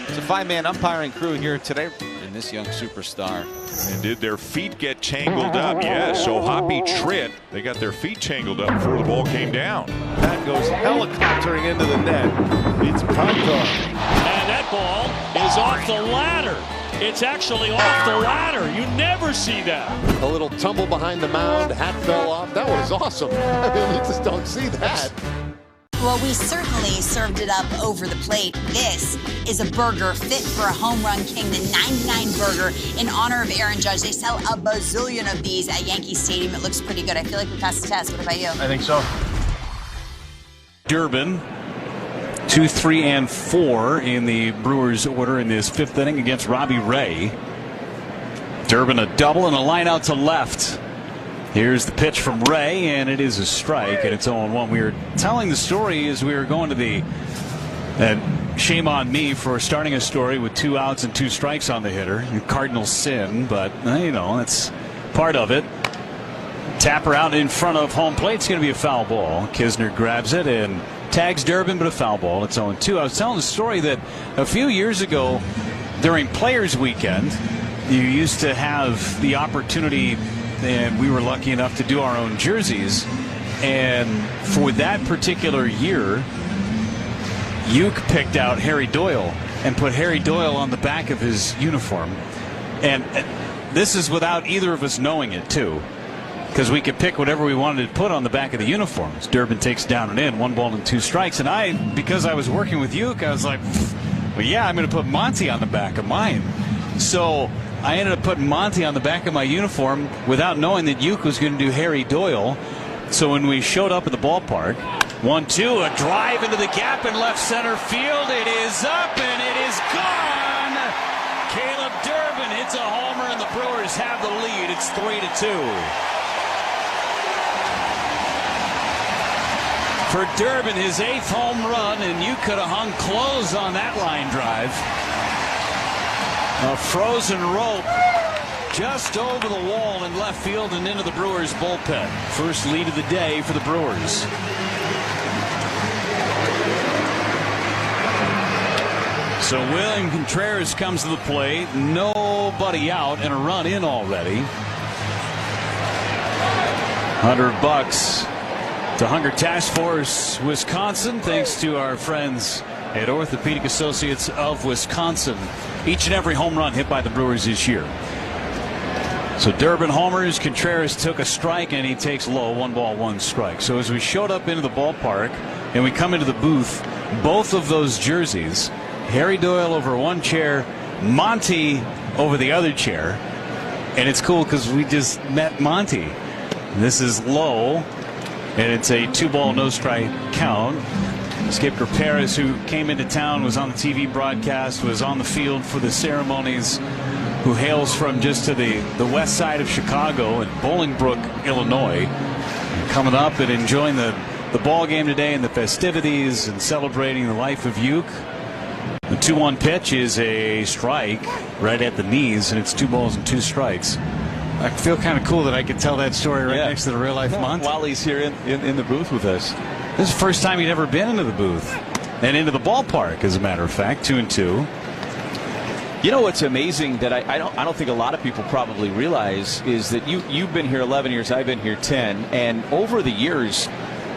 It's a 5-man umpiring crew here today in this young superstar. And did their feet get tangled up? Yes. So Hoppy Tritt, they got their feet tangled up before the ball came down. That goes helicoptering into the net. It's pumped on. And that ball is off the ladder. It's actually off the ladder. You never see that. A little tumble behind the mound. Hat fell off. That was awesome. I mean, you just don't see that. Well, we certainly served it up over the plate. This is a burger fit for a home run king, the 99 burger in honor of Aaron Judge. They sell a bazillion of these at Yankee Stadium. It looks pretty good. I feel like we passed the test. What about you? I think so. Durbin, 2, 3, and 4 in the Brewers order in this 5th inning against Robbie Ray. Durbin a double and a line out to left. Here's the pitch from Ray, and it is a strike, and it's 0-1. We were telling the story as we were going to the, and shame on me for starting a story with 2 outs and 2 strikes on the hitter. Cardinal sin, but you know, that's part of it. Tapper out in front of home plate. It's going to be a foul ball. Kisner grabs it and tags Durbin, but a foul ball. It's 0-2. I was telling the story that a few years ago during Players Weekend, you used to have the opportunity, and we were lucky enough to do our own jerseys. And for that particular year, Uke picked out Harry Doyle and put Harry Doyle on the back of his uniform. And this is without either of us knowing it, too, because we could pick whatever we wanted to put on the back of the uniforms. Durbin takes down and in, 1 ball and 2 strikes. And because I was working with Uke, I was like, well, yeah, I'm going to put Monty on the back of mine. So I ended up putting Monty on the back of my uniform without knowing that Uke was going to do Harry Doyle. So when we showed up at the ballpark, 1-2, a drive into the gap in left center field. It is up and it is gone. Caleb Durbin hits a homer and the Brewers have the lead. It's 3-2. For Durbin, his 8th home run, and you could have hung close on that line drive. A frozen rope just over the wall in left field and into the Brewers bullpen. First lead of the day for the Brewers. So William Contreras comes to the plate. Nobody out and a run in already. $100 to Hunger Task Force Wisconsin, thanks to our friends at Orthopedic Associates of Wisconsin. Each and every home run hit by the Brewers this year. So Durbin homers, Contreras took a strike, and he takes low, 1 ball, 1 strike. So as we showed up into the ballpark and we come into the booth, both of those jerseys, Harry Doyle over one chair, Monty over the other chair. And it's cool because we just met Monty. This is low, and it's a 2-ball, no-strike count. Skipper Paris, who came into town, was on the TV broadcast, was on the field for the ceremonies, who hails from just to the west side of Chicago in Bolingbrook, Illinois, coming up and enjoying the ball game today and the festivities and celebrating the life of Uke. The 2-1 pitch is a strike right at the knees, and it's 2 balls and 2 strikes. I feel kind of cool that I could tell that story right next to the real life Monty. While he's here in the booth with us. This is the first time he'd ever been into the booth and into the ballpark, as a matter of fact. 2-2. You know what's amazing that I don't think a lot of people probably realize is that you've been here 11 years, I've been here 10, and over the years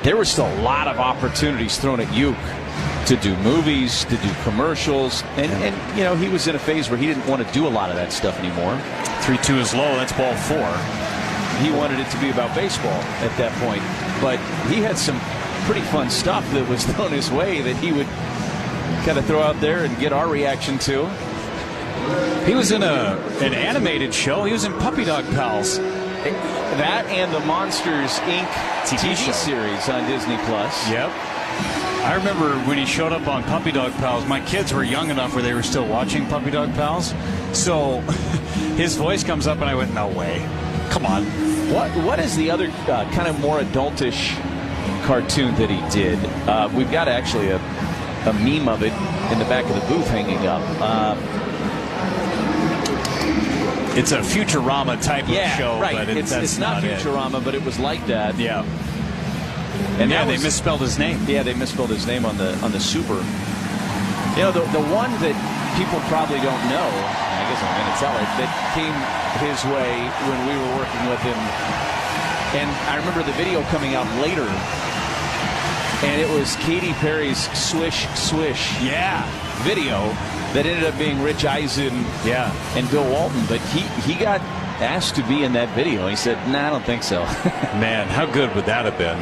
there were still a lot of opportunities thrown at Uke to do movies, to do commercials, and you know, he was in a phase where he didn't want to do a lot of that stuff anymore. 3-2 is low. That's ball 4. He wanted it to be about baseball at that point, but he had some pretty fun stuff that was thrown his way that he would kind of throw out there and get our reaction to. He was in an animated show. He was in Puppy Dog Pals. That and the Monsters Inc. TV series on Disney Plus. Yep. I remember when he showed up on Puppy Dog Pals, my kids were young enough where they were still watching Puppy Dog Pals. So his voice comes up and I went, no way. Come on. What is the other kind of more adultish cartoon that he did? We've got actually a meme of it in the back of the booth hanging up. It's a Futurama type of show. Right. But it's not Futurama, but it was like that. Yeah. And they misspelled his name. Yeah, they misspelled his name on the Super. You know, the one that people probably don't know, I guess I'm going to tell it, that came his way when we were working with him. And I remember the video coming out later, and it was Katy Perry's Swish Swish video that ended up being Rich Eisen and Bill Walton. But he got asked to be in that video. He said, nah, I don't think so. Man, how good would that have been?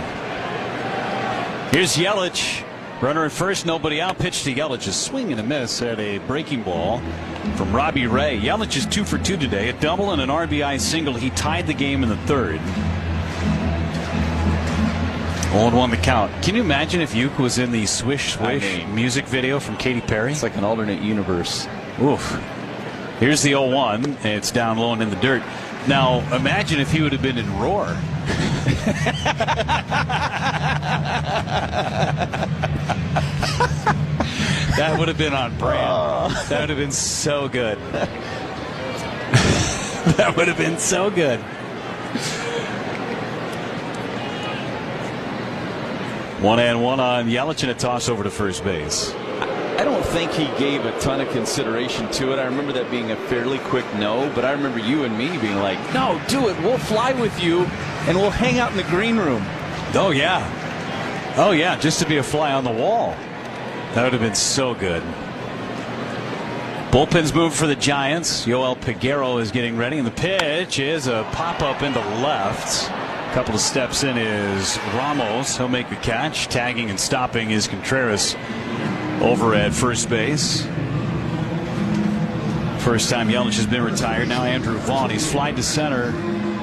Here's Yelich. Runner at first, nobody out. Pitch to Yelich. A swing and a miss at a breaking ball from Robbie Ray. Yelich is 2 for 2 today. A double and an RBI single. He tied the game in the 3rd. 0-1 the count. Can you imagine if Uke was in the Swish Swish music video from Katy Perry? It's like an alternate universe. Oof. Here's the 0-1. And it's down low and in the dirt. Now, imagine if he would have been in Roar. That would have been on brand. That would have been so good. That would have been so good. 1-1 on Yelich and a toss over to first base. I don't think he gave a ton of consideration to it. I remember that being a fairly quick no, but I remember you and me being like, no, do it. We'll fly with you and we'll hang out in the green room. Oh, yeah. Oh, yeah, just to be a fly on the wall. That would have been so good. Bullpen's moved for the Giants. Yoel Peguero is getting ready, and the pitch is a pop-up into left. A couple of steps in is Ramos. He'll make the catch. Tagging and stopping is Contreras over at first base. First time Yelich has been retired. Now Andrew Vaughn. He's flied to center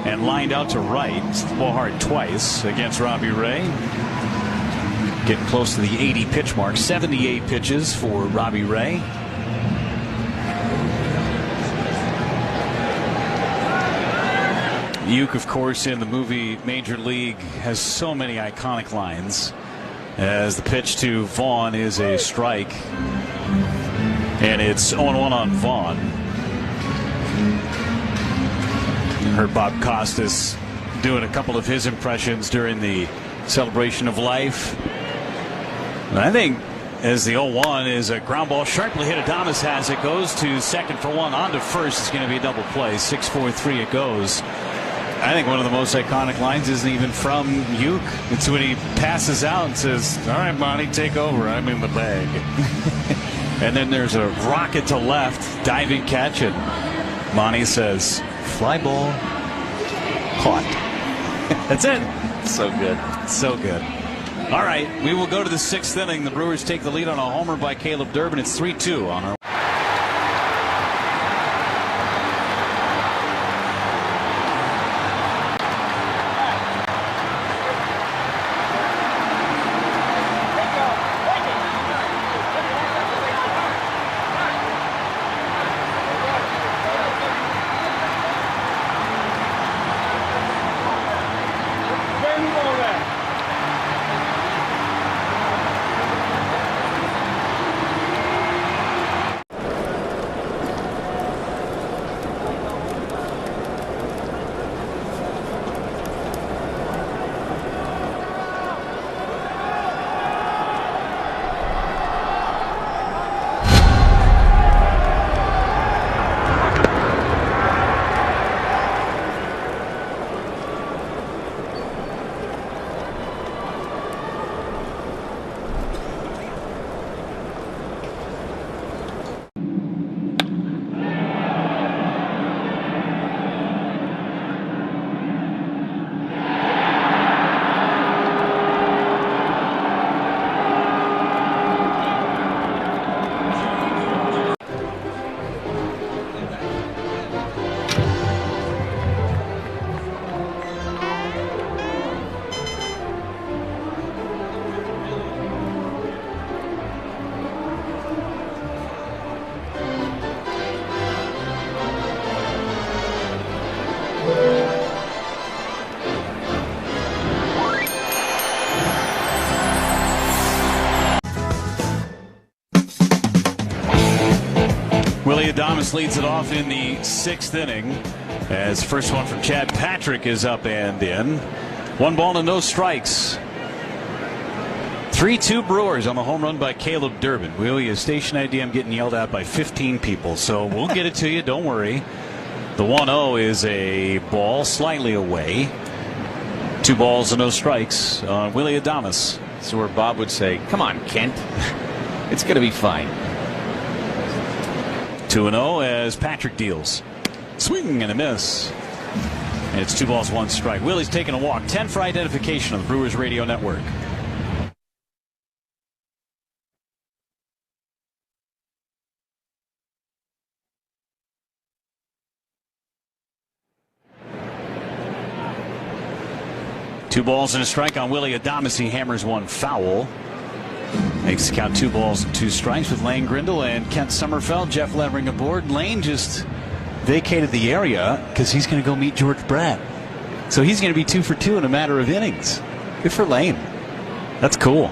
and lined out to right. Ball hard twice against Robbie Ray. Getting close to the 80 pitch mark. 78 pitches for Robbie Ray. Uke, of course, in the movie Major League, has so many iconic lines. As the pitch to Vaughn is a strike. And it's 0-1 on Vaughn. Heard Bob Costas doing a couple of his impressions during the celebration of life. And I think as the 0-1 is a ground ball sharply hit. Adames has it. Goes to second for one. On to first. It's going to be a double play. 6-4-3 it goes. I think one of the most iconic lines isn't even from Uke. It's when he passes out and says, all right, Monty, take over. I'm in the bag. And then there's a rocket to left, diving catch, and Monty says, fly ball, caught. That's it. So good. So good. All right, we will go to the 6th inning. The Brewers take the lead on a homer by Caleb Durbin. It's 3-2 on our Giants leads it off in the 6th inning as first one from Chad Patrick is up and in. 1 ball and no strikes. 3-2 Brewers on the home run by Caleb Durbin. Will, you station ID, I'm getting yelled at by 15 people, so we'll get it to you. Don't worry. The 1-0 is a ball slightly away. 2 balls and no strikes on Willie Adames. So where Bob would say, come on, Kent. It's going to be fine. 2-0 as Patrick deals. Swing and a miss. And it's 2 balls, 1 strike. Willie's taking a walk. 10 for identification on the Brewers Radio Network. Two balls and a strike on Willie Adames. He hammers one foul. Makes the count 2 balls and 2 strikes with Lane Grindle and Kent Sommerfeld. Jeff Levering aboard. Lane just vacated the area because he's going to go meet George Brett. So he's going to be 2 for 2 in a matter of innings. Good for Lane. That's cool.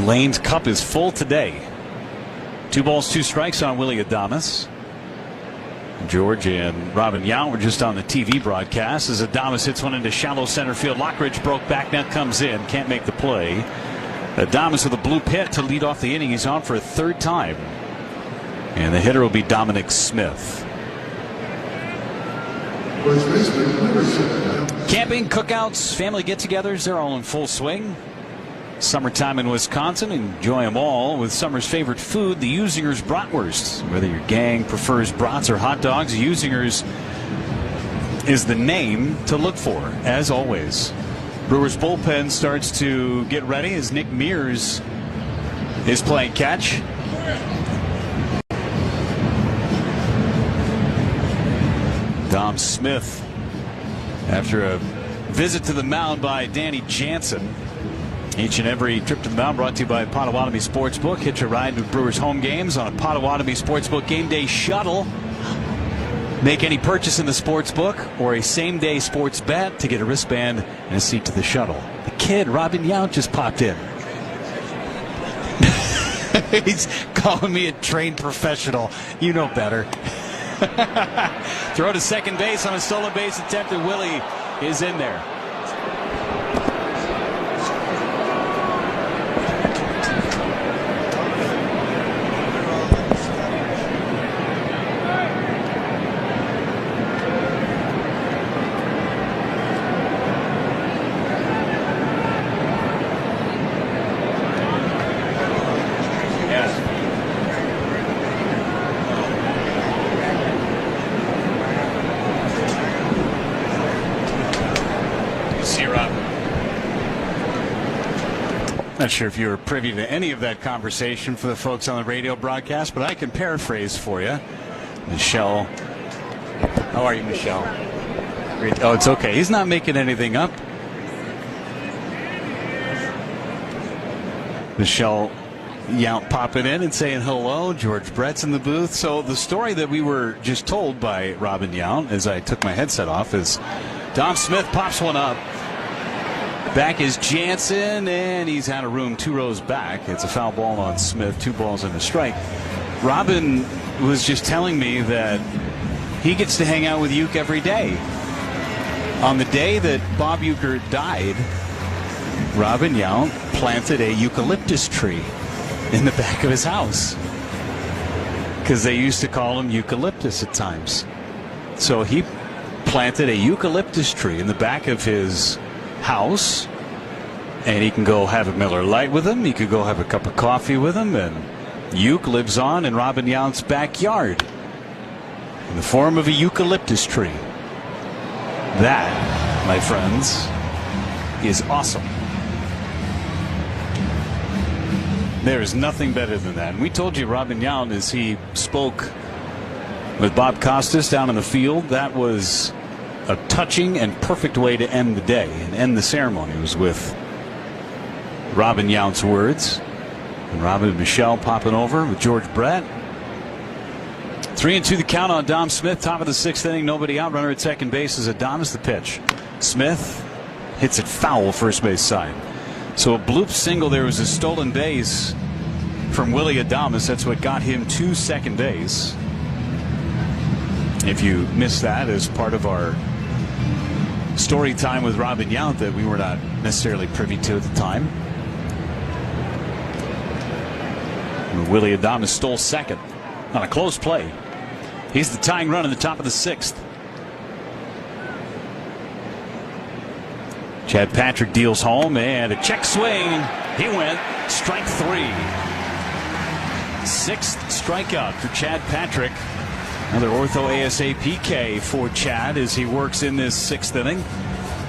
Lane's cup is full today. 2 balls, 2 strikes on Willie Adames. George and Robin Yount were just on the TV broadcast as Adames hits one into shallow center field. Lockridge broke back, now comes in, can't make the play. Adames with a bloop hit to lead off the inning. He's on for a 3rd time. And the hitter will be Dominic Smith. Camping, cookouts, family get-togethers, they're all in full swing. Summertime in Wisconsin, enjoy them all with summer's favorite food, the Usinger's Bratwurst. Whether your gang prefers brats or hot dogs, Usinger's is the name to look for, as always. Brewers bullpen starts to get ready as Nick Mears is playing catch. Dom Smith, after a visit to the mound by Danny Jansen. Each and every trip to the mound brought to you by Potawatomi Sportsbook. Hitch a ride to Brewers home games on a Potawatomi Sportsbook game day shuttle. Make any purchase in the sportsbook or a same-day sports bet to get a wristband and a seat to the shuttle. The kid, Robin Yount, just popped in. He's calling me a trained professional. You know better. Throw to second base on a stolen base attempt, and Willie is in there. Not sure if you were privy to any of that conversation for the folks on the radio broadcast, but I can paraphrase for you. Michelle. How are you, Michelle? Great. Oh, it's okay. He's not making anything up. Michelle Yount popping in and saying hello. George Brett's in the booth. So the story that we were just told by Robin Yount as I took my headset off is Dom Smith pops one up. Back is Jansen, and he's out of room 2 rows back. It's a foul ball on Smith, 2 balls and a strike. Robin was just telling me that he gets to hang out with Uke every day. On the day that Bob Uker died, Robin Yount planted a eucalyptus tree in the back of his house because they used to call him eucalyptus at times. So he planted a eucalyptus tree in the back of his house, and he can go have a Miller Lite with him. He could go have a cup of coffee with him, and Uke lives on in Robin Yount's backyard in the form of a eucalyptus tree. That, my friends, is awesome. There is nothing better than that. And we told you Robin Yount, as he spoke with Bob Costas down in the field, that was a touching and perfect way to end the day and end the ceremony. It was with Robin Yount's words, and Robin and Michelle popping over with George Brett. 3-2 the count on Dom Smith. Top of the 6th inning, nobody out. Runner at second base is Adames. The pitch. Smith hits it foul, first base side. So a bloop single. There was a stolen base from Willie Adames. That's what got him to second base. If you missed that as part of our story time with Robin Yount that we were not necessarily privy to at the time. Willie Adames stole second on a close play. He's the tying run in the top of the 6th. Chad Patrick deals home and a check swing. He went strike 3. 6th strikeout for Chad Patrick. Another ortho ASA PK for Chad as he works in this 6th inning.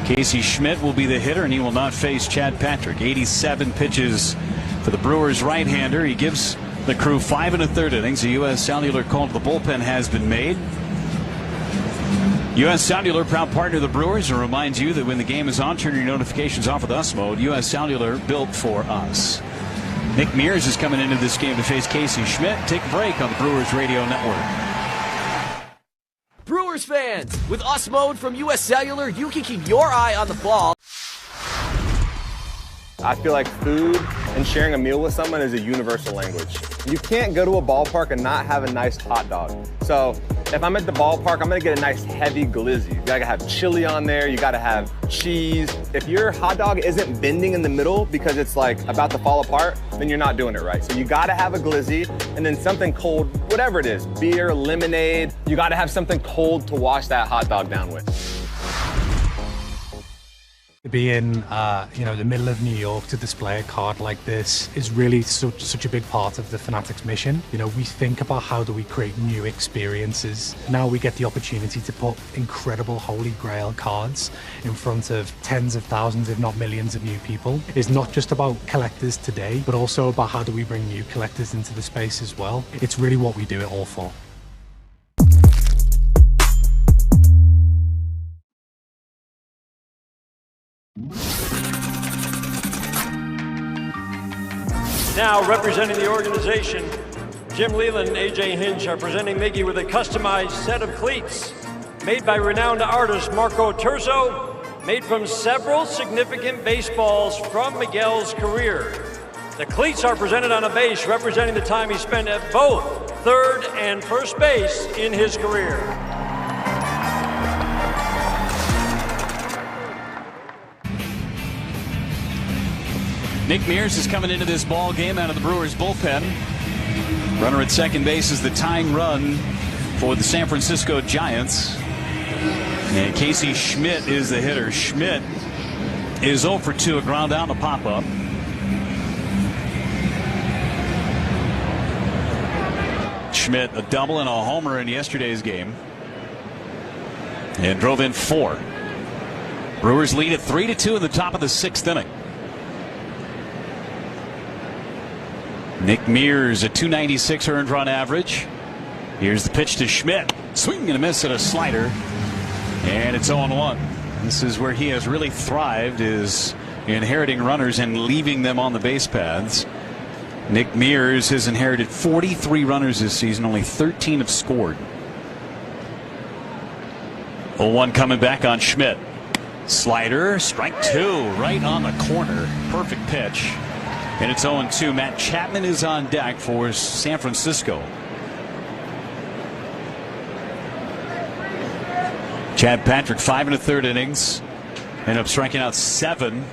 Casey Schmidt will be the hitter and he will not face Chad Patrick. 87 pitches for the Brewers right-hander. He gives the crew 5 1/3 innings. A U.S. Cellular call to the bullpen has been made. U.S. Cellular, proud partner of the Brewers, and reminds you that when the game is on, turn your notifications off with us mode. U.S. Cellular, built for us. Nick Mears is coming into this game to face Casey Schmidt. Take a break on the Brewers Radio Network. Brewers fans, with us mode from U.S. Cellular, you can keep your eye on the ball. I feel like food and sharing a meal with someone is a universal language. You can't go to a ballpark and not have a nice hot dog. So if I'm at the ballpark, I'm gonna get a nice heavy glizzy. You gotta have chili on there, you gotta have cheese. If your hot dog isn't bending in the middle because it's like about to fall apart, then you're not doing it right. So you gotta have a glizzy and then something cold, whatever it is, beer, lemonade. You gotta have something cold to wash that hot dog down with. To be in, the middle of New York to display a card like this is really such a big part of the Fanatics mission. We think about how do we create new experiences. Now we get the opportunity to put incredible Holy Grail cards in front of tens of thousands, if not millions of new people. It's not just about collectors today, but also about how do we bring new collectors into the space as well. It's really what we do it all for. Now representing the organization, Jim Leland and AJ Hinch are presenting Miggy with a customized set of cleats made by renowned artist Marco Turzo, made from several significant baseballs from Miguel's career. The cleats are presented on a base representing the time he spent at both third and first base in his career. Nick Mears is coming into this ball game out of the Brewers bullpen. Runner at second base is the tying run for the San Francisco Giants. And Casey Schmidt is the hitter. Schmidt is 0 for 2, a ground out and a pop-up. Schmidt a double and a homer in yesterday's game. And drove in 4. Brewers lead at 3-2 in the top of the 6th inning. Nick Mears, a .296 earned run average. Here's the pitch to Schmidt. Swing and a miss at a slider. And it's 0-1. This is where he has really thrived, is inheriting runners and leaving them on the base paths. Nick Mears has inherited 43 runners this season. Only 13 have scored. 0-1 coming back on Schmidt. Slider, strike 2, right on the corner. Perfect pitch. And it's 0-2. Matt Chapman is on deck for San Francisco. Chad Patrick, 5 1/3 innings. Ended up striking out 7.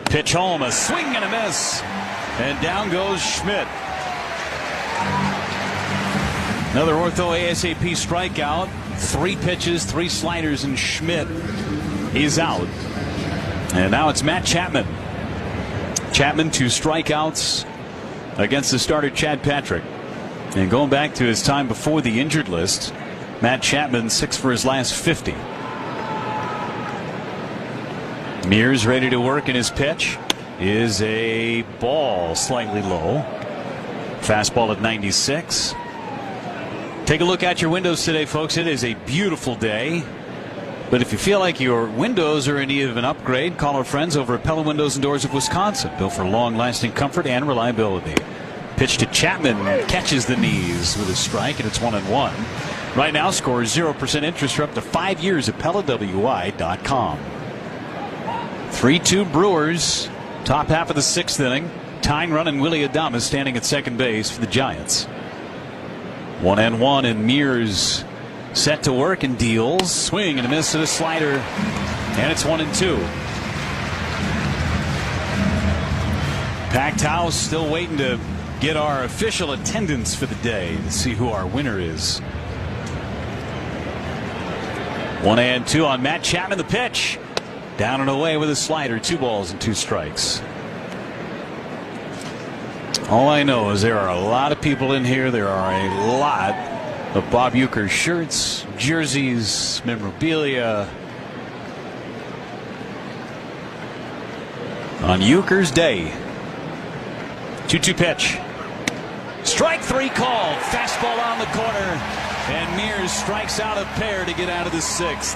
Pitch home, a swing and a miss. And down goes Schmidt. Another ortho ASAP strikeout. 3 pitches, 3 sliders, and Schmidt is out. And now it's Matt Chapman. Chapman 2 strikeouts against the starter Chad Patrick. And going back to his time before the injured list, Matt Chapman 6 for his last 50. Mears ready to work, and his pitch is a ball slightly low. Fastball at 96. Take a look out your windows today, folks. It is a beautiful day. But if you feel like your windows are in need of an upgrade, call our friends over at Pella Windows and Doors of Wisconsin, built for long-lasting comfort and reliability. Pitch to Chapman, catches the knees with a strike, and it's 1-1. Right now, score 0% interest for up to 5 years at PellaWI.com. 3-2 Brewers, top half of the 6th inning. tying run, and Willie Adames standing at second base for the Giants. 1-1, and Mears set to work and deals. Swing and a miss to the slider, and it's 1-2. Packed house, still waiting to get our official attendance for the day to see who our winner is. 1-2 on Matt Chapman. The pitch down and away with a slider. 2 balls and 2 strikes. All I know is there are a lot of people in here. There are a lot of Bob Uker shirts, jerseys, memorabilia. On Uker's day. 2-2 pitch. Strike 3 called. Fastball on the corner. And Mears strikes out a pair to get out of the 6th.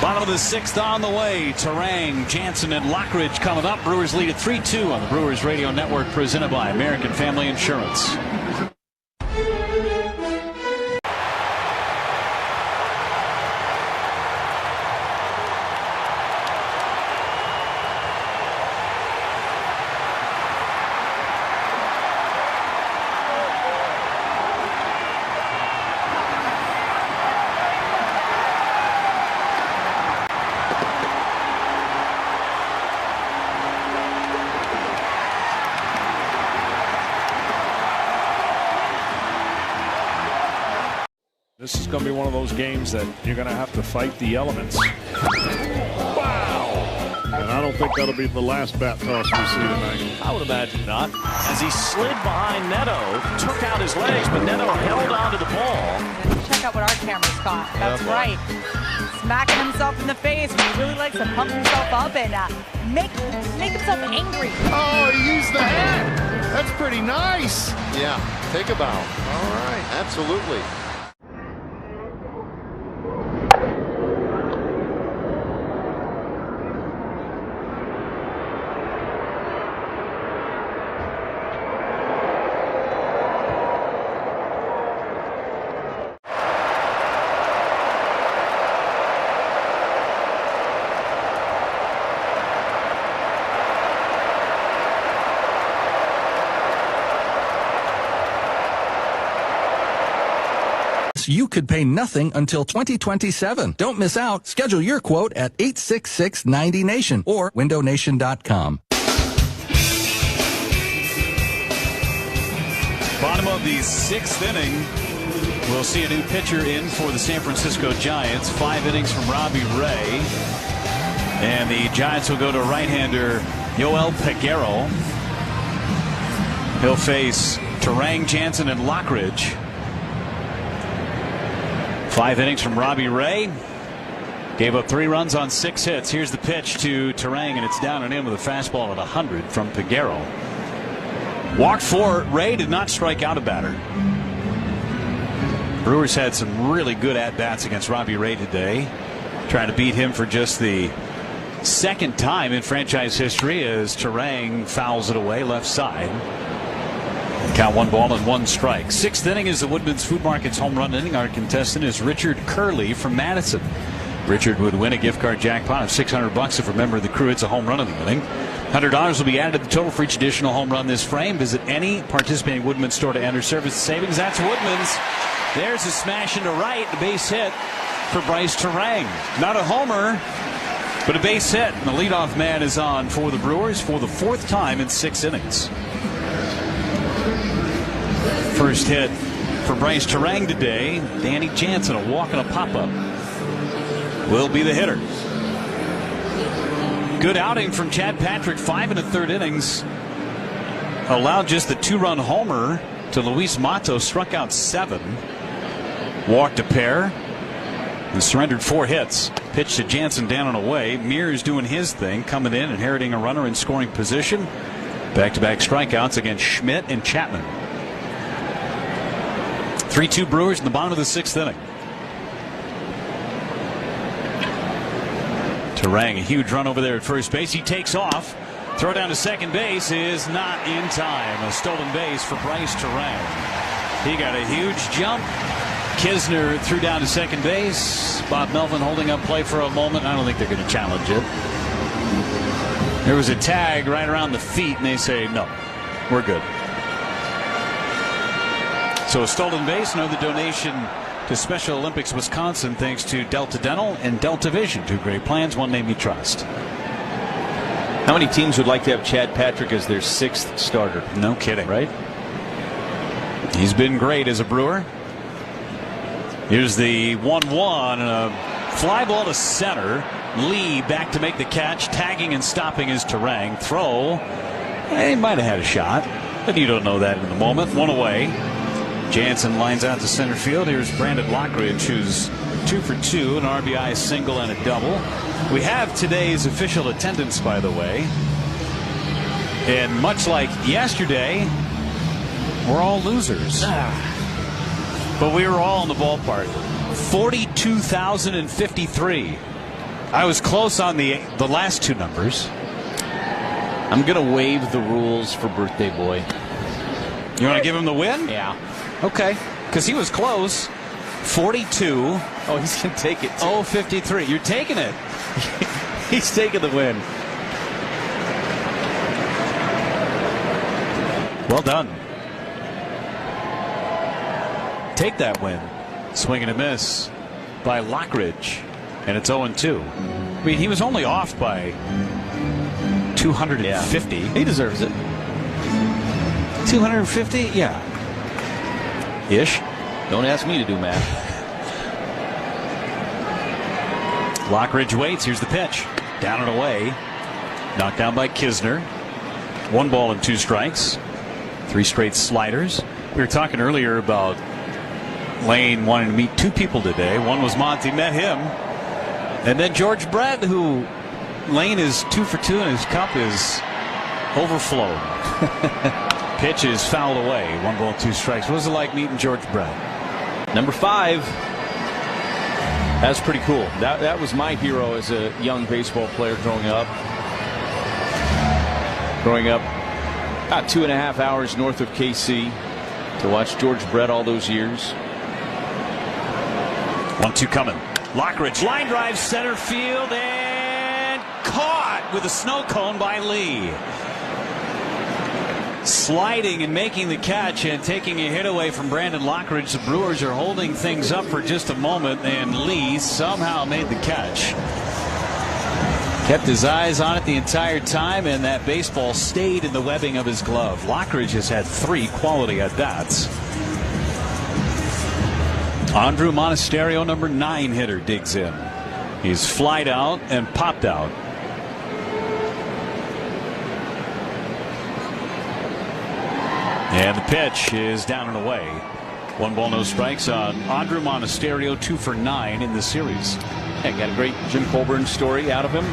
Bottom of the 6th on the way. Turang, Jansen, and Lockridge coming up. Brewers lead at 3-2 on the Brewers Radio Network, presented by American Family Insurance. This is going to be one of those games that you're going to have to fight the elements. Wow! And I don't think that'll be the last bat toss we see tonight. I would imagine not. As he slid behind Neto, took out his legs, but Neto held onto the ball. Check out what our cameras caught. That's right. Smacking himself in the face. He really likes to pump himself up and make himself angry. Oh, he used the hand. That's pretty nice. Yeah, take a bow. All right, absolutely. You could pay nothing until 2027. Don't miss out. Schedule your quote at 866-90-NATION or windownation.com. Bottom of the 6th inning. We'll see a new pitcher in for the San Francisco Giants. 5 innings from Robbie Ray. And the Giants will go to right-hander Yoel Peguero. He'll face Turang, Jansen, and Lockridge. 5 innings from Robbie Ray. Gave up 3 runs on 6 hits. Here's the pitch to Turang, and it's down and in with a fastball at 100 from Peguero. Walked 4. Ray did not strike out a batter. Brewers had some really good at-bats against Robbie Ray today. Trying to beat him for just the 2nd time in franchise history as Turang fouls it away left side. Count 1 ball and 1 strike. 6th inning is the Woodman's Food Market's home run inning. Our contestant is Richard Curley from Madison. Richard would win a gift card jackpot of $600 if a member of the crew hits a home run in the inning. $100 will be added to the total for each additional home run this frame. Visit any participating Woodman's store to enter service savings. That's Woodman's. There's a smash into right. The base hit for Bryce Turang. Not a homer, but a base hit. And the leadoff man is on for the Brewers for the 4th time in 6 innings. First hit for Bryce Turang today. Danny Jansen, a walk and a pop-up, will be the hitter. Good outing from Chad Patrick. 5 1/3 innings. Allowed just the 2-run homer to Luis Matos. Struck out 7. Walked a pair. And surrendered 4 hits. Pitch to Jansen down and away. Mears doing his thing, coming in, inheriting a runner in scoring position. Back-to-back strikeouts against Schmidt and Chapman. 3-2 Brewers in the bottom of the 6th inning. Turang, a huge run over there at first base. He takes off. Throw down to second base is not in time. A stolen base for Bryce Turang. He got a huge jump. Kisner threw down to second base. Bob Melvin holding up play for a moment. I don't think they're going to challenge it. There was a tag right around the feet, and they say, no, we're good. So a stolen base, another donation to Special Olympics Wisconsin, thanks to Delta Dental and Delta Vision. Two great plans, one name you trust. How many teams would like to have Chad Patrick as their 6th starter? No kidding. Right? He's been great as a Brewer. Here's the 1-1 and a fly ball to center. Lee back to make the catch, tagging and stopping his Terang. Throw. He might have had a shot, but you don't know that in the moment. One away. Jansen lines out to center field. Here's Brandon Lockridge, who's 2 for 2, an RBI single and a double. We have today's official attendance, by the way. And much like yesterday, we're all losers. But we were all in the ballpark. 42,053. I was close on the last two numbers. I'm going to waive the rules for Birthday Boy. You want to give him the win? Yeah. Okay. Because he was close. 42. Oh, he's going to take it. 053. You're taking it. He's taking the win. Well done. Take that win. Swing and a miss by Lockridge. And it's 0-2. I mean, he was only off by 250. He deserves it. 250? Yeah. Ish. Don't ask me to do math. Lockridge waits. Here's the pitch. Down and away. Knocked down by Kisner. 1 ball and 2 strikes. 3 straight sliders. We were talking earlier about Lane wanting to meet 2 people today. One was Monty, met him. And then George Brett, who Lane is 2 for 2 and his cup is overflowed. Pitch is fouled away. 1 ball, 2 strikes. What was it like meeting George Brett? Number 5. That's pretty cool. That was my hero as a young baseball player growing up. About 2.5 hours north of KC to watch George Brett all those years. 1-2 coming. Lockridge line drive center field and caught with a snow cone by Lee. Sliding and making the catch and taking a hit away from Brandon Lockridge. The Brewers are holding things up for just a moment, and Lee somehow made the catch. Kept his eyes on it the entire time, and that baseball stayed in the webbing of his glove. Lockridge has had 3 quality at-bats. Andrew Monasterio, number 9 hitter, digs in. He's flied out and popped out. And the pitch is down and away. 1 ball, no strikes on Andrew Monasterio, 2 for 9 in the series. Yeah, got a great Jim Colburn story out of him,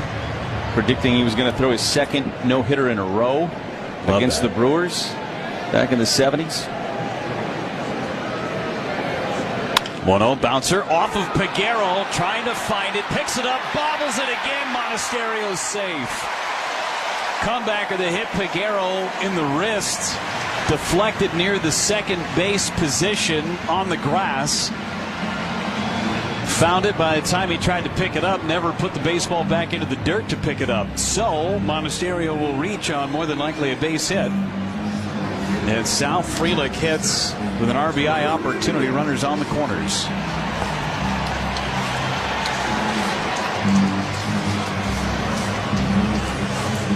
predicting he was going to throw his 2nd no-hitter in a row against the Brewers back in the 70s. 1-0 bouncer off of Pregame, trying to find it, picks it up, bobbles it again. Monasterio's safe. Comeback of the hit, Pregame in the wrist, deflected near the second base position on the grass. Found it by the time he tried to pick it up, never put the baseball back into the dirt to pick it up. So Monasterio will reach on more than likely a base hit. And Sal Frelick hits with an RBI opportunity, runners on the corners.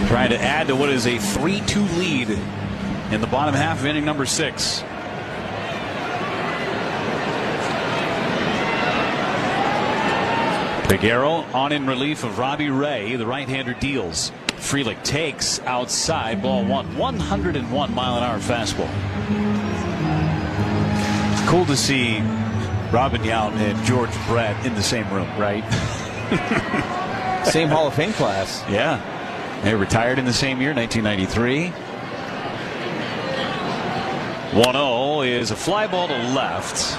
Trying to add to what is a 3-2 lead in the bottom half of inning number 6. Pregame on in relief of Robbie Ray. The right-hander deals. Frelick takes outside, ball 1. 101-mile-an-hour fastball. Cool to see Robin Yount and George Brett in the same room, right? Same Hall of Fame class. Yeah. They retired in the same year, 1993. 1-0 is a fly ball to left.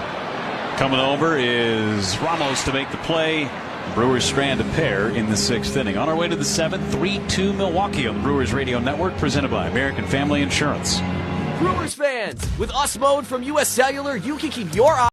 Coming over is Ramos to make the play. Brewers strand a pair in the 6th inning. On our way to the 7th, 3-2 Milwaukee on the Brewers Radio Network, presented by American Family Insurance. Brewers fans, with US Mode from US Cellular, you can keep your eye.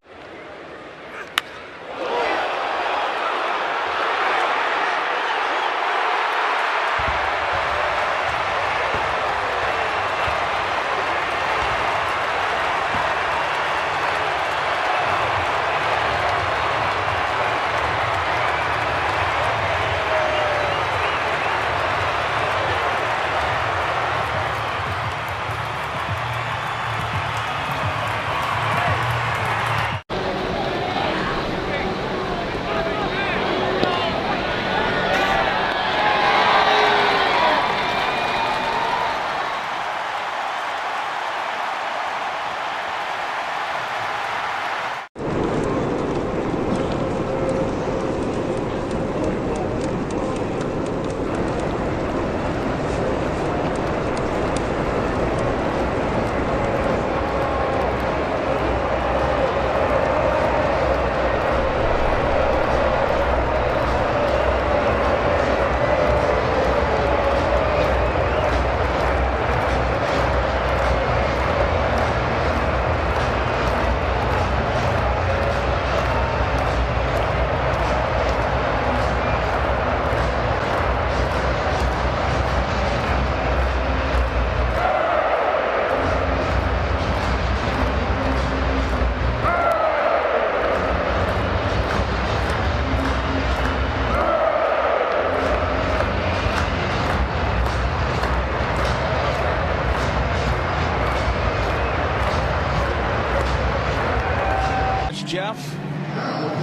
Jeff.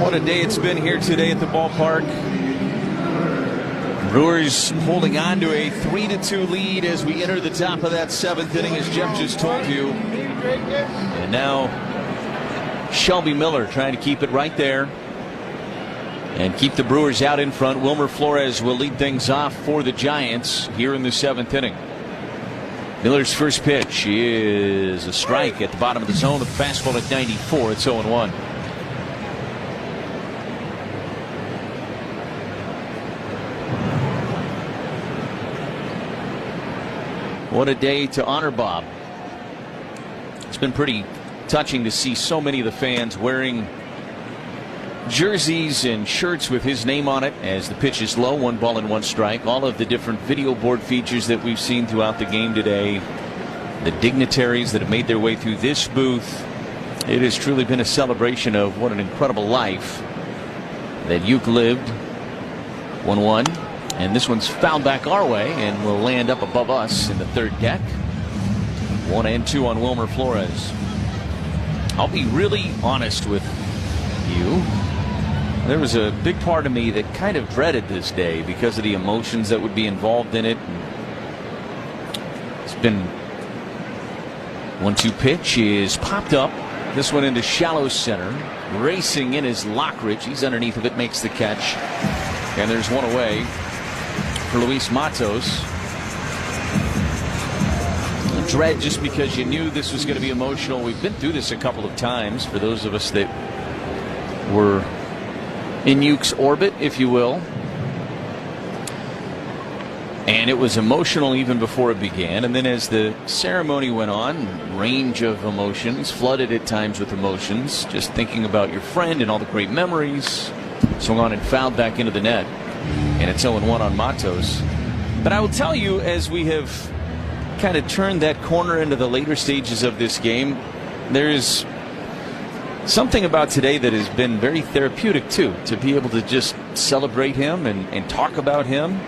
What a day it's been here today at the ballpark. Brewers holding on to a 3-2 lead as we enter the top of that 7th inning, as Jeff just told you. And now Shelby Miller trying to keep it right there and keep the Brewers out in front. Wilmer Flores will lead things off for the Giants here in the 7th inning. Miller's first pitch is a strike at the bottom of the zone with a fastball at 94. It's 0-1. What a day to honor Bob. It's been pretty touching to see so many of the fans wearing jerseys and shirts with his name on it as the pitch is low, 1 ball and 1 strike. All of the different video board features that we've seen throughout the game today, the dignitaries that have made their way through this booth. It has truly been a celebration of what an incredible life that Uke lived. 1-1, and this one's fouled back our way and will land up above us in the 3rd deck. 1-2 on Wilmer Flores. I'll be really honest with you. There was a big part of me that kind of dreaded this day because of the emotions that would be involved in it. It's been 1-2 pitch is popped up. This one into shallow center. Racing in is Lockridge. He's underneath of it, makes the catch. And there's one away for Luis Matos. Dread just because you knew this was going to be emotional. We've been through this a couple of times for those of us that were in Uke's orbit, if you will. And it was emotional even before it began. And then as the ceremony went on, range of emotions, flooded at times with emotions, just thinking about your friend and all the great memories. Swung on and fouled back into the net. And it's 0-1 on Matos. But I will tell you, as we have kind of turned that corner into the later stages of this game, there's something about today that has been very therapeutic too, to be able to just celebrate him and talk about him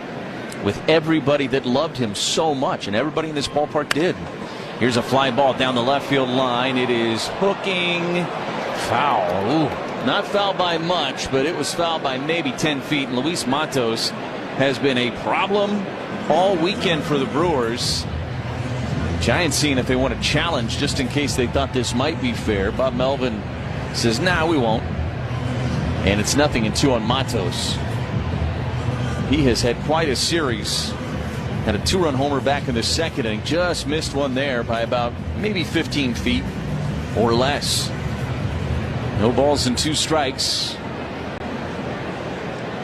with everybody that loved him so much, and everybody in this ballpark did. Here's a fly ball down the left field line. It is hooking, foul. Ooh, not fouled by much, but it was fouled by maybe 10 feet. And Luis Matos has been a problem all weekend for the Brewers. Giants seeing if they want to challenge just in case they thought this might be fair. Bob Melvin says, nah, we won't. And it's 0-2 on Matos. He has had quite a series. Had a 2-run homer back in the 2nd inning. Just missed one there by about maybe 15 feet or less. No balls and 2 strikes.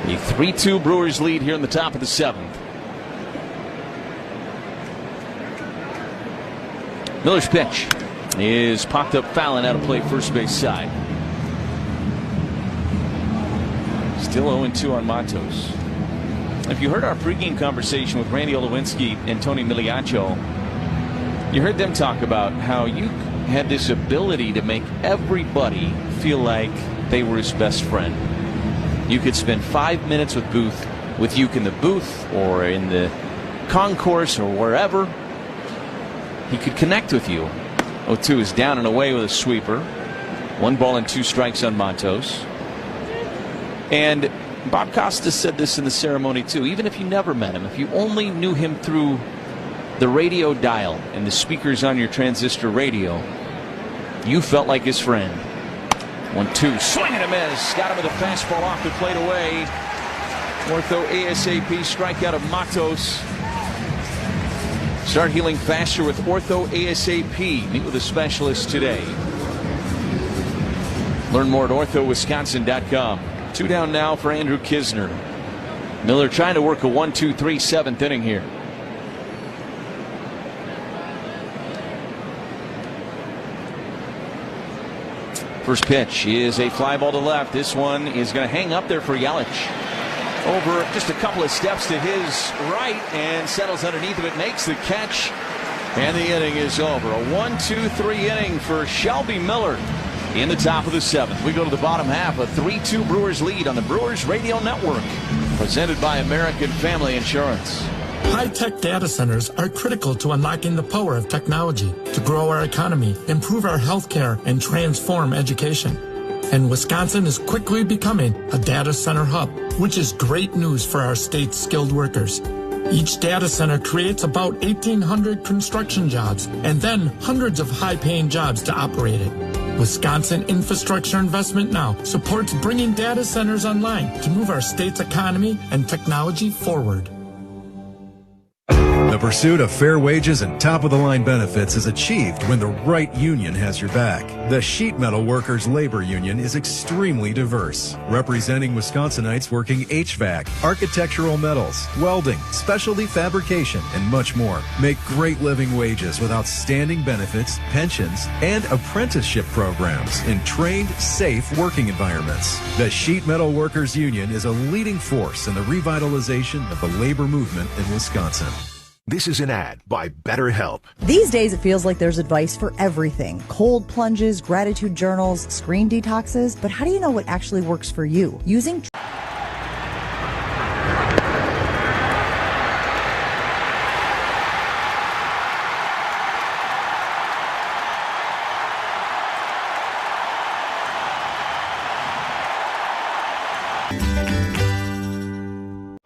The 3-2 Brewers lead here in the top of the 7th. Miller's pitch is popped up fouling out of play, first base side. Still 0-2 on Matos. If you heard our pregame conversation with Randy Olowinski and Tony Miliaccio, you heard them talk about how you had this ability to make everybody feel like they were his best friend. You could spend 5 minutes with Uke in the booth or in the concourse or wherever. He could connect with you. 0-2 is down and away with a sweeper. 1 ball and 2 strikes on Matos. And Bob Costas said this in the ceremony too. Even if you never met him, if you only knew him through the radio dial and the speakers on your transistor radio, you felt like his friend. 1-2, swing and a miss. Got him with a fastball off the plate away. Ortho ASAP strikeout of Matos. Start healing faster with Ortho ASAP. Meet with a specialist today. Learn more at orthowisconsin.com. 2 down now for Andrew Kisner. Miller trying to work a 1-2-3 7th inning here. First pitch is a fly ball to left. This one is going to hang up there for Yelich. Over just a couple of steps to his right and settles underneath of it, makes the catch, and the inning is over. A 1-2-3 inning for Shelby Miller in the top of the 7th. We go to the bottom half, a 3-2 Brewers lead on the Brewers Radio Network, presented by American Family Insurance. High-tech data centers are critical to unlocking the power of technology to grow our economy, improve our healthcare, and transform education. And Wisconsin is quickly becoming a data center hub, which is great news for our state's skilled workers. Each data center creates about 1,800 construction jobs and then hundreds of high-paying jobs to operate it. Wisconsin Infrastructure Investment Now supports bringing data centers online to move our state's economy and technology forward. The pursuit of fair wages and top-of-the-line benefits is achieved when the right union has your back. The Sheet Metal Workers Labor Union is extremely diverse, representing Wisconsinites working HVAC, architectural metals, welding, specialty fabrication, and much more. Make great living wages with outstanding benefits, pensions, and apprenticeship programs in trained, safe working environments. The Sheet Metal Workers Union is a leading force in the revitalization of the labor movement in Wisconsin. This is an ad by BetterHelp. These days, it feels like there's advice for everything. Cold plunges, gratitude journals, screen detoxes. But how do you know what actually works for you? Using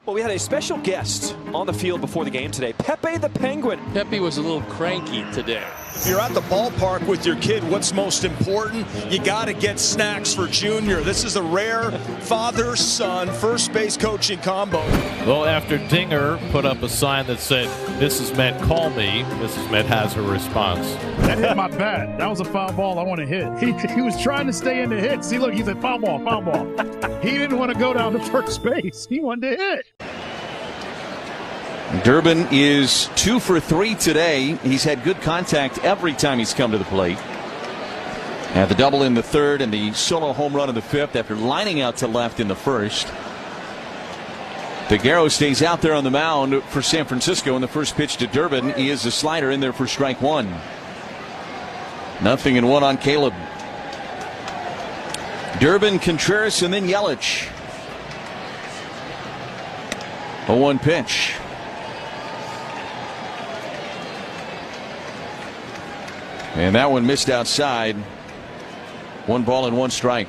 Well, we had a special guest on the field before the game today, Pepe the Penguin. Pepe was a little cranky today. If you're at the ballpark with your kid, what's most important? You got to get snacks for Junior. This is a rare father-son first base coaching combo. Well, after Dinger put up a sign that said, "This is meant, call me," Mrs. Met has her response. That hit my bat. That was a foul ball I want to hit. He was trying to stay in the hit. See, look, he said foul ball, foul ball. He didn't want to go down to first base. He wanted to hit. Durbin is 2 for 3 today. He's had good contact every time he's come to the plate. Had the double in the third and the solo home run in the fifth after lining out to left in the first. Pregame stays out there on the mound for San Francisco, and the first pitch to Durbin is a slider in there for strike one. 0-1 on Caleb. Durbin, Contreras, and then Yelich. 0-1 pitch. And that one missed outside. 1 ball and 1 strike.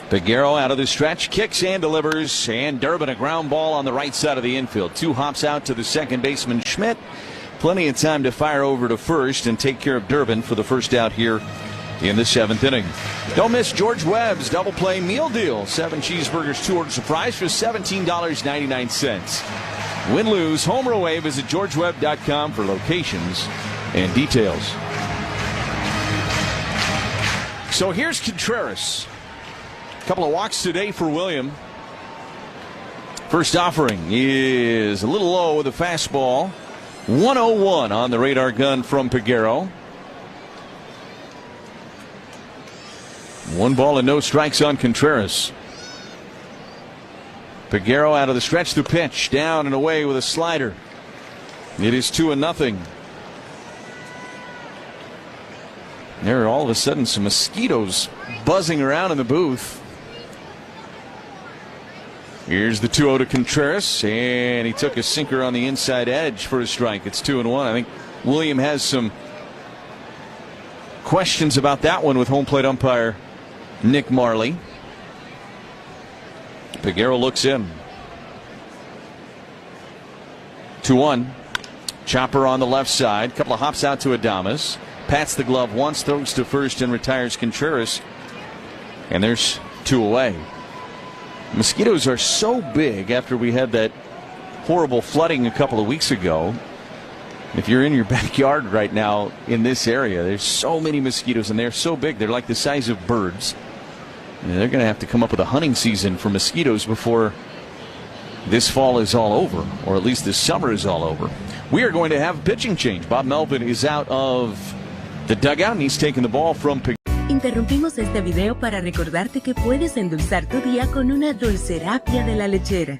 Pregame out of the stretch, kicks and delivers, and Durbin a ground ball on the right side of the infield. 2 hops out to the second baseman Schmidt. Plenty of time to fire over to first and take care of Durbin for the first out here in the 7th inning. Don't miss George Webb's double play meal deal. 7 cheeseburgers, 2 order surprise for $17.99. Win-lose, home or away, visit georgewebb.com for locations and details. So here's Contreras. A couple of walks today for William. First offering is a little low with a fastball. 101 on the radar gun from Pregame. 1 ball and no strikes on Contreras. Pregame out of the stretch, the pitch, down and away with a slider. It is 2-0. There are all of a sudden some mosquitoes buzzing around in the booth. Here's the 2-0 to Contreras, and he took a sinker on the inside edge for a strike. It's 2-1. I think William has some questions about that one with home plate umpire Nick Marley. Pregame looks in. 2-1. Chopper on the left side. Couple of hops out to Adames. Pats the glove once, throws to first, and retires Contreras. And there's 2 away. Mosquitoes are so big after we had that horrible flooding a couple of weeks ago. If you're in your backyard right now in this area, there's so many mosquitoes, and they're so big. They're like the size of birds. And they're going to have to come up with a hunting season for mosquitoes before this fall is all over, or at least this summer is all over. We are going to have a pitching change. Bob Melvin is out of the dugout, and he's taking the ball from Pregame. Interrumpimos este video para recordarte que puedes endulzar tu día con una dulcerapia de la lechera.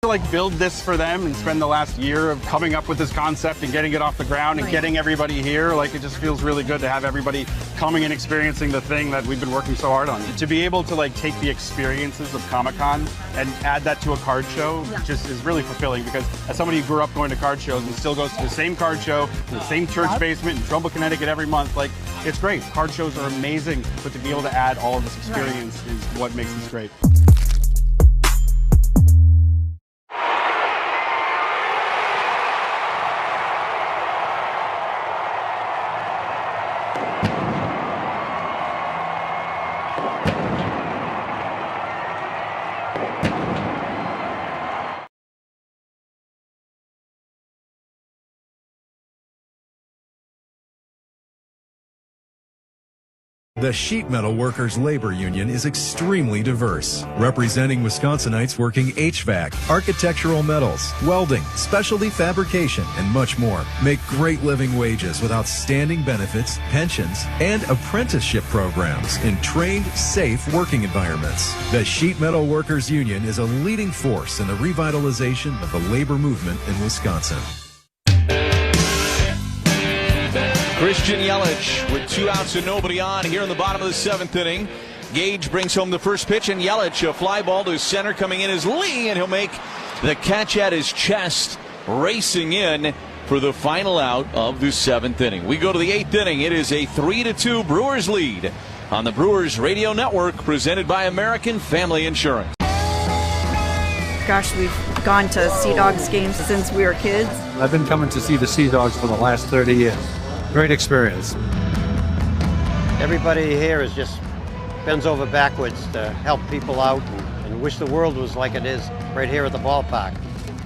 like build this for them and spend the last year of coming up with this concept and getting it off the ground and getting everybody here. Like, it just feels really good to have everybody coming and experiencing the thing that we've been working so hard on. To be able to like take the experiences of Comic-Con and add that to a card show just is really fulfilling, because as somebody who grew up going to card shows and still goes to the same card show in the same church basement in Trumbull, Connecticut every month, like, it's great. Card shows are amazing, but to be able to add all of this experience is what makes this great. The Sheet Metal Workers Labor Union is extremely diverse, representing Wisconsinites working HVAC, architectural metals, welding, specialty fabrication, and much more. Make great living wages with outstanding benefits, pensions, and apprenticeship programs in trained, safe working environments. The Sheet Metal Workers Union is a leading force in the revitalization of the labor movement in Wisconsin. Christian Yelich with 2 outs and nobody on here in the bottom of the 7th inning. Gage brings home the first pitch, and Yelich, a fly ball to center. Coming in is Lee, and he'll make the catch at his chest, racing in for the final out of the 7th inning. We go to the 8th inning. It is a 3-2 Brewers lead on the Brewers Radio Network, presented by American Family Insurance. Gosh, we've gone to Sea Dogs games since we were kids. I've been coming to see the Sea Dogs for the last 30 years. Great experience. Everybody here is just bends over backwards to help people out and wish the world was like it is right here at the ballpark.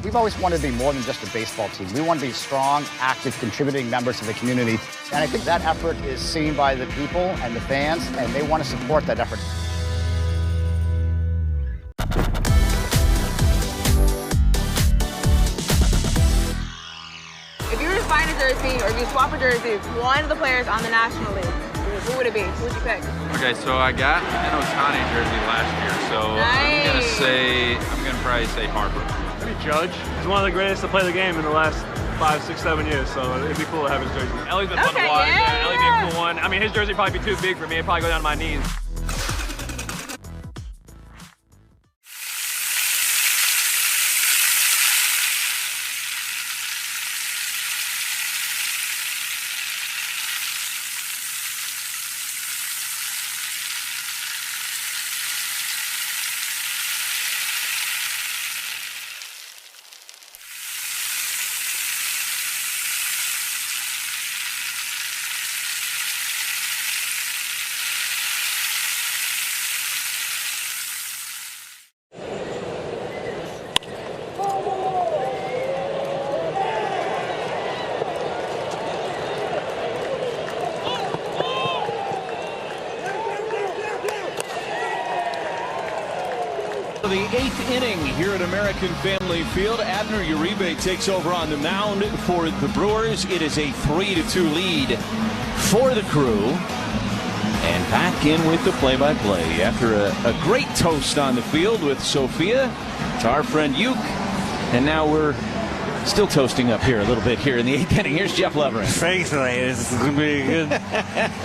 We've always wanted to be more than just a baseball team. We want to be strong, active, contributing members of the community. And I think that effort is seen by the people and the fans, and they want to support that effort. If you were to find a jersey, or if you swap a jersey with one of the players on the National League, who would it be? Who would you pick? Okay, so I got an Ohtani jersey last year, so Nice. I'm gonna probably say Harper. Maybe Judge. He's one of the greatest to play the game in the last 5, 6, 7 years, so it'd be cool to have his jersey. Ellie's been fun to watch. Yeah, Ellie'd be a cool one. I mean, his jersey would probably be too big for me. It'd probably go down to my knees. The 8th inning here at American Family Field. Abner Uribe takes over on the mound for the Brewers. It is a 3-2 lead for the Crew. And back in with the play-by-play after a great toast on the field with Sophia to our friend Uke. And now we're still toasting up here a little bit here in the 8th inning. Here's Jeff Leverin. Thanks, this is going to be a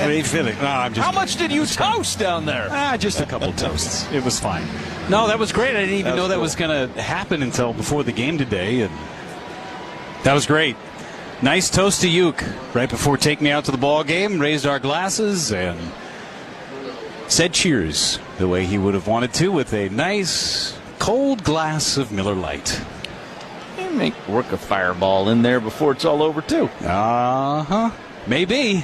good feeling. No, I'm just How much did you toast down there? Just a couple toasts. It was fine. No, that was great. I didn't even know that was going to happen until before the game today. And that was great. Nice toast to Uke right before taking me out to the ball game. Raised our glasses and said cheers the way he would have wanted to with a nice cold glass of Miller Lite. You make work a fireball in there before it's all over, too. Maybe.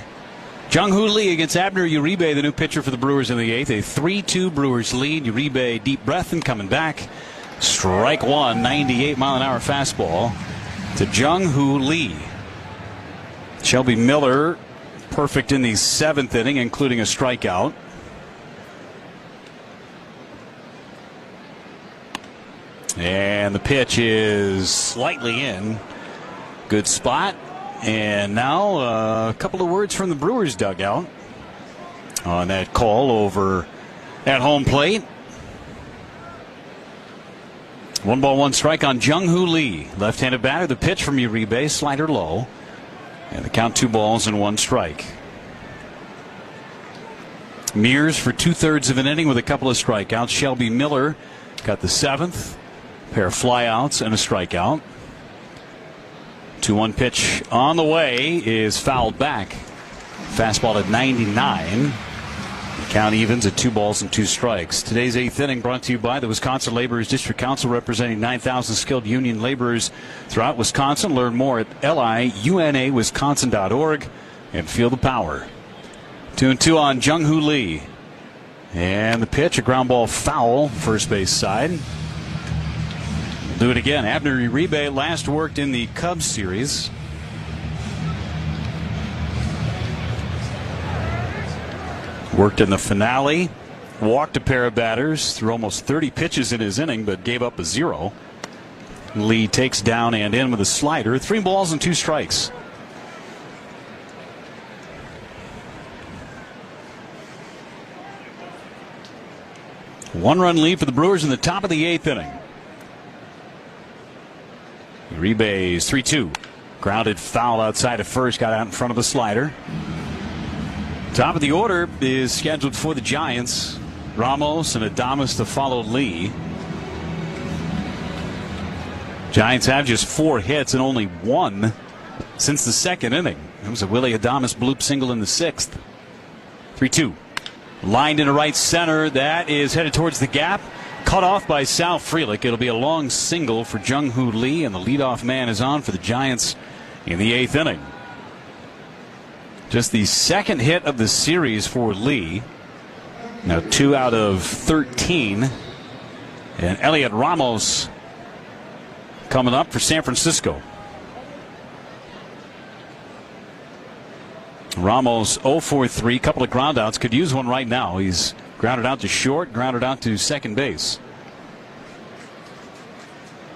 Jung-Hoo Lee against Abner Uribe, the new pitcher for the Brewers in the 8th. A 3-2 Brewers lead. Uribe deep breath and coming back. Strike one, 98-mile-an-hour fastball to Jung-Hoo Lee. Shelby Miller perfect in the 7th inning, including a strikeout. And the pitch is slightly in. Good spot. And now a couple of words from the Brewers dugout on that call over at home plate. 1 ball, 1 strike on Jung-Hoo Lee. Left-handed batter. The pitch from Uribe, slider low. And the count 2 balls and 1 strike. Mears for 2/3 of an inning with a couple of strikeouts. Shelby Miller got the 7th. Pair of flyouts and a strikeout. 2-1 pitch on the way is fouled back. Fastball at 99. The count evens at 2 balls and 2 strikes. Today's 8th inning brought to you by the Wisconsin Laborers District Council, representing 9,000 skilled union laborers throughout Wisconsin. Learn more at liunawisconsin.org and feel the power. 2-2 on Jung-Hoo Lee. And the pitch, a ground ball foul, first base side. We'll do it again. Abner Uribe last worked in the Cubs series. Worked in the finale, walked a pair of batters, threw almost 30 pitches in his inning, but gave up a 0. Lee takes down and in with a slider. 3 balls and 2 strikes. One-run lead for the Brewers in the top of the 8th inning. Uribe's 3-2. Grounded foul outside of first, got out in front of the slider. Top of the order is scheduled for the Giants. Ramos and Adames to follow Lee. Giants have just 4 hits and only 1 since the 2nd inning. It was a Willie Adames bloop single in the 6th. 3-2. Lined into right center. That is headed towards the gap. Cut off by Sal Frelick. It'll be a long single for Jung-Hoo Lee, and the leadoff man is on for the Giants in the 8th inning. Just the 2nd hit of the series for Lee. Now 2 out of 13. And Elliot Ramos coming up for San Francisco. Ramos 0 for 3, couple of groundouts. Could use one right now. He's grounded out to short, grounded out to second base.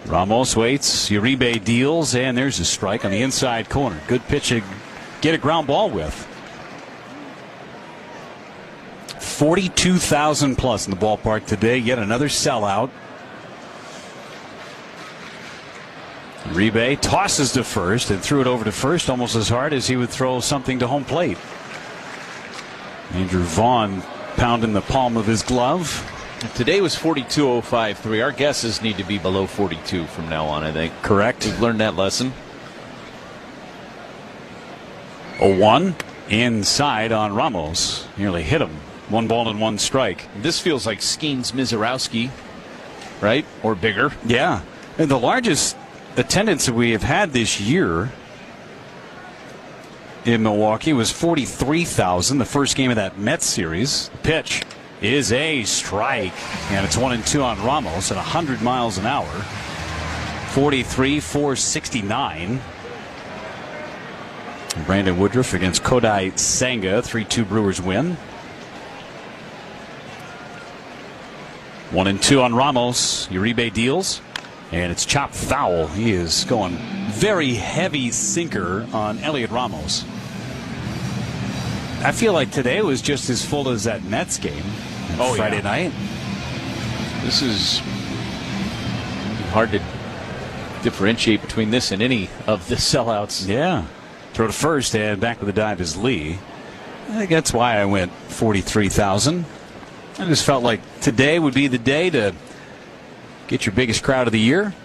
Ramos waits. Uribe deals, and there's a strike on the inside corner. Good pitch to get a ground ball with. 42,000 plus in the ballpark today. Yet another sellout. Uribe tosses to first and threw it over to first almost as hard as he would throw something to home plate. Andrew Vaughn pounding the palm of his glove. Today was 42.053. Our guesses need to be below 42 from now on, I think. Correct. We've learned that lesson. 0-1 inside on Ramos. Nearly hit him. 1 ball and 1 strike. This feels like Skeens Mizorowski, right? Or bigger. Yeah. And the largest attendance that we have had this year in Milwaukee was 43,000. The first game of that Mets series. The pitch is a strike, and it's 1-2 on Ramos at 100 miles an hour. 43-469. Brandon Woodruff against Kodai Senga. 3-2 Brewers win. 1-2 on Ramos. Uribe deals, and it's chopped foul. He is going very heavy sinker on Elliot Ramos. I feel like today was just as full as that Mets game on Friday night. This is hard to differentiate between this and any of the sellouts. Yeah. Throw to first, and back with the dive is Lee. I think that's why I went 43,000. I just felt like today would be the day to get your biggest crowd of the year.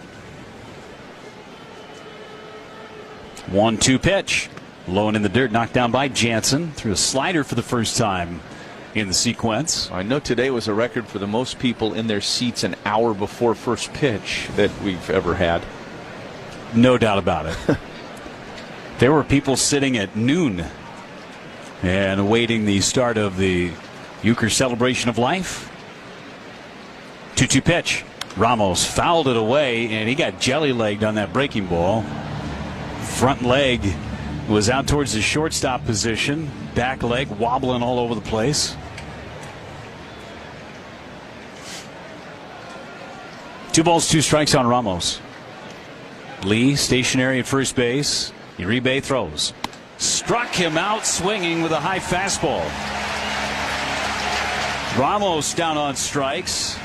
1-2 pitch. Low and in the dirt, knocked down by Jansen. Threw a slider for the first time in the sequence. I know today was a record for the most people in their seats an hour before first pitch that we've ever had. No doubt about it. There were people sitting at noon and awaiting the start of the Uker celebration of life. 2-2 pitch. Ramos fouled it away, and he got jelly-legged on that breaking ball. Front leg was out towards the shortstop position. Back leg wobbling all over the place. 2 balls, 2 strikes on Ramos. Lee stationary at first base. Uribe throws. Struck him out swinging with a high fastball. Ramos down on strikes.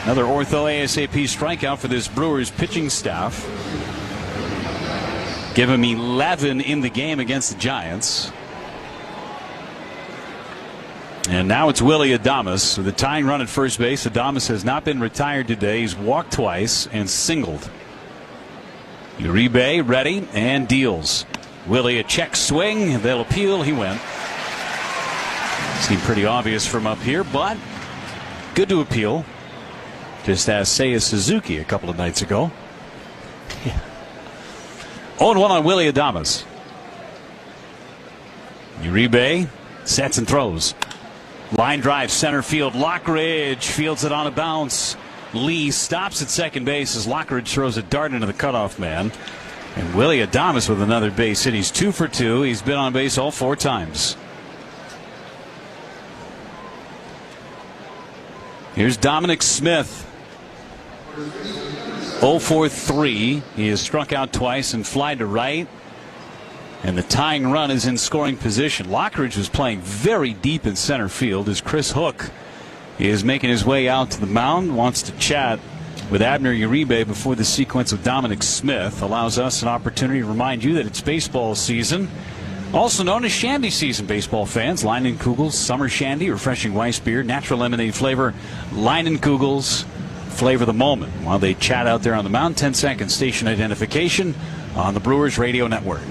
Another ortho ASAP strikeout for this Brewers pitching staff. Give him 11 in the game against the Giants. And now it's Willy Adames with a tying run at first base. Adames has not been retired today. He's walked twice and singled. Uribe ready and deals. Willie a check swing. They'll appeal. He went. Seemed pretty obvious from up here, but good to appeal. Just as Seiya Suzuki a couple of nights ago. 0-1 on Willy Adames. Uribe sets and throws. Line drive center field. Lockridge fields it on a bounce. Lee stops at second base as Lockridge throws a dart into the cutoff man. And Willy Adames with another base hit. He's 2 for 2. He's been on base all 4 times. Here's Dominic Smith. 0 for 3. He has struck out twice and flied to right. And the tying run is in scoring position. Lockridge was playing very deep in center field as Chris Hook is making his way out to the mound. Wants to chat with Abner Uribe before the sequence of Dominic Smith. Allows us an opportunity to remind you that it's baseball season. Also known as Shandy season, baseball fans. Leinenkugel's Summer Shandy, refreshing Weiss beer, natural lemonade flavor. Leinenkugel's flavor the moment. While they chat out there on the mound, 10-second station identification on the Brewers Radio Network.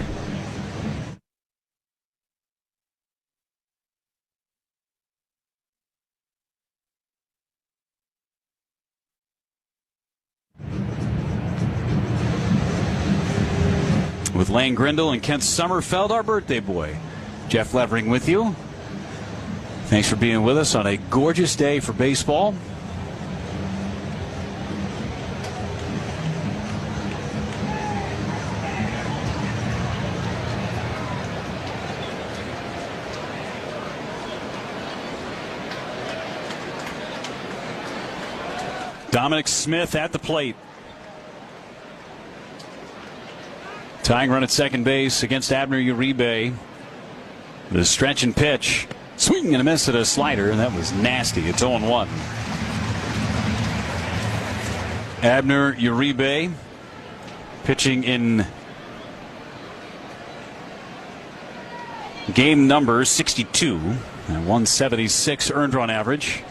With Lane Grindle and Kent Sommerfeld, our birthday boy. Jeff Levering with you. Thanks for being with us on a gorgeous day for baseball. Dominic Smith at the plate. Tying run at second base against Abner Uribe. The stretch and pitch. Swing and a miss at a slider, and that was nasty. It's 0-1. Abner Uribe pitching in game number 62 and 176 earned run average.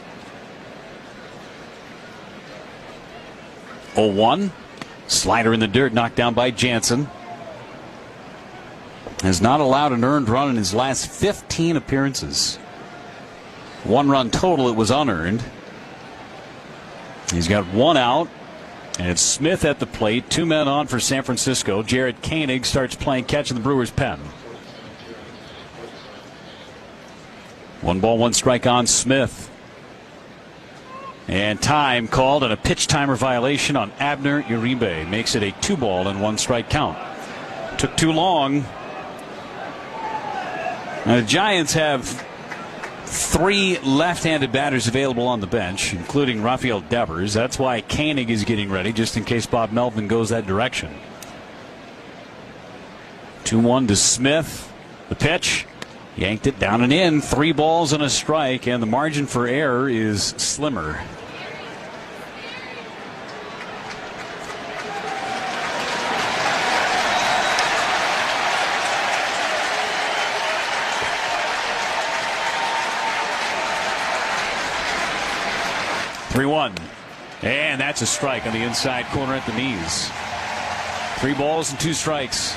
0-1. Slider in the dirt, knocked down by Jansen. Has not allowed an earned run in his last 15 appearances. 1 run total, it was unearned. He's got 1 out. And it's Smith at the plate. 2 men on for San Francisco. Jared Koenig starts playing catch in the Brewers' pen. 1 ball, 1 strike on Smith. And time called and a pitch timer violation on Abner Uribe. Makes it a 2 ball and 1 strike count. Took too long. Now, the Giants have 3 left-handed batters available on the bench, including Rafael Devers. That's why Koenig is getting ready, just in case Bob Melvin goes that direction. 2-1 to Smith. The pitch. Yanked it down and in. 3 balls and a strike, and the margin for error is slimmer. And that's a strike on the inside corner at the knees. 3 balls and 2 strikes.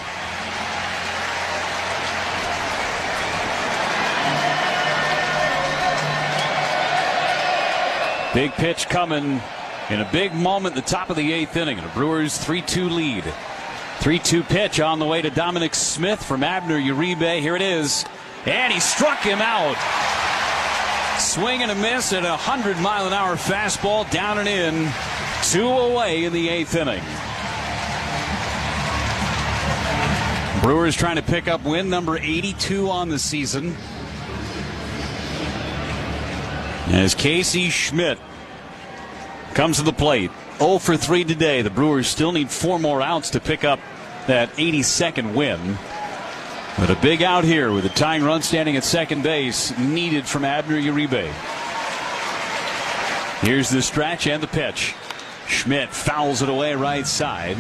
Big pitch coming in a big moment at the top of the 8th inning. And a Brewers 3-2 lead. 3-2 pitch on the way to Dominic Smith from Abner Uribe. Here it is. And he struck him out. Swing and a miss at a 100-mile-an-hour fastball down and in. 2 away in the 8th inning. Brewers trying to pick up win number 82 on the season. As Casey Schmidt comes to the plate. 0 for 3 today. The Brewers still need 4 more outs to pick up that 82nd win. But a big out here with a tying run standing at second base needed from Abner Uribe. Here's the stretch and the pitch. Schmidt fouls it away right side.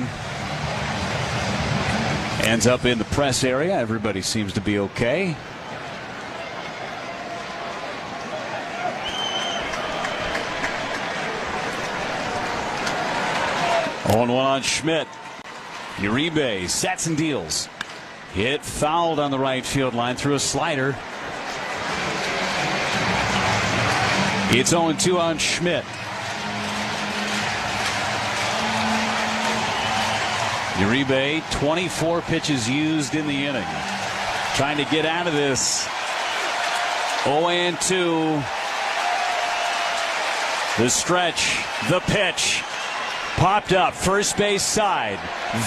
Ends up in the press area. Everybody seems to be okay. On one on Schmidt. Uribe sets and deals. Hit fouled on the right field line through a slider. It's 0-2 on Schmidt. Uribe, 24 pitches used in the inning. Trying to get out of this. 0-2. The stretch, the pitch. Popped up, first base side.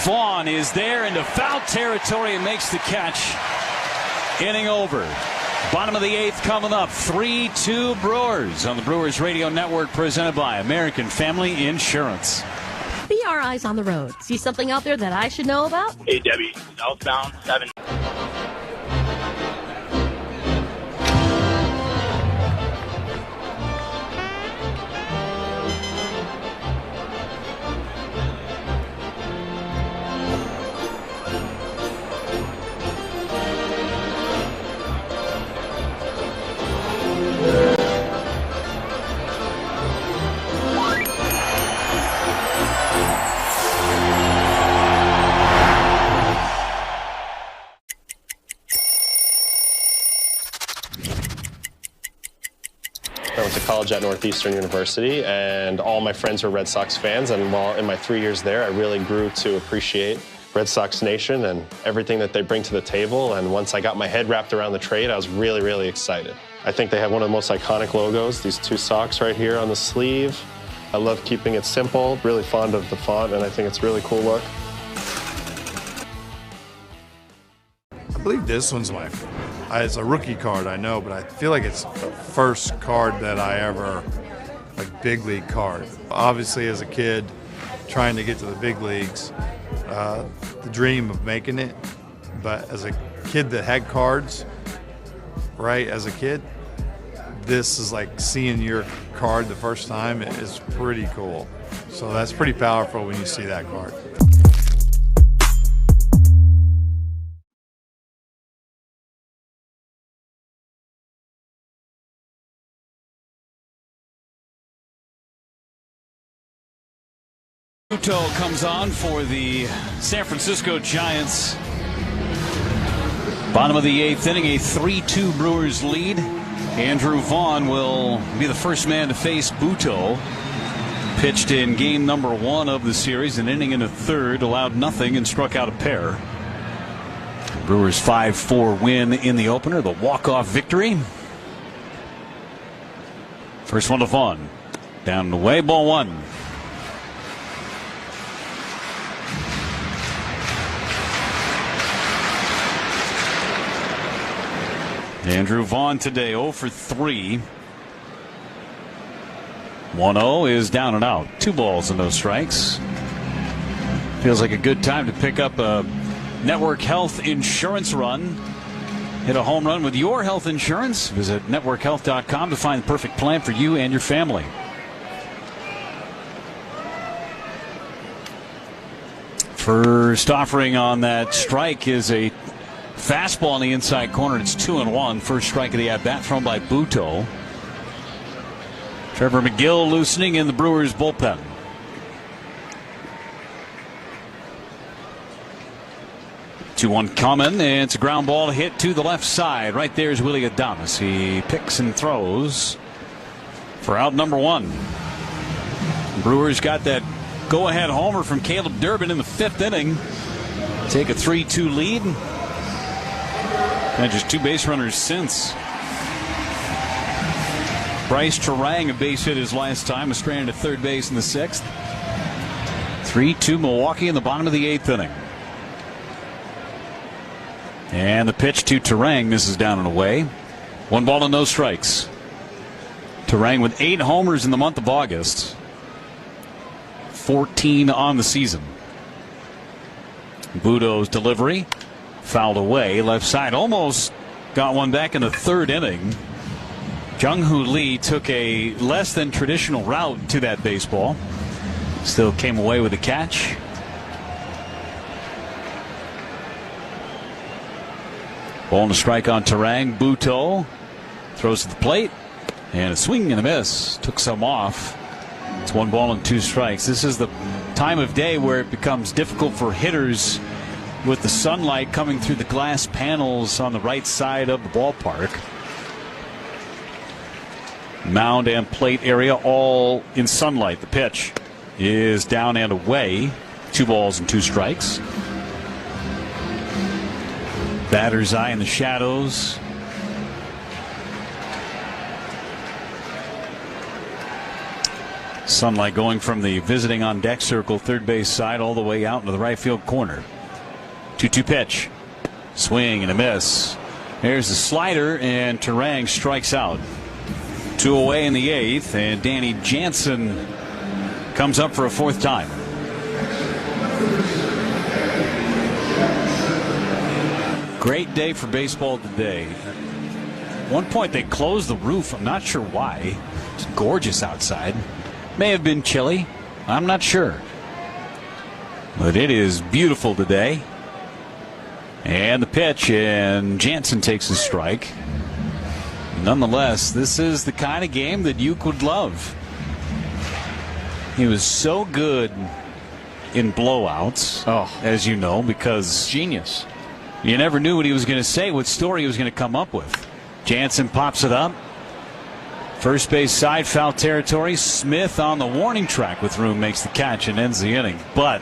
Vaughn is there into foul territory and makes the catch. Inning over. Bottom of the 8th coming up. 3-2 Brewers on the Brewers Radio Network, presented by American Family Insurance. Be our eyes on the road. See something out there that I should know about? Hey, Debbie. Southbound 7. I went to college at Northeastern University, and all my friends were Red Sox fans. And while in my 3 years there, I really grew to appreciate Red Sox Nation and everything that they bring to the table. And once I got my head wrapped around the trade, I was really, really excited. I think they have one of the most iconic logos, these 2 socks right here on the sleeve. I love keeping it simple, really fond of the font, and I think it's a really cool look. I believe this one's it's a rookie card, I know, but I feel like it's the first card that I ever, big league card. Obviously, as a kid, trying to get to the big leagues, the dream of making it. But as a kid that had cards, right, as a kid, this is like seeing your card the first time. It is pretty cool. So that's pretty powerful when you see that card. Buto comes on for the San Francisco Giants. Bottom of the 8th inning, a 3-2 Brewers lead. Andrew Vaughn will be the first man to face Buto. Pitched in game number 1 of the series, an inning and a third, allowed nothing and struck out a pair. Brewers 5-4 win in the opener, the walk-off victory. First one to Vaughn. Down and away, ball 1. Andrew Vaughn today 0 for 3. 1-0 is down and out. 2 balls and no strikes. Feels like a good time to pick up a Network Health insurance run. Hit a home run with your health insurance. Visit networkhealth.com to find the perfect plan for you and your family. First offering on that strike is a fastball in the inside corner. It's 2-1. First strike of the at-bat thrown by Buto. Trevor McGill loosening in the Brewers bullpen. Two-one coming, and it's a ground ball hit to the left side. Right there is Willie Adames. He picks and throws for out number 1. Brewers got that go-ahead homer from Caleb Durbin in the 5th inning. Take a 3-2 lead. And just 2 base runners since. Bryce Turang, a base hit his last time, was stranded at third base in the 6th. 3-2 Milwaukee in the bottom of the 8th inning. And the pitch to Turang misses down and away. 1 ball and no strikes. Turang with 8 homers in the month of August. 14 on the season. Buto's delivery. Fouled away. Left side almost got one back in the 3rd inning. Jung-Hoo Lee took a less than traditional route to that baseball. Still came away with a catch. Ball and a strike on Turang. Buto throws to the plate. And a swing and a miss. Took some off. It's 1 ball and 2 strikes. This is the time of day where it becomes difficult for hitters with the sunlight coming through the glass panels on the right side of the ballpark. Mound and plate area all in sunlight. The pitch is down and away. 2 balls and 2 strikes. Batter's eye in the shadows. Sunlight going from the visiting on deck circle, third base side, all the way out into the right field corner. 2-2 pitch. Swing and a miss. There's the slider, and Turang strikes out. 2 away in the 8th, and Danny Jansen comes up for a 4th time. Great day for baseball today. At one point they closed the roof. I'm not sure why. It's gorgeous outside. May have been chilly. I'm not sure. But it is beautiful today. And the pitch, and Jansen takes a strike. Nonetheless, this is the kind of game that Uke would love. He was so good in blowouts, as you know, because genius. You never knew what he was going to say, what story he was going to come up with. Jansen pops it up. First base side, foul territory. Smith on the warning track with room makes the catch and ends the inning. But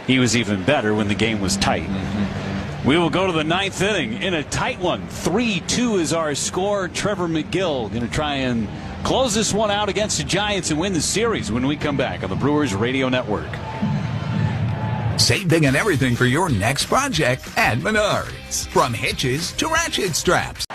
he was even better when the game was tight. We will go to the 9th inning in a tight one. 3-2 is our score. Trevor McGill going to try and close this one out against the Giants and win the series when we come back on the Brewers Radio Network. Save big on everything for your next project at Menards. From hitches to ratchet straps.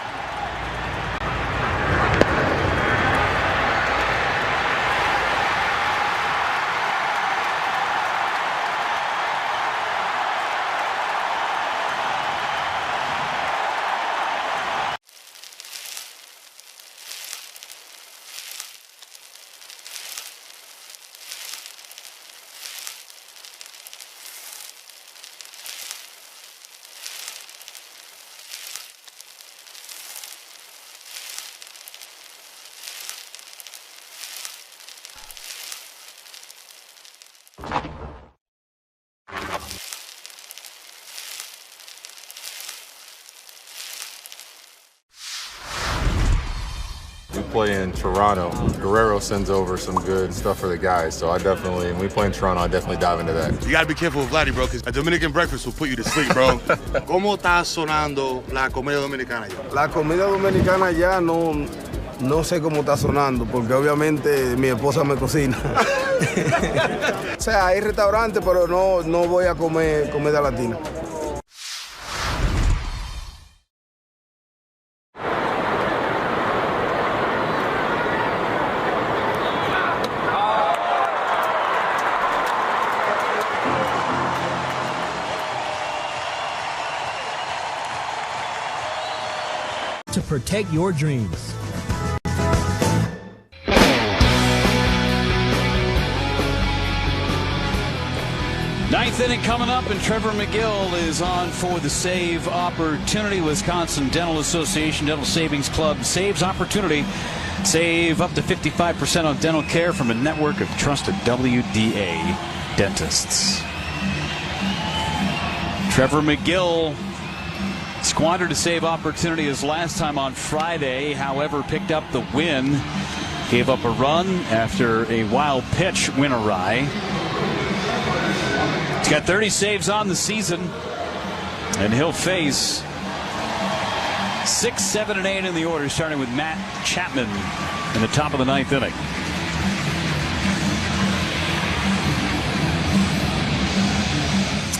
We play in Toronto. Guerrero sends over some good stuff for the guys, so when we play in Toronto, I definitely dive into that. You gotta be careful with Vladdy, bro, because a Dominican breakfast will put you to sleep, bro. ¿Cómo está sonando la comida dominicana ya? La comida dominicana ya no sé cómo está sonando, porque obviamente mi esposa me cocina. O sea, hay restaurantes, pero no voy a comer comida latina. To protect your dreams. Ninth inning coming up, and Trevor McGill is on for the save opportunity. Wisconsin Dental Association Dental Savings Club saves opportunity. Save up to 55% on dental care from a network of trusted WDA dentists. Trevor McGill squandered a save opportunity his last time on Friday, however picked up the win. Gave up a run after a wild pitch went awry. He's got 30 saves on the season, and he'll face 6, 7, and 8 in the order, starting with Matt Chapman in the top of the 9th inning.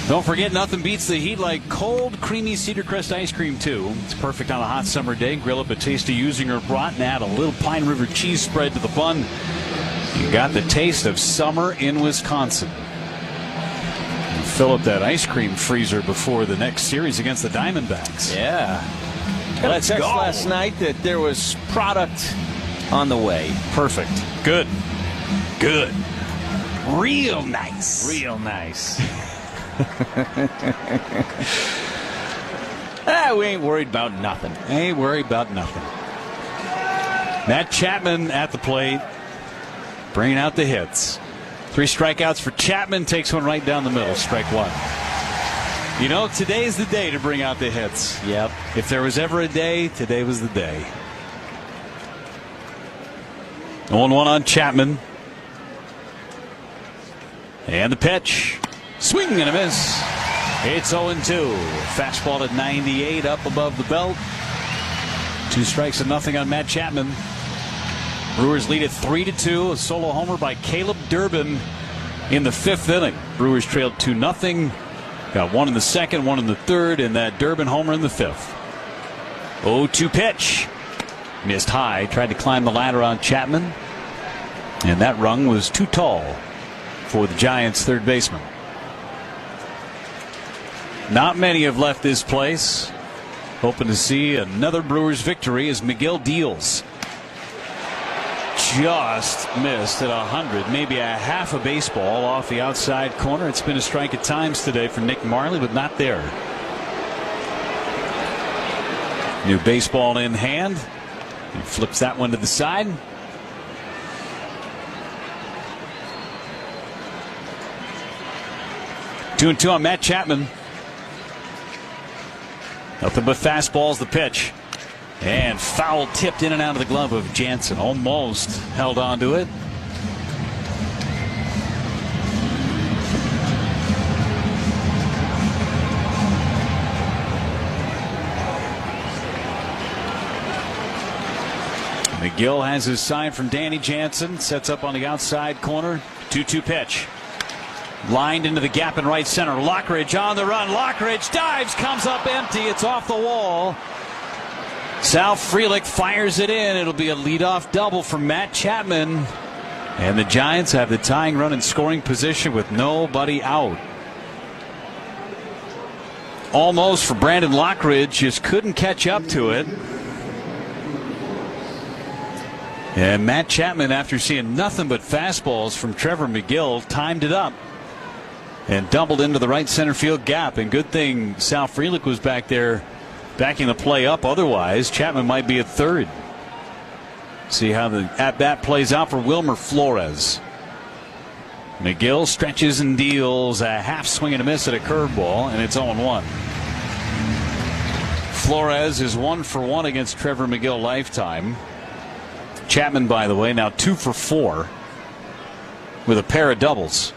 Don't forget, nothing beats the heat like cold, creamy Cedar Crest ice cream, too. It's perfect on a hot summer day. Grill up a tasty Usinger brat and add a little Pine River cheese spread to the bun. You got the taste of summer in Wisconsin. And fill up that ice cream freezer before the next series against the Diamondbacks. Yeah. Got a text last night that there was product on the way. Perfect. Good. Real nice. We ain't worried about nothing. Matt Chapman at the plate, bringing out the hits. 3 strikeouts for Chapman, takes one right down the middle, strike 1. You know, today's the day to bring out the hits. Yep. If there was ever a day, today was the day. 0-1 on Chapman. And the pitch. Swing and a miss. It's 0-2. Fastball at 98 up above the belt. 2 strikes and nothing on Matt Chapman. Brewers lead at 3-2. A solo homer by Caleb Durbin in the 5th inning. Brewers trailed 2-0. Got 1 in the 2nd, 1 in the 3rd, and that Durbin homer in the 5th. 0-2 pitch. Missed high. Tried to climb the ladder on Chapman. And that rung was too tall for the Giants' third baseman. Not many have left this place. Hoping to see another Brewers victory as Miguel deals. Just missed at 100, maybe a half a baseball off the outside corner. It's been a strike at times today for Nick Marley, but not there. New baseball in hand. He flips that one to the side. Two and 2 on Matt Chapman. Nothing but fastballs, the pitch. And foul tipped in and out of the glove of Jansen. Almost held on to it. McGill has his sign from Danny Jansen. Sets up on the outside corner. 2-2 pitch. Lined into the gap in right center. Lockridge on the run. Lockridge dives, comes up empty. It's off the wall. Sal Frelick fires it in. It'll be a leadoff double from Matt Chapman. And the Giants have the tying run in scoring position with nobody out. Almost for Brandon Lockridge. Just couldn't catch up to it. And Matt Chapman, after seeing nothing but fastballs from Trevor McGill, timed it up and doubled into the right center field gap. And good thing Sal Frelick was back there backing the play up. Otherwise, Chapman might be at third. See how the at-bat plays out for Wilmer Flores. McGill stretches and deals a half swing and a miss at a curveball, and it's 0-1. Flores is 1 for 1 against Trevor McGill lifetime. Chapman, by the way, now 2 for 4 with a pair of doubles.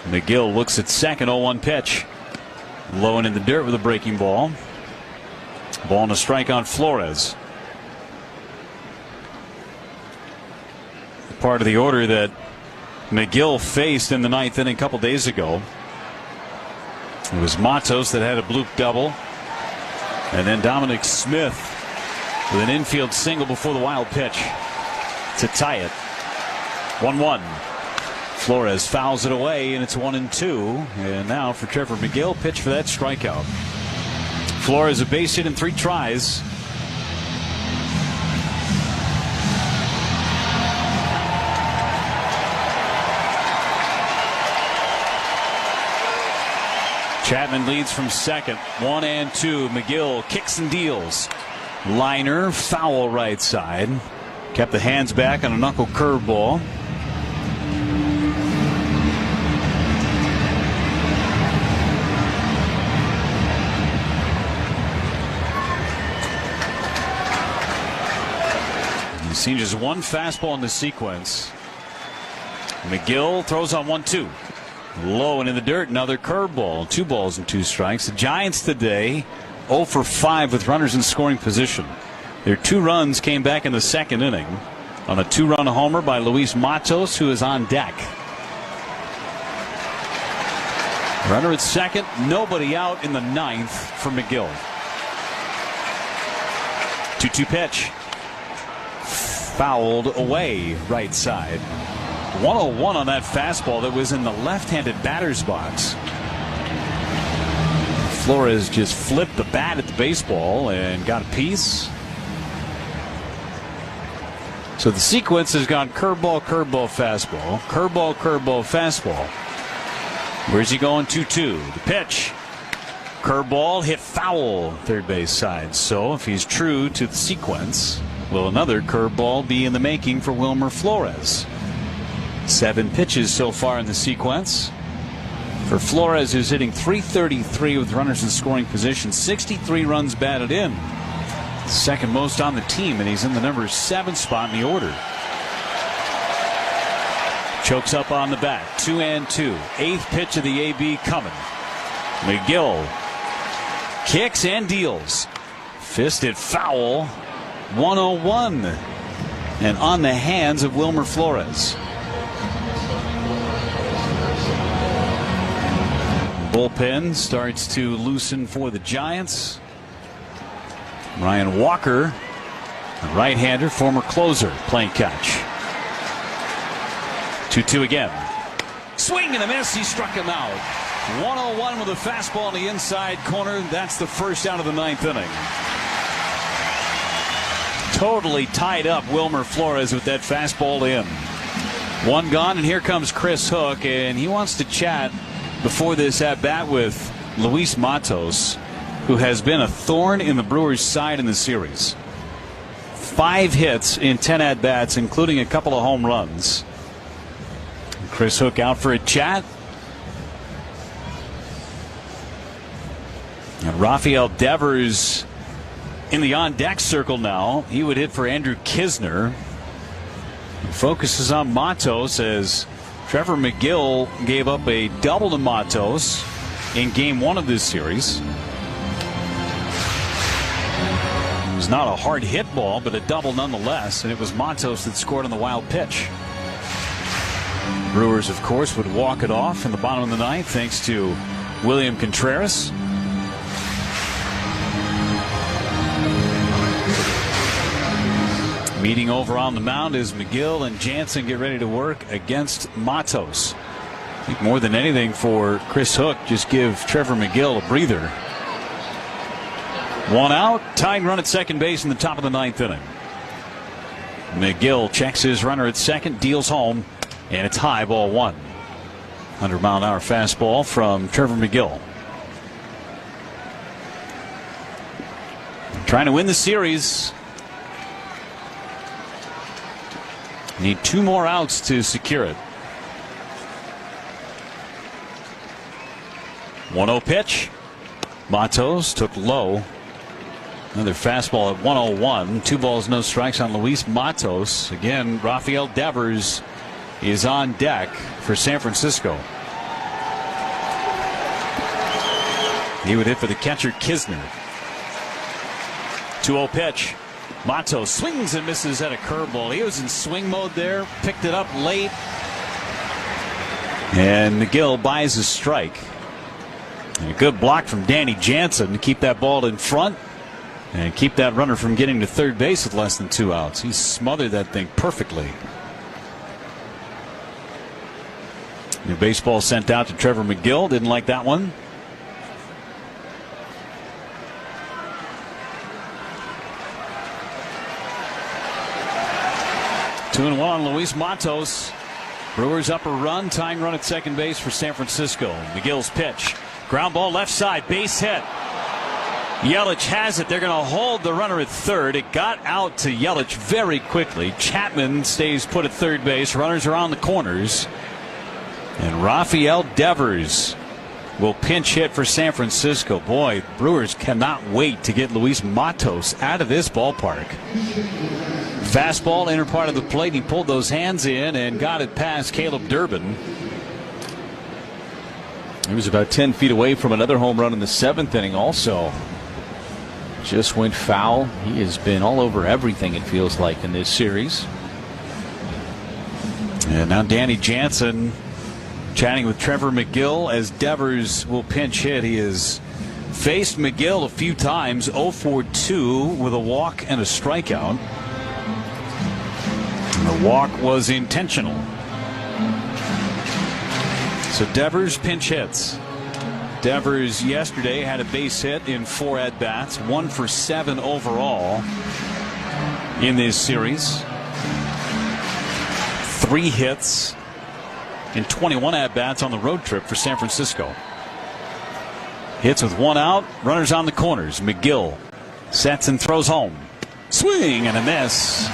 McGill looks at second. 0-1 pitch. Low and in the dirt with a breaking ball. Ball and a strike on Flores. Part of the order that McGill faced in the 9th inning a couple days ago. It was Matos that had a bloop double. And then Dominic Smith with an infield single before the wild pitch to tie it. 1-1. Flores fouls it away, and it's 1-2. And now for Trevor McGill, pitch for that strikeout. Flores a base hit in 3 tries. Chapman leads from second. 1-2. McGill kicks and deals. Liner, foul right side. Kept the hands back on a knuckle curveball. You've seen just one fastball in the sequence. McGill throws on 1-2. Low and in the dirt, another curveball. 2 balls and 2 strikes. The Giants today 0 for 5 with runners in scoring position. Their 2 runs came back in the 2nd inning on a 2-run homer by Luis Matos, who is on deck. Runner at second, nobody out in the 9th for McGill. 2-2 pitch. Fouled away right side. 101 on that fastball that was in the left-handed batter's box. Flores just flipped the bat at the baseball and got a piece. So the sequence has gone curveball, curveball, fastball, curveball, curveball, fastball. Where's he going? 2-2. The pitch. Curveball hit foul third base side. So if he's true to the sequence, will another curveball be in the making for Wilmer Flores? 7 pitches so far in the sequence. For Flores, who's hitting .333 with runners in scoring position, 63 runs batted in. Second most on the team, and he's in the number 7 spot in the order. Chokes up on the bat. 2-2. 8th pitch of the AB coming. McGill kicks and deals. Fisted foul. 101. And on the hands of Wilmer Flores. Bullpen starts to loosen for the Giants. Ryan Walker, the right-hander, former closer, playing catch. 2-2 again. Swing and a miss. He struck him out. 101 with a fastball in the inside corner. That's the first out of the 9th inning. Totally tied up Wilmer Flores with that fastball in. 1 gone, and here comes Chris Hook, and he wants to chat before this at-bat with Luis Matos, who has been a thorn in the Brewers' side in the series. 5 hits in 10 at-bats, including a couple of home runs. Chris Hook out for a chat. And Rafael Devers in the on-deck circle now. He would hit for Andrew Kisner. He focuses on Matos as Trevor McGill gave up a double to Matos in Game 1 of this series. It was not a hard hit ball, but a double nonetheless, and it was Matos that scored on the wild pitch. Brewers, of course, would walk it off in the bottom of the 9th thanks to William Contreras. Meeting over on the mound as McGill and Jansen get ready to work against Matos. I think more than anything for Chris Hook, just give Trevor McGill a breather. 1 out, tying run at second base in the top of the 9th inning. McGill checks his runner at second, deals home, and it's high, ball 1. 100-mile-an-hour fastball from Trevor McGill. Trying to win the series. Need 2 more outs to secure it. 1-0 pitch. Matos took low. Another fastball at 101. 2 balls, no strikes on Luis Matos. Again, Rafael Devers is on deck for San Francisco. He would hit for the catcher Kisner. 2-0 pitch. Matos swings and misses at a curveball. He was in swing mode there, picked it up late, and McGill buys a strike. And a good block from Danny Jansen to keep that ball in front and keep that runner from getting to third base with less than 2 outs. He smothered that thing perfectly. New baseball sent out to Trevor McGill. Didn't like that one. Two and 1 on Luis Matos. Brewers up a run, tying run at second base for San Francisco. McGill's pitch. Ground ball left side, base hit. Yelich has it. They're going to hold the runner at third. It got out to Yelich very quickly. Chapman stays put at third base. Runners are on the corners. And Rafael Devers will pinch hit for San Francisco. Boy, Brewers cannot wait to get Luis Matos out of this ballpark. Fastball, inner part of the plate. He pulled those hands in and got it past Caleb Durbin. He was about 10 feet away from another home run in the 7th inning also. Just went foul. He has been all over everything, it feels like, in this series. And now Danny Jansen chatting with Trevor McGill as Devers will pinch hit. He has faced McGill a few times, 0-for-2 with a walk and a strikeout. And the walk was intentional. So Devers pinch hits. Devers yesterday had a base hit in 4 at-bats, 1 for 7 overall in this series. 3 hits in 21 at-bats on the road trip for San Francisco. Hits with 1 out, runners on the corners. McGill sets and throws home. Swing and a miss.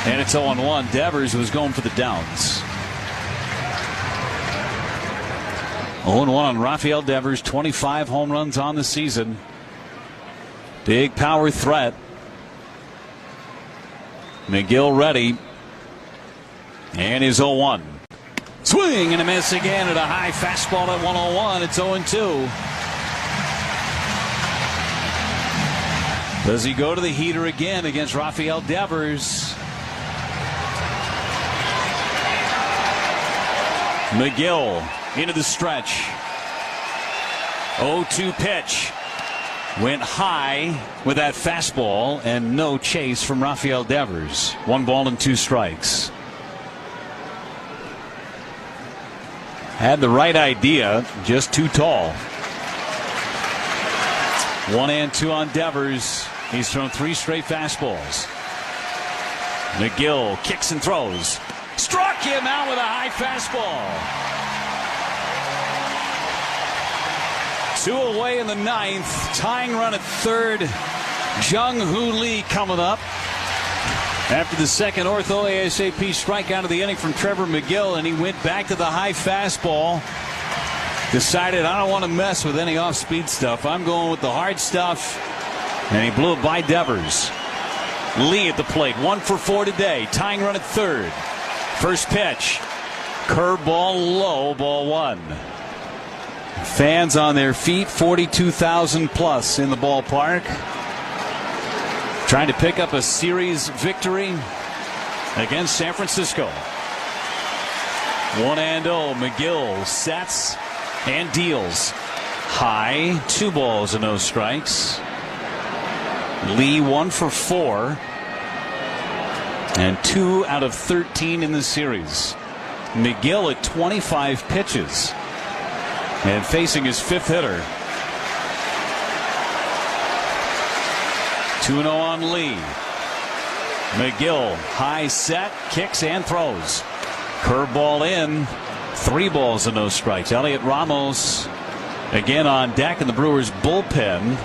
And it's 0-1. Devers was going for the downs. 0-1 on Rafael Devers, 25 home runs on the season. Big power threat. McGill ready. And his 0-1. Swing and a miss again at a high fastball at 101. It's 0-2. Does he go to the heater again against Rafael Devers? McGill into the stretch. 0-2 pitch. Went high with that fastball and no chase from Rafael Devers. 1 ball and 2 strikes. Had the right idea, just too tall. 1-2 on Devers. He's thrown 3 straight fastballs. McGill kicks and throws. Struck him out with a high fastball. 2 away in the 9th. Tying run at 3rd. Jung-Hoo Lee coming up. After the second ortho ASAP strikeout of the inning from Trevor McGill, and he went back to the high fastball. Decided, I don't want to mess with any off-speed stuff. I'm going with the hard stuff. And he blew it by Devers. Lee at the plate. 1 for 4 today. Tying run at 3rd. First pitch. Curveball low. Ball 1. Fans on their feet. 42,000 plus in the ballpark. Trying to pick up a series victory against San Francisco. 1-0. McGill sets and deals. High. 2 balls and no strikes. Lee 1 for 4. And 2 out of 13 in the series. McGill at 25 pitches. And facing his 5th hitter. 2-0 on Lee. McGill high set, kicks and throws. Curveball in. 3 balls and no strikes. Elliot Ramos again on deck, and the Brewers bullpen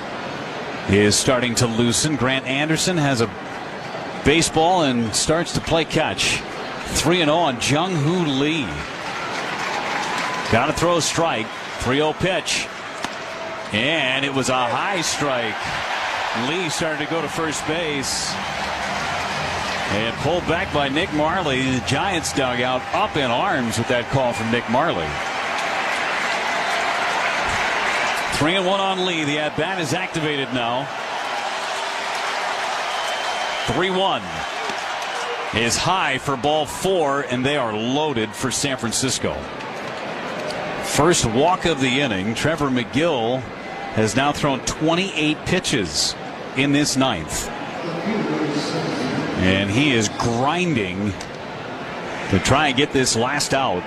is starting to loosen. Grant Anderson has a baseball and starts to play catch. 3-0 on Jung-Hoo Lee. Got to throw a strike. 3-0 pitch. And it was a high strike. Lee started to go to first base. And pulled back by Nick Marley. The Giants dugout up in arms with that call from Nick Marley. 3-1 on Lee. The at-bat is activated now. 3-1 is high for ball 4, and they are loaded for San Francisco. First walk of the inning. Trevor McGill has now thrown 28 pitches in this 9th. And he is grinding to try and get this last out.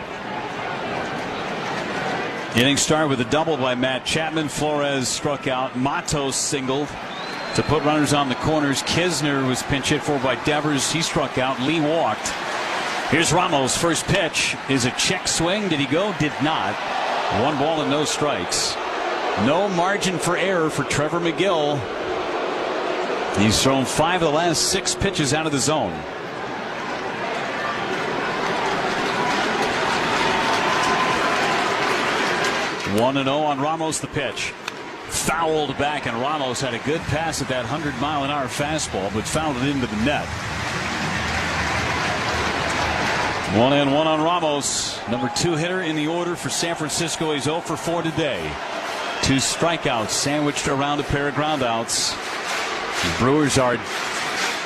Inning start with a double by Matt Chapman. Flores struck out. Matos singled to put runners on the corners. Kisner was pinch hit for by Devers. He struck out. Lee walked. Here's Ramos. First pitch is a check swing. Did he go? Did not. 1 ball and no strikes. No margin for error for Trevor McGill. He's thrown 5 of the last 6 pitches out of the zone. One 1-0 on Ramos. The pitch fouled back, and Ramos had a good pass at that 100-mile-an-hour fastball, but fouled it into the net. 1-1 on Ramos. Number 2 hitter in the order for San Francisco. He's 0 for 4 today. 2 strikeouts sandwiched around a pair of groundouts. The Brewers are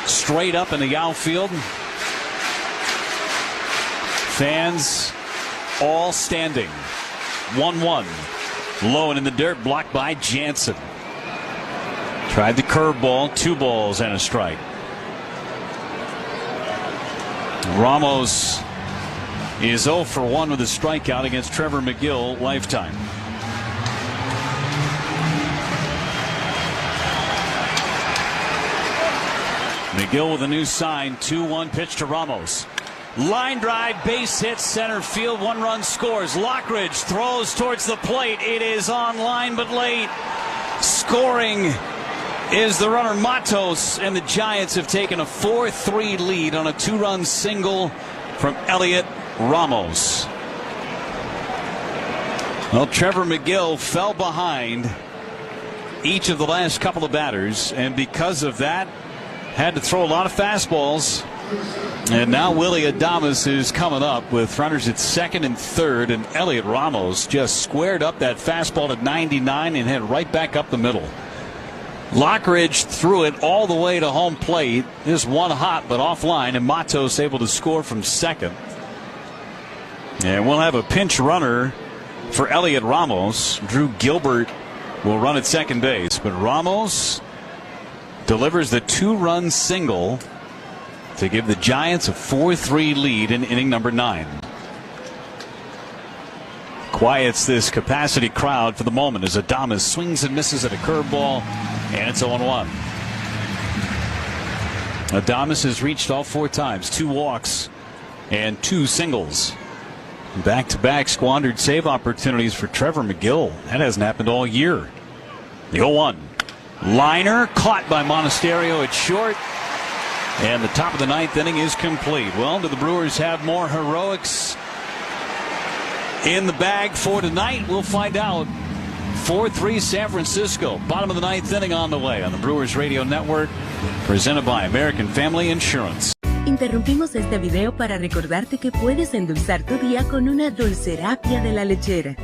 straight up in the outfield. Fans all standing. 1-1. Low and in the dirt, blocked by Jansen. Tried the curveball. 2 balls and a strike. Ramos is 0 for 1 with a strikeout against Trevor McGill lifetime. McGill with a new sign. 2-1 pitch to Ramos. Line drive, base hit, center field. 1 run scores. Lockridge throws towards the plate. It is on line but late. Scoring is the runner Matos, and the Giants have taken a 4-3 lead on a 2-run single from Elliot Ramos. Well, Trevor McGill fell behind each of the last couple of batters, and because of that, had to throw a lot of fastballs. And now Willie Adames is coming up with runners at second and third, and Elliot Ramos just squared up that fastball at 99 and hit right back up the middle. Lockridge threw it all the way to home plate. This one hot but offline, and Matos able to score from second. And we'll have a pinch runner for Elliot Ramos. Drew Gilbert will run at second base, but Ramos delivers the 2-run single to give the Giants a 4-3 lead in inning number 9. Quiets this capacity crowd for the moment as Adames swings and misses at a curveball, and it's 0-1. Adames has reached all 4 times, 2 walks and 2 singles. Back-to-back squandered save opportunities for Trevor McGill. That hasn't happened all year. The 0-1. Liner caught by Monasterio at short. And the top of the 9th inning is complete. Well, do the Brewers have more heroics in the bag for tonight? We'll find out. 4-3 San Francisco. Bottom of the 9th inning on the way on the Brewers Radio Network. Presented by American Family Insurance. Interrumpimos este video para recordarte que puedes endulzar tu día con una dulcerapia de la lechera.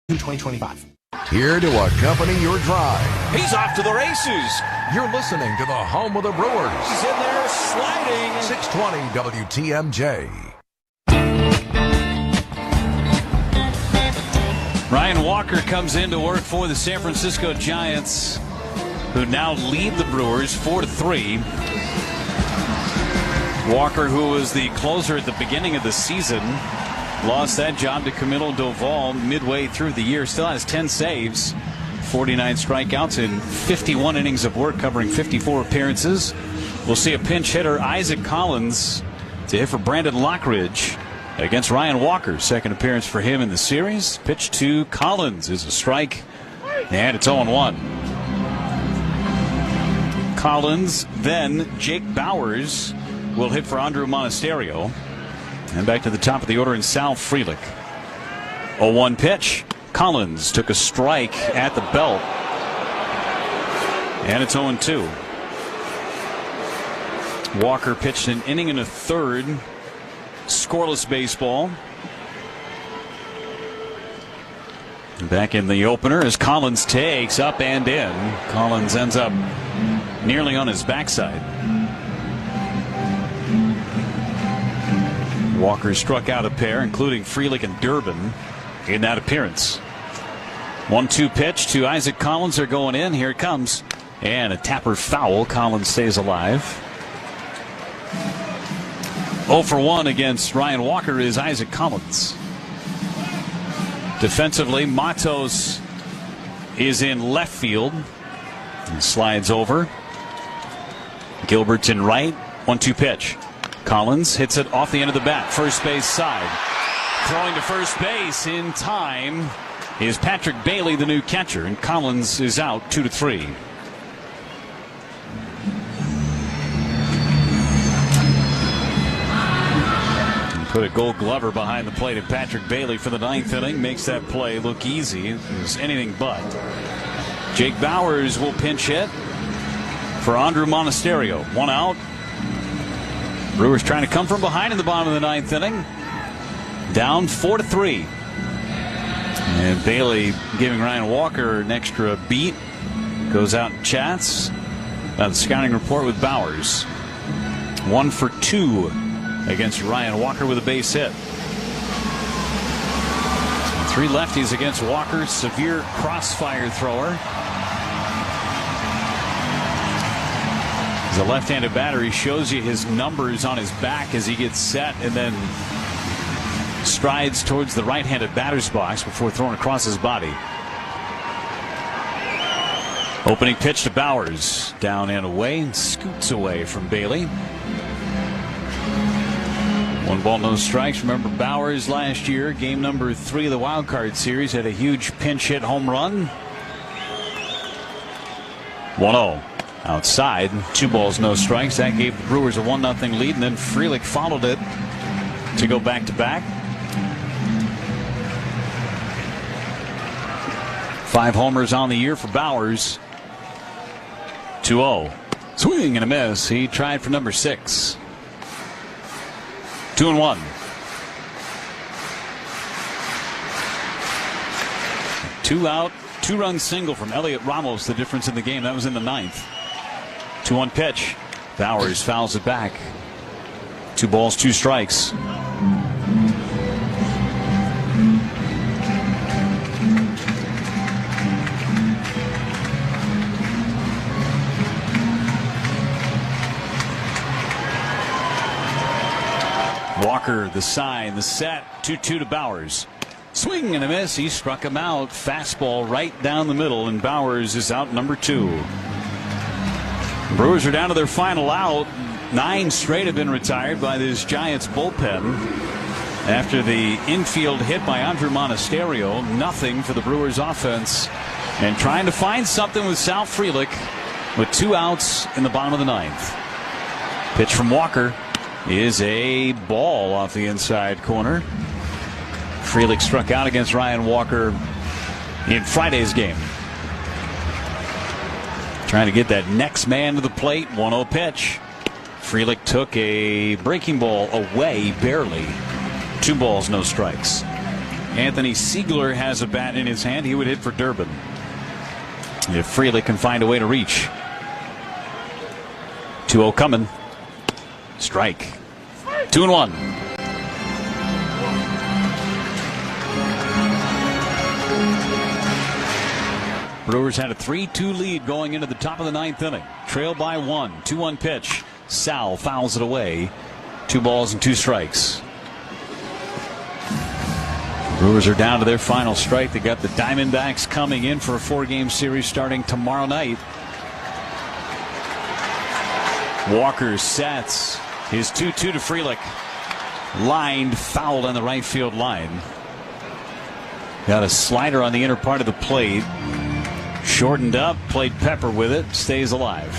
In 2025. Here to accompany your drive. He's off to the races. You're listening to the home of the Brewers. He's in there sliding. 620 WTMJ. Ryan Walker comes in to work for the San Francisco Giants, who now lead the Brewers 4-3. Walker, who was the closer at the beginning of the season, lost that job to Camilo Doval midway through the year. Still has 10 saves, 49 strikeouts in 51 innings of work, covering 54 appearances. We'll see a pinch hitter, Isaac Collins, to hit for Brandon Lockridge against Ryan Walker. Second appearance for him in the series. Pitch to Collins is a strike, and it's 0-1. Collins, then Jake Bowers will hit for Andrew Monasterio. And back to the top of the order in Sal Frelick. 0-1 pitch. Collins took a strike at the belt. And it's 0-2. Walker pitched an inning and a third. Scoreless baseball. Back in the opener as Collins takes up and in. Collins ends up nearly on his backside. Walker struck out a pair, including Frelick and Durbin, in that appearance. 1-2 pitch to Isaac Collins. They're going in. Here it comes. And a tapper foul. Collins stays alive. 0 for 1 against Ryan Walker is Isaac Collins. Defensively, Matos is in left field and slides over. Gilbert's in right. 1-2 pitch. Collins hits it off the end of the bat. First base side. Throwing to first base in time is Patrick Bailey, the new catcher, and Collins is out 2-3. Put a Gold Glover behind the plate, and Patrick Bailey for the 9th inning makes that play look easy. It was anything but. Jake Bauers will pinch hit for Andrew Monasterio. 1 out. Brewers trying to come from behind in the bottom of the 9th inning. Down 4-3. And Bailey giving Ryan Walker an extra beat. Goes out and chats about the scouting report with Bauers. 1 for 2 against Ryan Walker with a base hit. 3 lefties against Walker. Severe crossfire thrower. He's a left-handed batter. He shows you his numbers on his back as he gets set and then strides towards the right-handed batter's box before throwing across his body. Opening pitch to Bauers. Down and away, and scoots away from Bailey. 1 ball, no strikes. Remember Bauers last year, game number 3 of the wild card series, had a huge pinch hit home run. 1-0. Outside, 2 balls, no strikes. That gave the Brewers a 1-0 lead, and then Frelick followed it to go back-to-back. 5 homers on the year for Bauers. 2-0. Swing and a miss. He tried for number 6. 2-1. Two out, 2-run single from Elliot Ramos, the difference in the game. That was in the 9th. 2-1 pitch. Bauers fouls it back. 2 balls, 2 strikes. Walker, the sign, the set, 2-2 to Bauers. Swing and a miss. He struck him out. Fastball right down the middle, and Bauers is out number 2. Brewers are down to their final out. 9 straight have been retired by this Giants bullpen. After the infield hit by Andrew Monasterio, nothing for the Brewers offense. And trying to find something with Sal Frelick with 2 outs in the bottom of the 9th. Pitch from Walker is a ball off the inside corner. Frelick struck out against Ryan Walker in Friday's game. Trying to get that next man to the plate. 1-0 pitch. Frelick took a breaking ball away barely. 2 balls, no strikes. Anthony Siegler has a bat in his hand. He would hit for Durbin if Frelick can find a way to reach. 2-0 coming. Strike. 2-1. Brewers had a 3-2 lead going into the top of the 9th inning. Trail by 1. 2-1 pitch. Sal fouls it away. 2 balls and 2 strikes. Brewers are down to their final strike. They got the Diamondbacks coming in for a 4-game series starting tomorrow night. Walker sets his 2-2 to Frelick. Lined foul on the right field line. Got a slider on the inner part of the plate. Shortened up, played pepper with it, stays alive.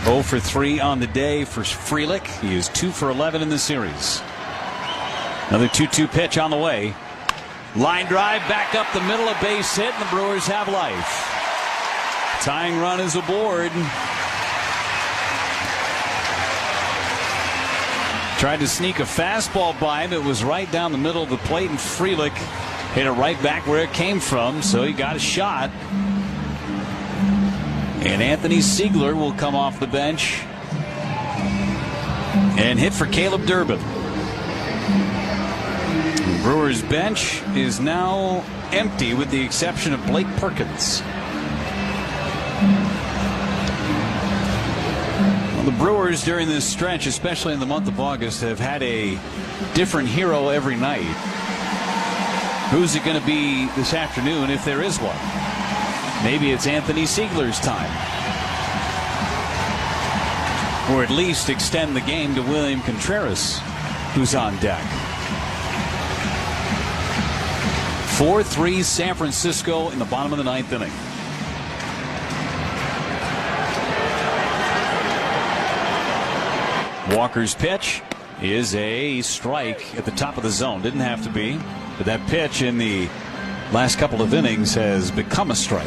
0 for 3 on the day for Frelick. He is 2 for 11 in the series. Another 2-2 pitch on the way. Line drive back up the middle, a base hit, and the Brewers have life. Tying run is aboard. Tried to sneak a fastball by him. It was right down the middle of the plate, and Frelick hit it right back where it came from, so he got a shot. And Anthony Siegler will come off the bench and hit for Caleb Durbin. The Brewers bench is now empty with the exception of Blake Perkins. Well, the Brewers during this stretch, especially in the month of August, have had a different hero every night. Who's it going to be this afternoon if there is one? Maybe it's Anthony Siegler's time. Or at least extend the game to William Contreras, who's on deck. 4-3 San Francisco in the bottom of the ninth inning. Walker's pitch is a strike at the top of the zone. Didn't have to be, but that pitch in the last couple of innings has become a strike.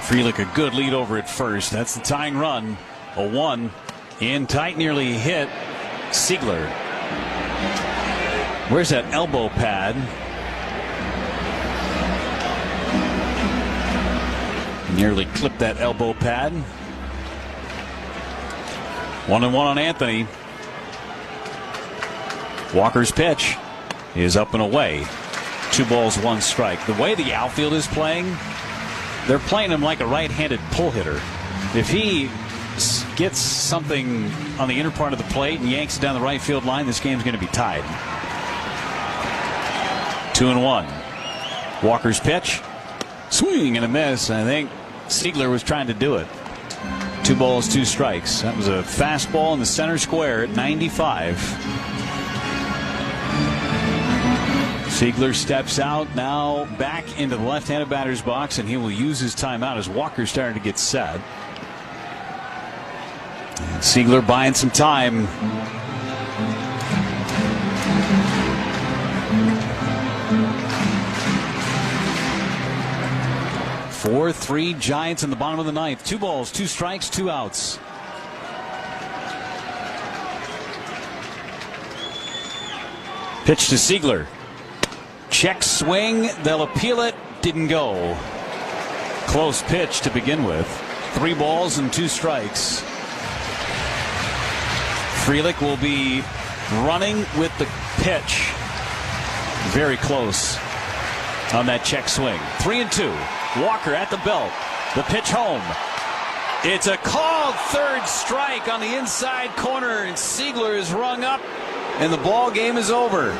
Frelick a good lead over at first. That's the tying run. A 1 in tight, nearly hit. Siegler. Where's that elbow pad? Nearly clipped that elbow pad. 1-1 on Anthony. Walker's pitch is up and away. 2 balls, 1 strike. The way the outfield is playing, they're playing him like a right-handed pull hitter. If he gets something on the inner part of the plate and yanks it down the right field line, this game's going to be tied. 2-1. Walker's pitch. Swing and a miss. I think Siegler was trying to do it. 2 balls, 2 strikes. That was a fastball in the center square at 95. Siegler steps out now back into the left-handed batter's box, and he will use his timeout as Walker's starting to get set. And Siegler buying some time. Four, 3 Giants in the bottom of the ninth. 2 balls, 2 strikes, 2 outs. Pitch to Siegler. Check swing. They'll appeal it. Didn't go. Close pitch to begin with. 3 balls and 2 strikes. Frelick will be running with the pitch. Very close on that check swing. 3-2. Walker at the belt. The pitch home. It's a called third strike on the inside corner, and Siegler is rung up, and the ball game is over.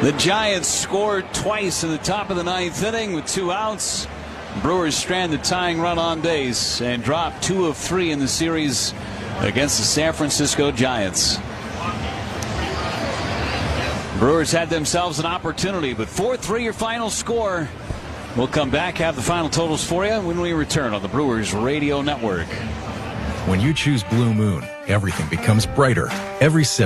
The Giants scored twice in the top of the ninth inning with 2 outs. Brewers strand the tying run on base and drop 2 of 3 in the series against the San Francisco Giants. Brewers had themselves an opportunity, but 4-3 your final score. We'll come back, have the final totals for you when we return on the Brewers Radio Network. When you choose Blue Moon, everything becomes brighter. Every